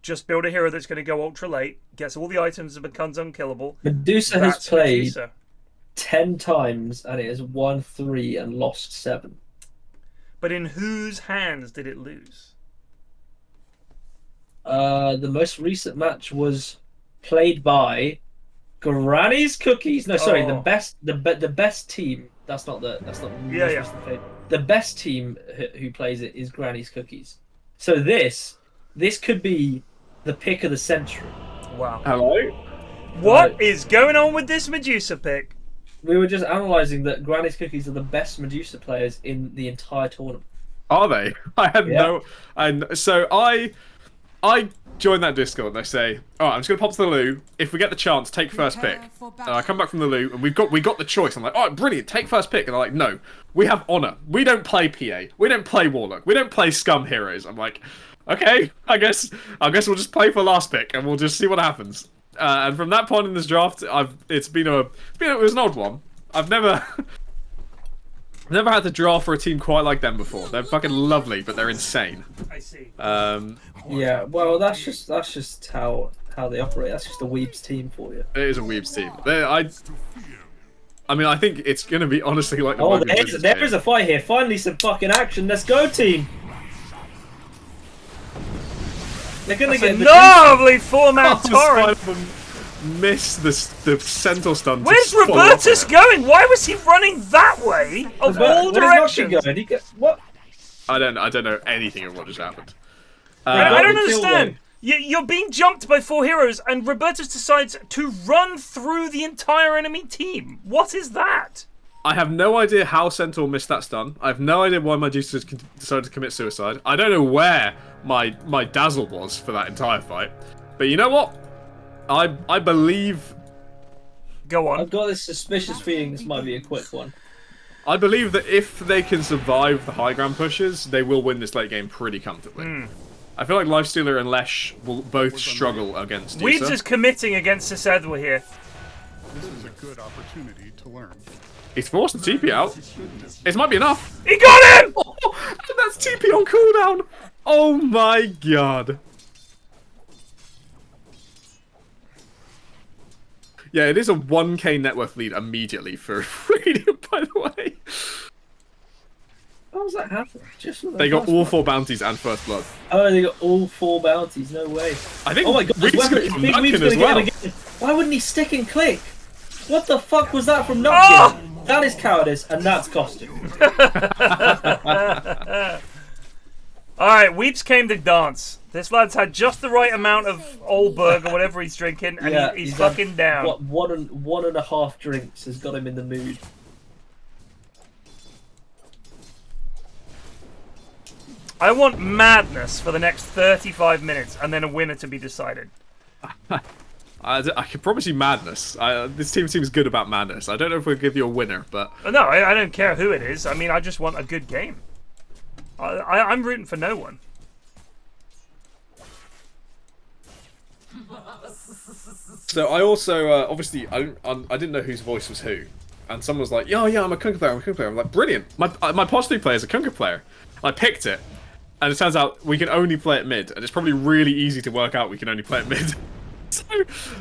Just build a hero that's going to go ultra late, gets all the items and becomes unkillable. Medusa has That's played Medusa. 10 times, and it has won 3 and lost 7. But in whose hands did it lose? The most recent match was played by Granny's Cookies. No, sorry, Oh. the best team. That's not the most Yeah. recent played. The best team who plays it is Granny's Cookies. So this could be the pick of the century. Wow. Hello? What is going on with this Medusa pick? We were just analysing that Granny's Cookies are the best Medusa players in the entire tournament. Are they? I had Yeah. no. And so I join that Discord and they say, "All right, I'm just gonna pop to the loo. If we get the chance, take first pick." Prepare for And I come back from the loo and we got the choice. I'm like, "All right, brilliant, take first pick." And they're like, "No, we have honor. We don't play PA. We don't play Warlock. We don't play Scum heroes." I'm like, "Okay, I guess we'll just play for last pick and we'll just see what happens." And from that point in this draft, it was an odd one. I've never had to draw for a team quite like them before. They're fucking lovely, but they're insane. I see. Yeah, well, that's just how they operate. That's just a Weebs team for you. It is a Weebs team. I mean, I think it's going to be honestly like the Oh, Wogan there Wizards is game. a fight here. Finally, some fucking action. Let's go, team. They're gonna That's a get lovely four-man Despite torrent. them miss the Centaur stun. to Where's follow up Robertus on it. going? Why was he running that way of all directions? What? I don't know anything of what just happened. I don't the kill understand. wave. You're being jumped by 4 heroes, and Robertus decides to run through the entire enemy team. What is that? I have no idea how Centaur missed that stun. I have no idea why my Medusa decided to commit suicide. I don't know where my Dazzle was for that entire fight. But you know what? I believe Go on. I've got this suspicious feeling this might be a quick one. I believe that if they can survive the high ground pushes, they will win this late game pretty comfortably. I feel like Lifestealer and Lesh will both struggle against Weeds Dusa. is committing against Cisedwa here. This is a good opportunity to learn. He's forced the TP out. It might be enough. He got him! And that's TP on cooldown. Oh my god. Yeah, it is a 1k net worth lead immediately for Radiant, by the way. How does that happen? Just for the They got first all one? 4 bounties and first blood. Oh, they got all 4 bounties. No way. I think Oh my god, this Reed's weapon gonna is come Big Weeb's Nutkin as gonna well. get him again. Why wouldn't he stick and click? What the fuck was that from Nutkin? That is cowardice, and that's costume. Alright, Weeps came to dance. This lad's had just the right amount of Oldberg or whatever he's drinking, and he's had, fucking down. What, one and a half drinks has got him in the mood. I want madness for the next 35 minutes, and then a winner to be decided. I can promise you madness. This team seems good about madness. I don't know if we'll give you a winner, but... No, I don't care who it is. I mean, I just want a good game. I'm rooting for no one. So I also, obviously, I didn't know whose voice was who. And someone was like, yeah, I'm a Kunkka player, I'm like, brilliant. My positive player is a Kunkka player. I picked it. And it turns out we can only play it mid. And it's probably really easy to work out we can only play it mid. So,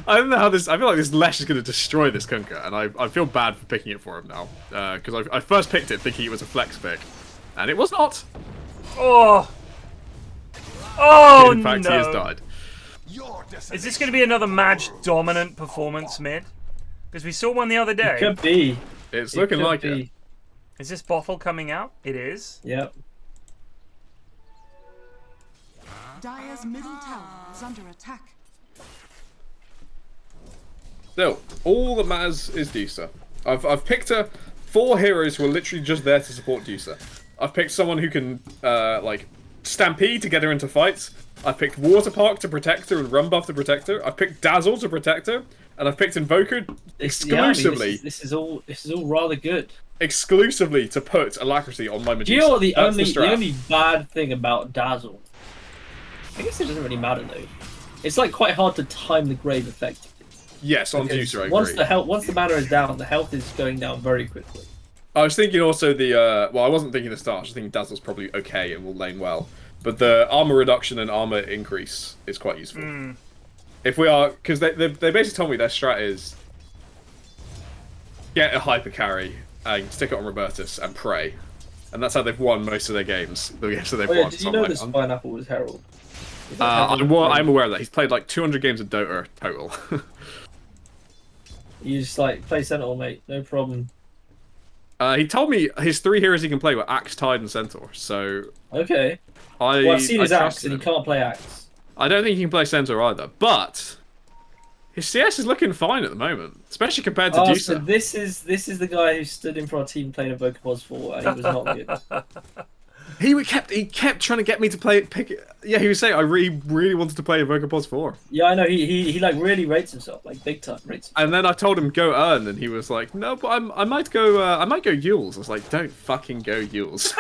I don't know how this... I feel like this Lesh is going to destroy this Kunkka. And I feel bad for picking it for him now. Because I first picked it thinking it was a flex pick. And it was not. Oh! Oh, In fact, no. he has died. Is this going to be another match dominant performance mid? Because we saw one the other day. It could be. It's looking like be. it. Is this bottle coming out? It is. Yep. Dire's middle tower is under attack. Still, all that matters is Deucer. I've picked 4 heroes who are literally just there to support Deucer. I've picked someone who can, like, stampede to get her into fights. I've picked Water Park to protect her and Run Buff to protect her. I've picked Dazzle to protect her. And I've picked Invoker exclusively. Yeah, this is all rather good. Exclusively to put Alacrity on my Medusa. Do you know what the That's only bad thing about Dazzle? I guess it doesn't really matter though. It's like quite hard to time the grave effectively. Yes, on Because Deucer, I once agree. once the mana is down, the health is going down very quickly. I was thinking also the, well, I wasn't thinking the start, I was thinking Dazzle's probably okay and will lane well. But the armor reduction and armor increase is quite useful. If we are, because they basically told me their strat is get a hyper carry and stick it on Robertus and pray. And that's how they've won most of their games. The games that they've won. Did So you I'm know like, this Pineapple was Herald? Is that I'm aware of that. He's played like 200 games of Dota total. You just like play Sentinel, mate. No problem. He told me his 3 heroes he can play were Axe, Tide, and Centaur. So Okay. Well, I've seen his I axe, trusted and he him. can't play axe. I don't think he can play Centaur either, but his CS is looking fine at the moment, especially compared to Oh, Deucer. so this is the guy who stood in for our team playing a Vocapos 4, and he was not good. He kept trying to get me to pick it. Yeah, he was saying I really wanted to play Evoker Pos 4. Yeah, I know. He like really rates himself, like big time rates himself. And then I told him go Earn, and he was like, no, but I might go Yules. I was like, don't fucking go Yules.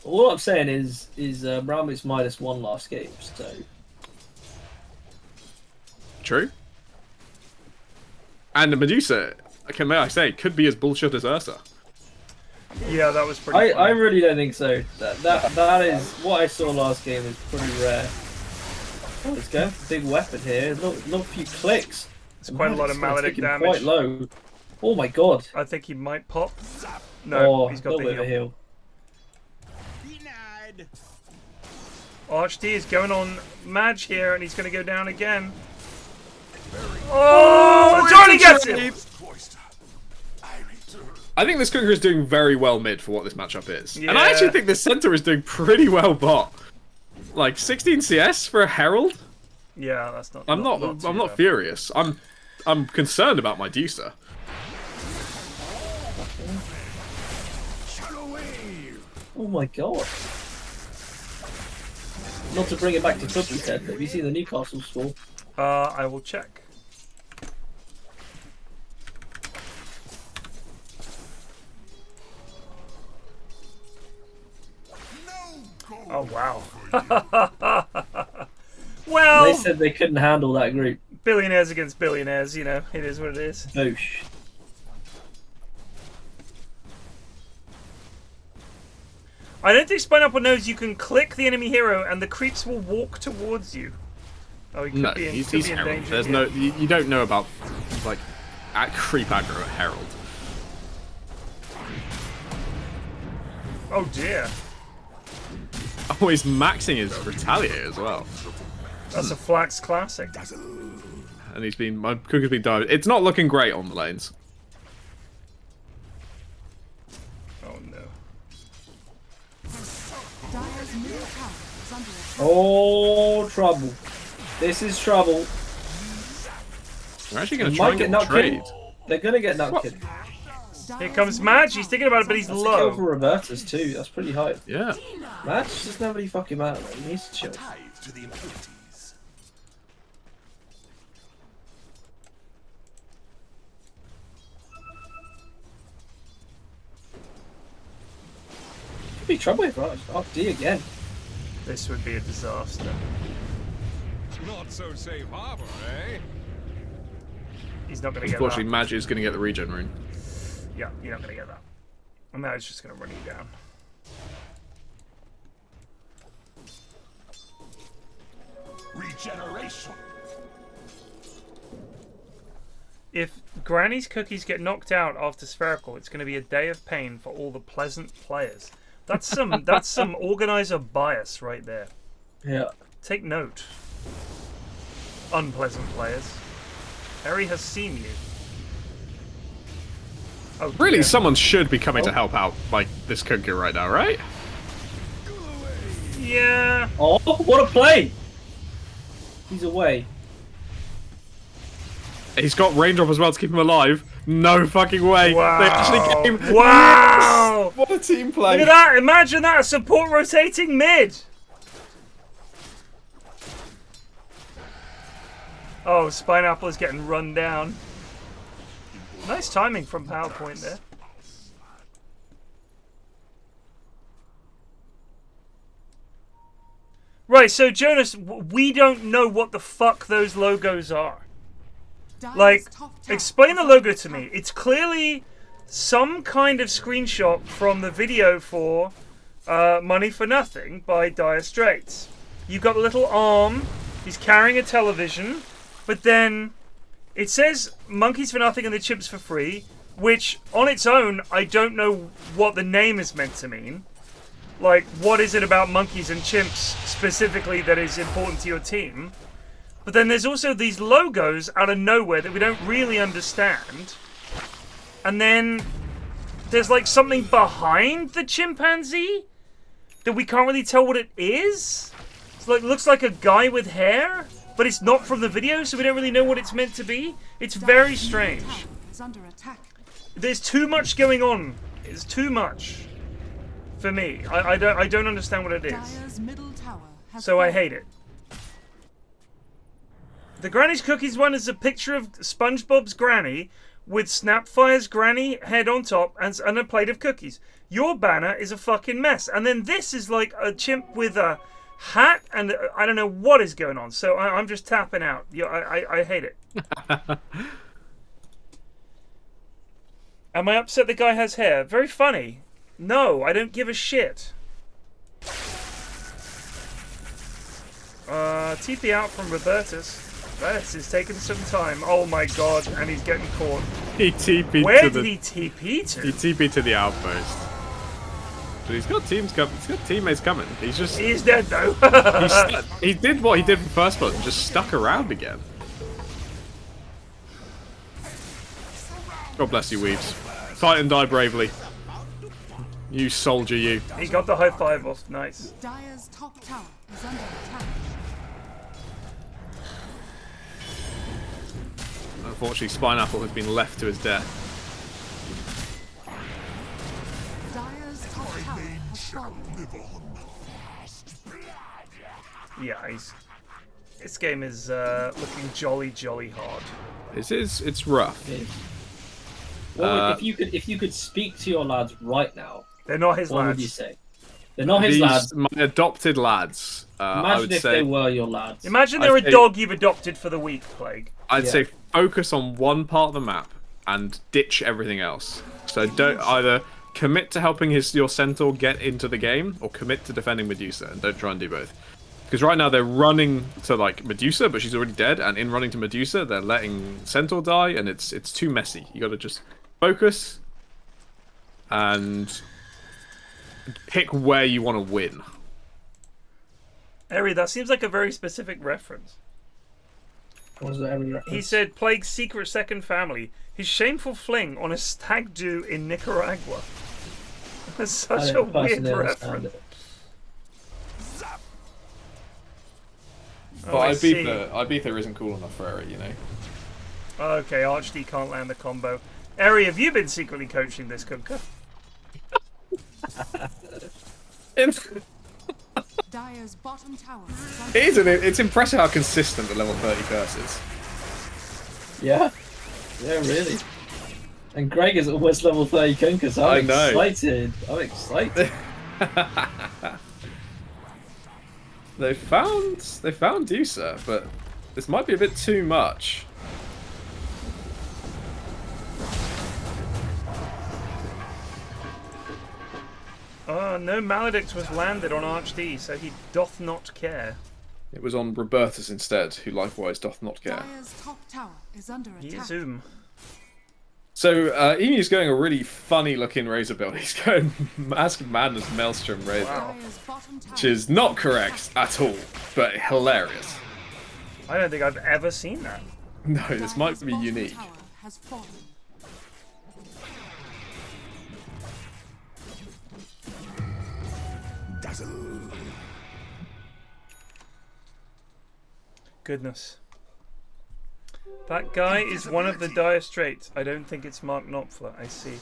All I'm saying is Ramix -1 last game, so True. And the Medusa, may I say, could be as bullshit as Ursa. Yeah, that was pretty I funny. really don't think so. That is what I saw last game is pretty rare. Oh, let's go. Big weapon here. Not a few clicks. It's quite a lot of It's gonna Maledict take him damage. Quite low. Oh my god. I think he might pop. No, he's got little the bit of a heal. Archd is going on Madge here, and he's going to go down again. Oh, Johnny gets him! I think this Kunker is doing very well mid for what this matchup is. Yeah. And I actually think this center is doing pretty well bot. Like 16 CS for a Herald? Yeah, that's not. I'm not too bad. furious. I'm concerned about my Deucer. Oh my god. Not to bring it back to Tuppy's head, but have you seen the Newcastle score? I will check. Oh wow. Well, They said they couldn't handle that group. billionaires against billionaires, you know, it is what it is. I don't think Spineapple knows you can click the enemy hero and the creeps will walk towards you. Oh, he could No, be in, he's could be in Herald. danger. There's yeah. no, you don't know about like creep aggro at Herald. Oh dear. Oh, he's maxing his retaliate as well, That's a Flax classic. and my Cooker's been diving. It's not looking great on the lanes. Oh no. Dire's middle tower is under attack. Oh, trouble. This is trouble. We're actually going to They try might and get get knocked trade. in. They're gonna get knocked in. Here comes Madge. He's thinking about it, but he's That's a kill low. for Roberta's too. That's pretty high. Yeah. Madge just never really fucking matter. Man. He needs to chill. To the impurities. Could be trouble if right. Oh, D again. This would be a disaster. Not so safe harbor, eh? He's not going to get Unfortunately, that. Madge is going to get the regen rune. Yeah, you're not going to get that. And now he's just going to run you down. Regeneration. If Granny's cookies get knocked out after Spherical, it's going to be a day of pain for all the pleasant players. That's some organizer bias right there. Yeah. Take note. Unpleasant players. Harry has seen you. Oh, Really, dear. someone should be coming to help out like this Cooker right now, right? Yeah. Oh, what a play! He's away. He's got raindrop as well to keep him alive. No fucking way. Wow. They actually came. Wow. Yes! What a team play. Look at that! Imagine that! A support rotating mid! Oh, Spineapple is getting run down. Nice timing from PowerPoint there. Right, so Jonas, we don't know what the fuck those logos are. Dire's Like, top tower explain is the under logo to attack. me. It's clearly some kind of screenshot from the video for Money for Nothing by Dire Straits. You've got a little arm, he's carrying a television, but then it says Monkeys for Nothing and the Chimps for Free, which on its own, I don't know what the name is meant to mean. Like, what is it about monkeys and chimps specifically that is important to your team? But then there's also these logos out of nowhere that we don't really understand. And then there's like something behind the chimpanzee that we can't really tell what it is. It's like, looks like a guy with hair, but it's not from the video, so we don't really know what it's meant to be. It's very strange. Tower is under attack. There's too much going on. It's too much for me. I don't understand what it is. Dire's middle tower has So I fallen. hate it. The Granny's Cookies one is a picture of SpongeBob's granny with Snapfire's granny head on top and a plate of cookies. Your banner is a fucking mess. And then this is like a chimp with a hat and I don't know what is going on. So I'm just tapping out. Yeah, I hate it. Am I upset the guy has hair? Very funny. No, I don't give a shit. TP out from Robertus. This is taking some time. Oh my god, and he's getting caught. He TP'd Where to did the. he TP to? He TP'd to the outpost. But he's got teams coming. He's got teammates coming. He's just. He's dead though. He did what he did for first blood and just stuck around again. God bless you, Weaves. Fight and die bravely. You soldier, you. He got the high five off. Nice. Dire's top tower is under attack. Unfortunately, Spineapple has been left to his death. Dire's top tower has fallen. Yeah, this game is looking jolly hard. It's rough. Well, if you could speak to your lads right now, They're not his what lads. would you say? They're not his lads. My adopted lads. I Imagine would if say. they were your lads. Imagine they're I'd a say- dog you've adopted for the week, Plague. I'd Yeah. say focus on one part of the map and ditch everything else. So don't either commit to helping your centaur get into the game, or commit to defending Medusa, and don't try and do both. Because right now they're running to like Medusa, but she's already dead, and in running to Medusa, they're letting centaur die, and it's too messy. You got to just focus and pick where you want to win. Eri, that seems like a very specific reference. What was that reference? He said, Plague's secret second family. His shameful fling on a stag do in Nicaragua. That's such a weird reference. But Ibiza isn't cool enough for Eri, you know. Okay, Archd can't land the combo. Eri, have you been secretly coaching this Kunkka? Dire's bottom tower. It's impressive how consistent the level 30 curse is. Yeah. Yeah, really. And Greg is almost level 30 Kunkka, so I'm excited. I'm excited. They found Dusa, but this might be a bit too much. Oh, no Maledict was landed on Archd, so he doth not care. It was on Robertus instead, who likewise doth not care. Dire's top tower is under attack. He is Zoom. So, Emu's going a really funny looking Razor build. He's going Mask of Madness Maelstrom Razor. Wow. Which is not correct at all, but hilarious. I don't think I've ever seen that. No, this might be unique. Has fallen. Goodness. That guy is one of the Dire Straits. I don't think it's Mark Knopfler. I see.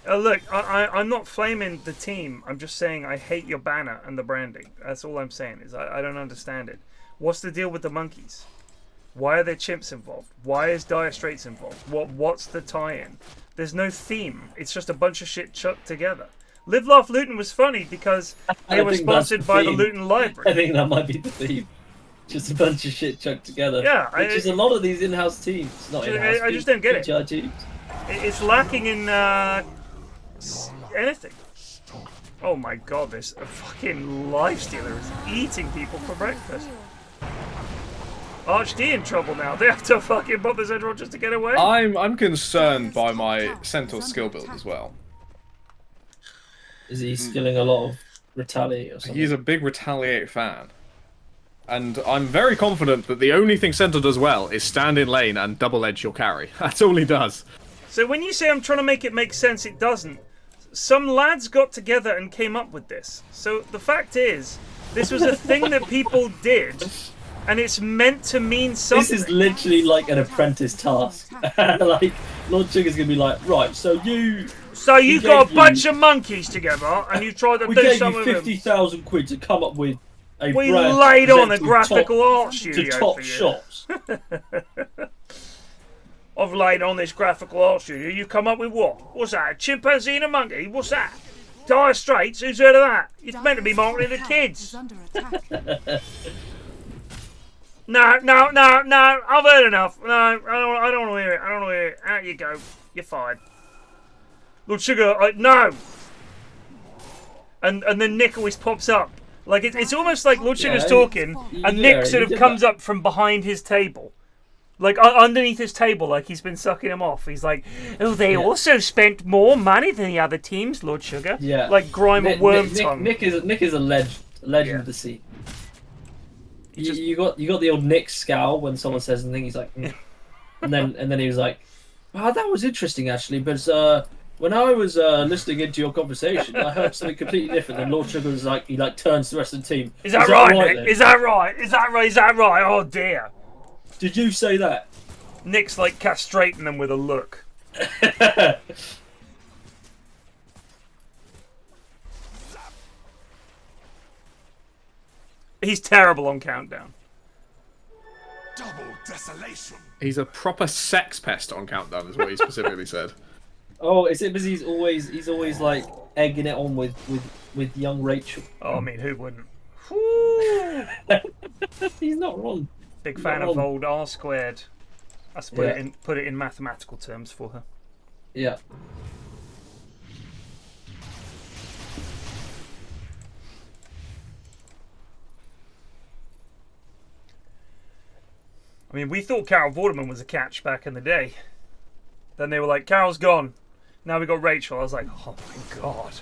Look, I'm not flaming the team. I'm just saying I hate your banner and the branding. That's all I'm saying. Is I don't understand it. What's the deal with the monkeys? Why are there chimps involved? Why is Dire Straits involved? What's the tie-in? There's no theme. It's just a bunch of shit chucked together. Live Laugh Luton was funny because they were sponsored by the Luton Library. I think that might be the theme. Just a bunch of shit chucked together. Yeah, which is a lot of these in-house teams. Not in-house. I just don't get it. Teams. It's lacking in anything. Oh my god, this fucking lifestealer is eating people for breakfast. Archd in trouble now. They have to fucking bump this Edrod just to get away. I'm concerned by my Centaur skill build as well. Is he skilling a lot of Retaliate or something? He's a big Retaliate fan. And I'm very confident that the only thing Centaur does well is stand in lane and double edge your carry. That's all he does. So when you say I'm trying to make it make sense, it doesn't. Some lads got together and came up with this. So the fact is, this was a thing that people did, and it's meant to mean something. This is literally like an apprentice task. Like, Lord Sugar's gonna be like, right, so you... So you got a bunch of monkeys together, and you tried to do some of them. We gave you 50,000 quid to come up with a We brand laid on a to graphical art to studio top for you. shops. I've laid on this graphical art studio. You come up with what? What's that? A chimpanzee and a monkey? What's that? Dire Straits? Who's heard of that? It's meant to be marketed to kids. No. I've heard enough. No, I don't want to hear it. I don't want to hear it. Out you go. You're fired. Lord Sugar, no. And then Nick always pops up. Like it's almost like Lord Sugar's talking, and Nick sort of comes up from behind his table. Like underneath his table, like he's been sucking him off. He's like, oh, they also spent more money than the other teams, Lord Sugar. Yeah. Like Grime or Wormtongue. Nick is a legend of the scene. You got the old Nick scowl when someone says something. He's like, and then he was like, wow, that was interesting actually, but when I was listening into your conversation, I heard something completely different. And Lord Sugar was like, he like turns to the rest of the team. Is that right, Nick? Is that right? Is that right? Is that right? Oh dear. Did you say that? Nick's like castrating them with a look. He's terrible on Countdown. Double desolation. He's a proper sex pest on Countdown, is what he specifically said. Oh, is it because he's always like egging it on with young Rachel? Oh, I mean, who wouldn't? He's not wrong. Big fan of old R squared. Let's put it in mathematical terms for her. Yeah. I mean, we thought Carol Vorderman was a catch back in the day. Then they were like, Carol's gone. Now we got Rachel. I was like, oh my god.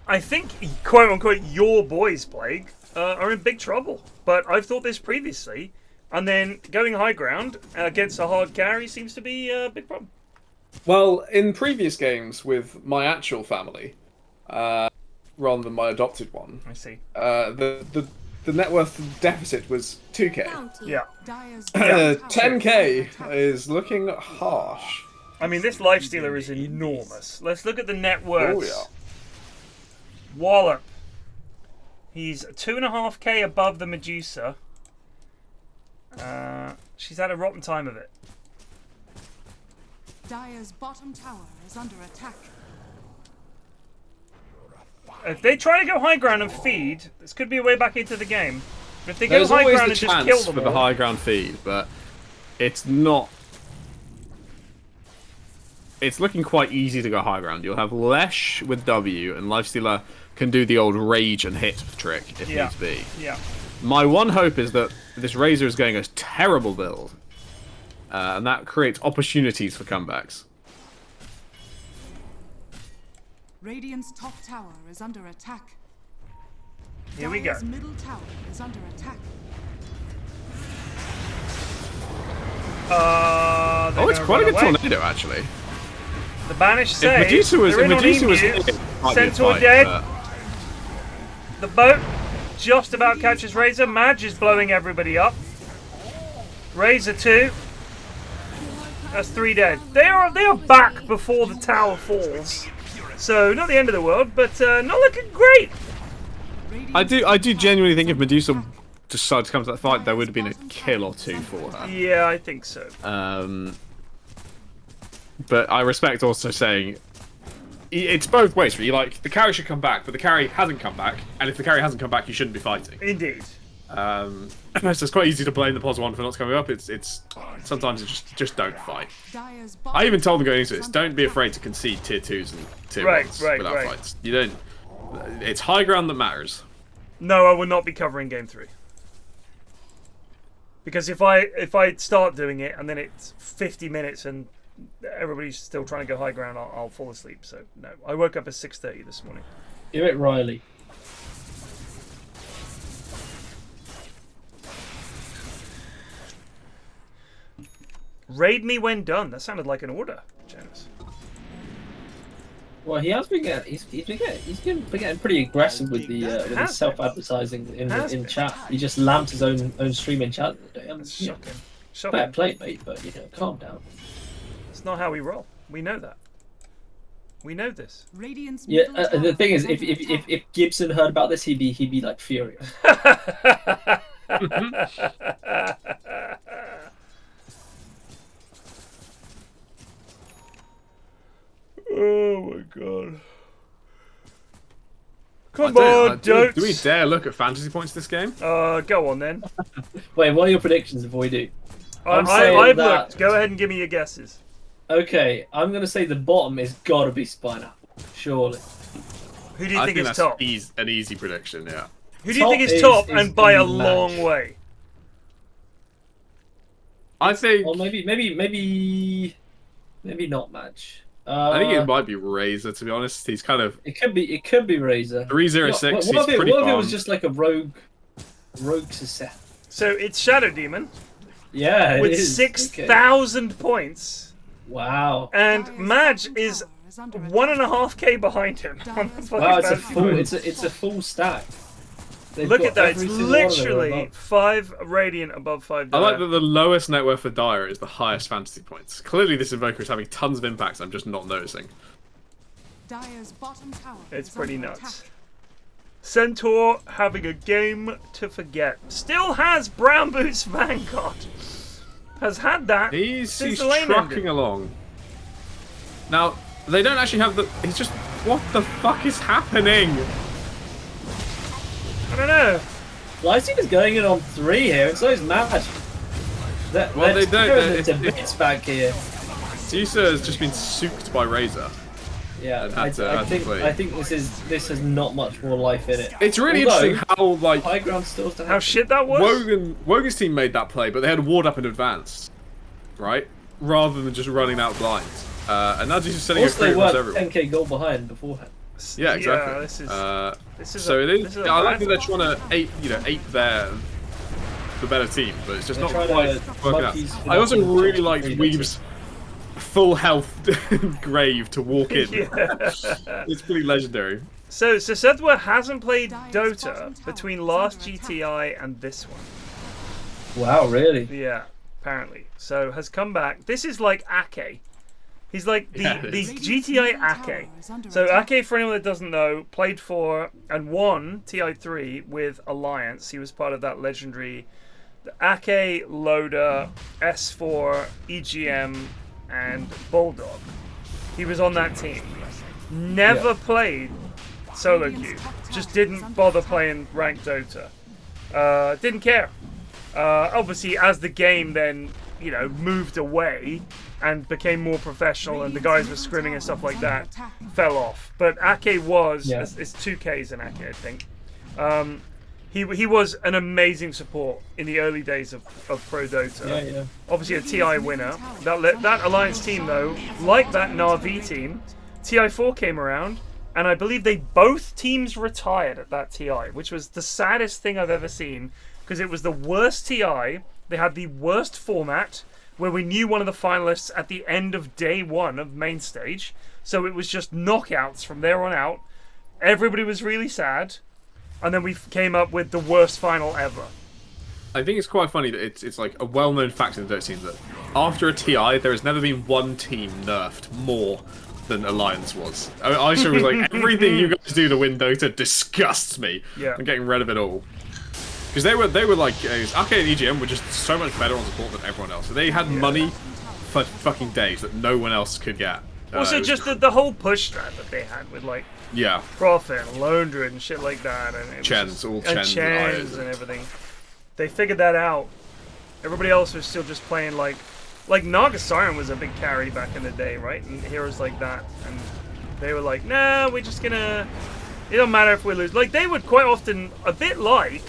I think, quote unquote, your boys, Plague, are in big trouble. But I've thought this previously. And then going high ground against a hard carry seems to be a big problem. Well, in previous games with my actual family, rather than my adopted one, I see. The net worth deficit was 2k. Yeah. 10k is looking harsh. I mean, this Lifestealer is enormous. Let's look at the net worth. Oh yeah. Wallop. He's 2.5k above the Medusa. She's had a rotten time of it. Dire's bottom tower is under attack. If they try to go high ground and feed, this could be a way back into the game. But if they go There's high always ground the and just kill chance them for the all, high ground feed, but it's not. It's looking quite easy to go high ground. You'll have Lesh with W, and Lifestealer can do the old rage and hit trick if needs be. Yeah. My one hope is that this Razor is going a terrible build, and that creates opportunities for comebacks. Radiant's top tower is under attack. Here we go. Dire's middle tower is under attack. Oh, it's quite a good tornado, actually. The Banished If say Medusa was, they're if in on Medusa was Emu. here, it might be a Centaur fight, dead. but- The boat just about catches Razor. Madge is blowing everybody up. Razor 2. That's 3 dead. They are back before the tower falls. So not the end of the world, but not looking great. I do genuinely think if Medusa decided to come to that fight, there would have been a kill or two for her. Yeah, I think so. But I respect also saying it's both ways, really. Like, the carry should come back, but the carry hasn't come back, and if the carry hasn't come back, you shouldn't be fighting. Indeed. So it's quite easy to blame the pos one for not coming up. It's sometimes it's just don't fight. I even told them going into this, don't be afraid to concede tier 2s and tier 1s without fights. You don't. It's high ground that matters. No, I will not be covering game 3. Because if I start doing it and then it's 50 minutes and everybody's still trying to go high ground, I'll fall asleep. So no, I woke up at 6:30 this morning. Give it Riley. Raid me when done. That sounded like an order, Jonas. Well, he has been getting he's been getting pretty aggressive with the with his self-advertising in chat. He just lamped his own stream in chat the other day. That's shocking. Shocking. Fair play, mate, but calm down. It's not how we roll. We know that. We know this. Radiant's Yeah, middle tower the thing is, under attack. if Gibson heard about this, he'd be like furious. Oh my god. Come on, don't. Do we dare look at fantasy points this game? Go on then. Wait, what are your predictions before we do? I've that- looked. Go ahead and give me your guesses. Okay, I'm gonna say the bottom is gotta be Spinapple, surely. Who do you think is that's top? an easy prediction, yeah. Who do you think is Top top is and by a gonna be long Madge. way? I think Or maybe not Madge. I think it might be Razor, to be honest. He's kind of It could be Razor. 306. What He's if pretty it bomb. was just like a rogue success? So it's Shadow Demon Yeah, it with is. 6,000 points, Wow. and Dire's Madge bottom is tower is under attack. 1.5k behind him. On the Dire's fucking Wow, it's a fantasy full points. it's a full stack. They've Look got at that! It's every single one of them literally above. 5 radiant above 5. I like that the lowest net worth for Dire is the highest fantasy points. Clearly, this Invoker is having tons of impacts I'm just not noticing. Dire's bottom tower It's is pretty under nuts. attack. Centaur having a game to forget. Still has Brown Boots Vanguard. Has had that He's since the lane trucking ended. along. Now, they don't actually have the... It's just... What the fuck is happening? I don't know. Lysine is going in on 3 here, and so is Madge. Well, they don't- The bits back here. Medusa has just been souped by Razor. Yeah, And I think this has not much more life in it. It's really Although, interesting how like high ground still to How shit that was. Wogan's team made that play, but they had a ward up in advance, right? Rather than just running out blind. And now just sending Also, a they free across were everyone. 10k goal behind beforehand. Yeah, exactly. Yeah, this is so a, it is. this is a Yeah, I like bad that they're trying to ape the better team, but it's just They not try quite to working out. monkeys I also for really nothing liked to Weeb's full health grave to walk in. Yeah. It's pretty legendary. So Sedwa hasn't played Dota between last GTI and this one. Wow, really? Yeah, apparently. So has come back. This is like Ake. He's like the GTI Ake. So Ake, for anyone that doesn't know, played for and won TI3 with Alliance. He was part of that legendary Ake, Loda, S4, EGM, and Bulldog. He was on that team. Never played solo queue. Just didn't bother playing ranked Dota. Didn't care. Obviously, as the game then, you know, moved away and became more professional and the guys were scrimming and stuff like that, fell off. But Ake was, it's 2Ks in Ake, I think. He was an amazing support in the early days of Pro Dota. Yeah. Obviously a TI winner. That Alliance team though, like that Na'Vi team, TI4 came around and I believe both teams retired at that TI, which was the saddest thing I've ever seen because it was the worst TI. They had the worst format where we knew one of the finalists at the end of day one of main stage. So it was just knockouts from there on out. Everybody was really sad. And then we came up with the worst final ever. I think it's quite funny that it's like a well-known fact in the Dota scene that after a TI, there has never been one team nerfed more than Alliance was. I was like, everything you guys do to win Dota disgusts me. Yeah. I'm getting rid of it all. Because they were like, Ake and EGM were just so much better on support than everyone else. So they had money for fucking days that no one else could get. Also, just the whole push strat that they had with like Profit and Londra and shit like that, and it Chens, all and Chens Chens and everything. They figured that out. Everybody else was still just playing like Nagasarian was a big carry back in the day, right? And heroes like that, and they were like, nah, we're just gonna. It don't matter if we lose. Like they would quite often, a bit like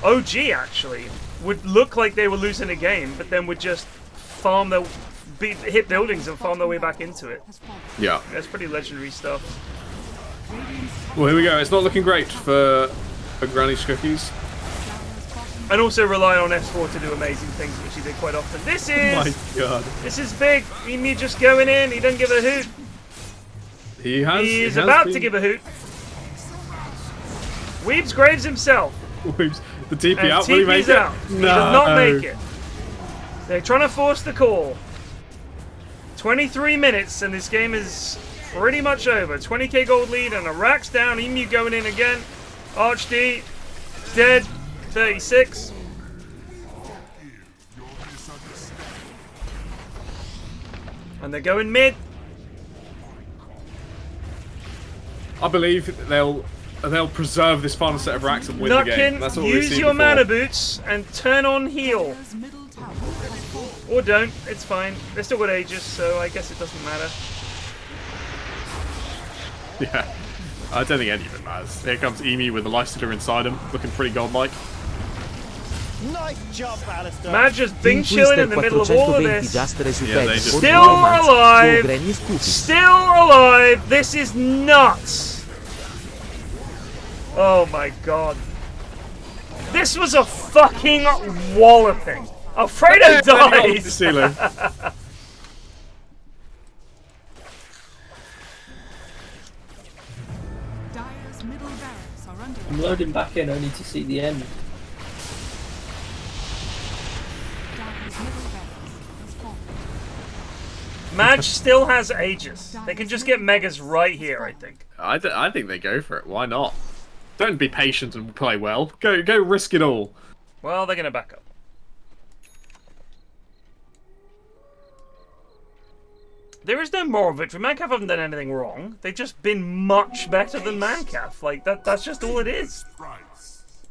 OG actually, would look like they were losing a game, but then would just farm their hit buildings and farm their way back into it. Yeah. That's pretty legendary stuff. Well, here we go. It's not looking great for Granny's Cookies. And also rely on S4 to do amazing things, which he did quite often. This is... Oh my god. This is big. Me just going in. He doesn't give a hoot. He's about to give a hoot. Weebs Graves himself. Weebs. The TP and out. Will he make TP's it? out. He does not make it. They're trying to force the call. 23 minutes and this game is pretty much over. 20k gold lead and a racks down. Emu going in again. ArchD dead. 36. And they're going mid. I believe they'll preserve this final set of racks and win the game. That's what we've use seen your before. mana boots and turn on heal. Or don't, it's fine. They've still got Aegis, so I guess it doesn't matter. Yeah, I don't think any of it matters. Here comes Emu with the lifestealer inside him, looking pretty godlike. Nice job, Alistair. Matt just bing chilling in the middle of all of this. Still alive! Still alive! This is nuts! Oh my god. This was a fucking walloping. Alfredo dies! I'm loading back in only to see the end. Madge still has Aegis. They can just get Megas right here, I think. I think they go for it. Why not? Don't be patient and play well. Go risk it all. Well, they're gonna back up. There is no moral victory. Mancaf haven't done anything wrong. They've just been much better than Mancaf. Like that's just all it is.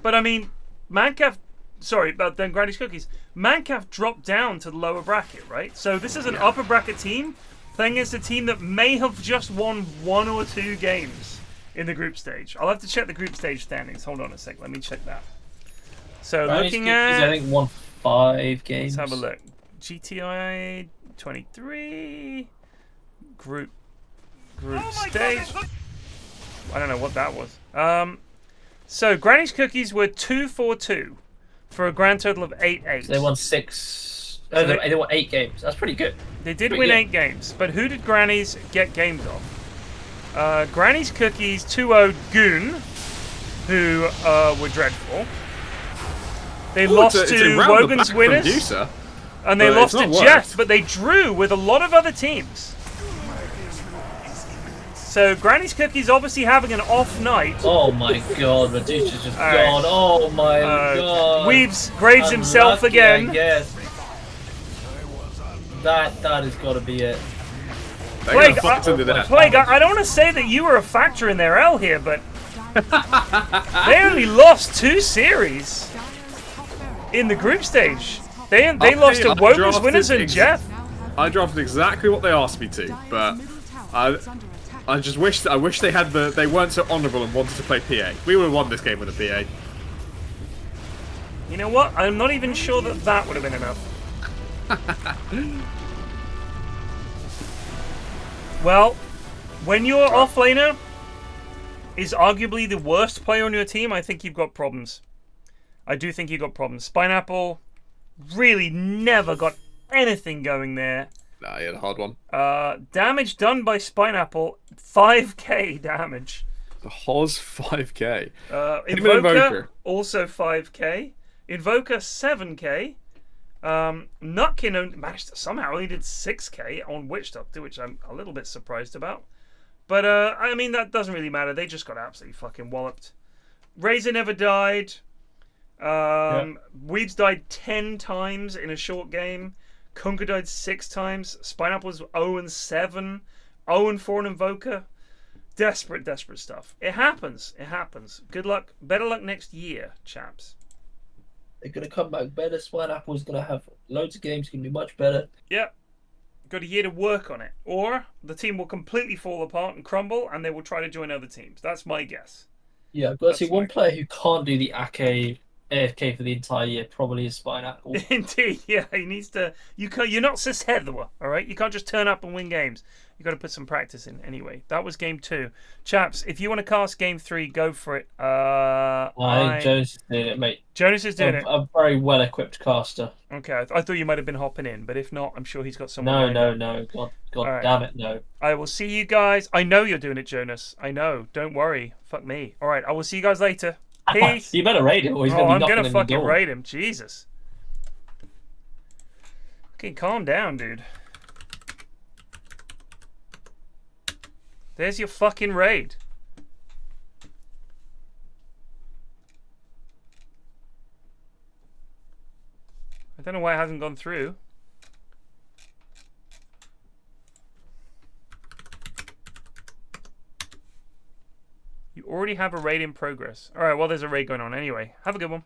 But I mean, Mancaf. Sorry, but then Granny's Cookies. Mancaf dropped down to the lower bracket, right? So this is an upper bracket team Thing is the team that may have just won 1 or 2 games in the group stage. I'll have to check the group stage standings. Hold on a sec. Let me check that. So looking at... I think won 5 games. Let's have a look. GTI 23 group stage. I don't know what that was. So Granny's Cookies were 2-4-2 for a grand total of 8-8. So they won 6. Oh, they won 8 games. That's pretty good. They did win 8 games, but who did Granny's get games off? Granny's Cookies 2-0'd Goon, who were dreadful. They lost to Wogan's Winners. Producer, and they lost to Jeff, but they drew with a lot of other teams. So Granny's Cookies obviously having an off night. Oh my god, Medusa's just gone. Oh my god. Weaves graves himself again. Yes. That has got to be it. Plague, I don't want to say that you were a factor in their L here, but they only lost 2 series in the group stage. They lost to Wogan's Winners and Jeff. I drafted exactly what they asked me to, but I just wish they had they weren't so honourable and wanted to play PA. We would have won this game with a PA. You know what? I'm not even sure that would have been enough. Well, when your offlaner is arguably the worst player on your team, I think you've got problems. I do think you've got problems. Spineapple really never got anything going there. Nah, he had a hard one. Damage done by Spineapple, 5k damage. The Hoz 5k. Invoker also 5k. Invoker 7k. Nutkin somehow only did 6k on Witch Doctor, which I'm a little bit surprised about. But I mean, that doesn't really matter. They just got absolutely fucking walloped. Razor never died. Weebs died 10 times in a short game. Kunka died 6 times. Spineapple was 0-7. 0-4 on Invoker. Desperate stuff. It happens. It happens. Good luck. Better luck next year, chaps. They're going to come back better. Spineapple's going to have loads of games. Going to be much better. Yep. Got a year to work on it. Or the team will completely fall apart and crumble, and they will try to join other teams. That's my guess. Yeah, I've got to see one player who can't do the AFK for the entire year probably is Spineapple. Indeed, yeah. He needs to... You're not Sis Heather, alright? You can't just turn up and win games. You've got to put some practice in. Anyway, that was game 2. Chaps, if you want to cast game 3, go for it. I think Jonas is doing it, mate. Jonas is doing it. A very well-equipped caster. Okay, I thought you might have been hopping in, but if not, I'm sure he's got someone. No. God right. damn it, no. I will see you guys. I know you're doing it, Jonas. I know. Don't worry. Fuck me. Alright, I will see you guys later. Peace. You better raid him or he's going to be knocking I'm on going to the door. fucking raid him. Jesus. Okay, calm down, dude. There's your fucking raid. I don't know why it hasn't gone through. You already have a raid in progress. Alright, well, there's a raid going on anyway. Have a good one.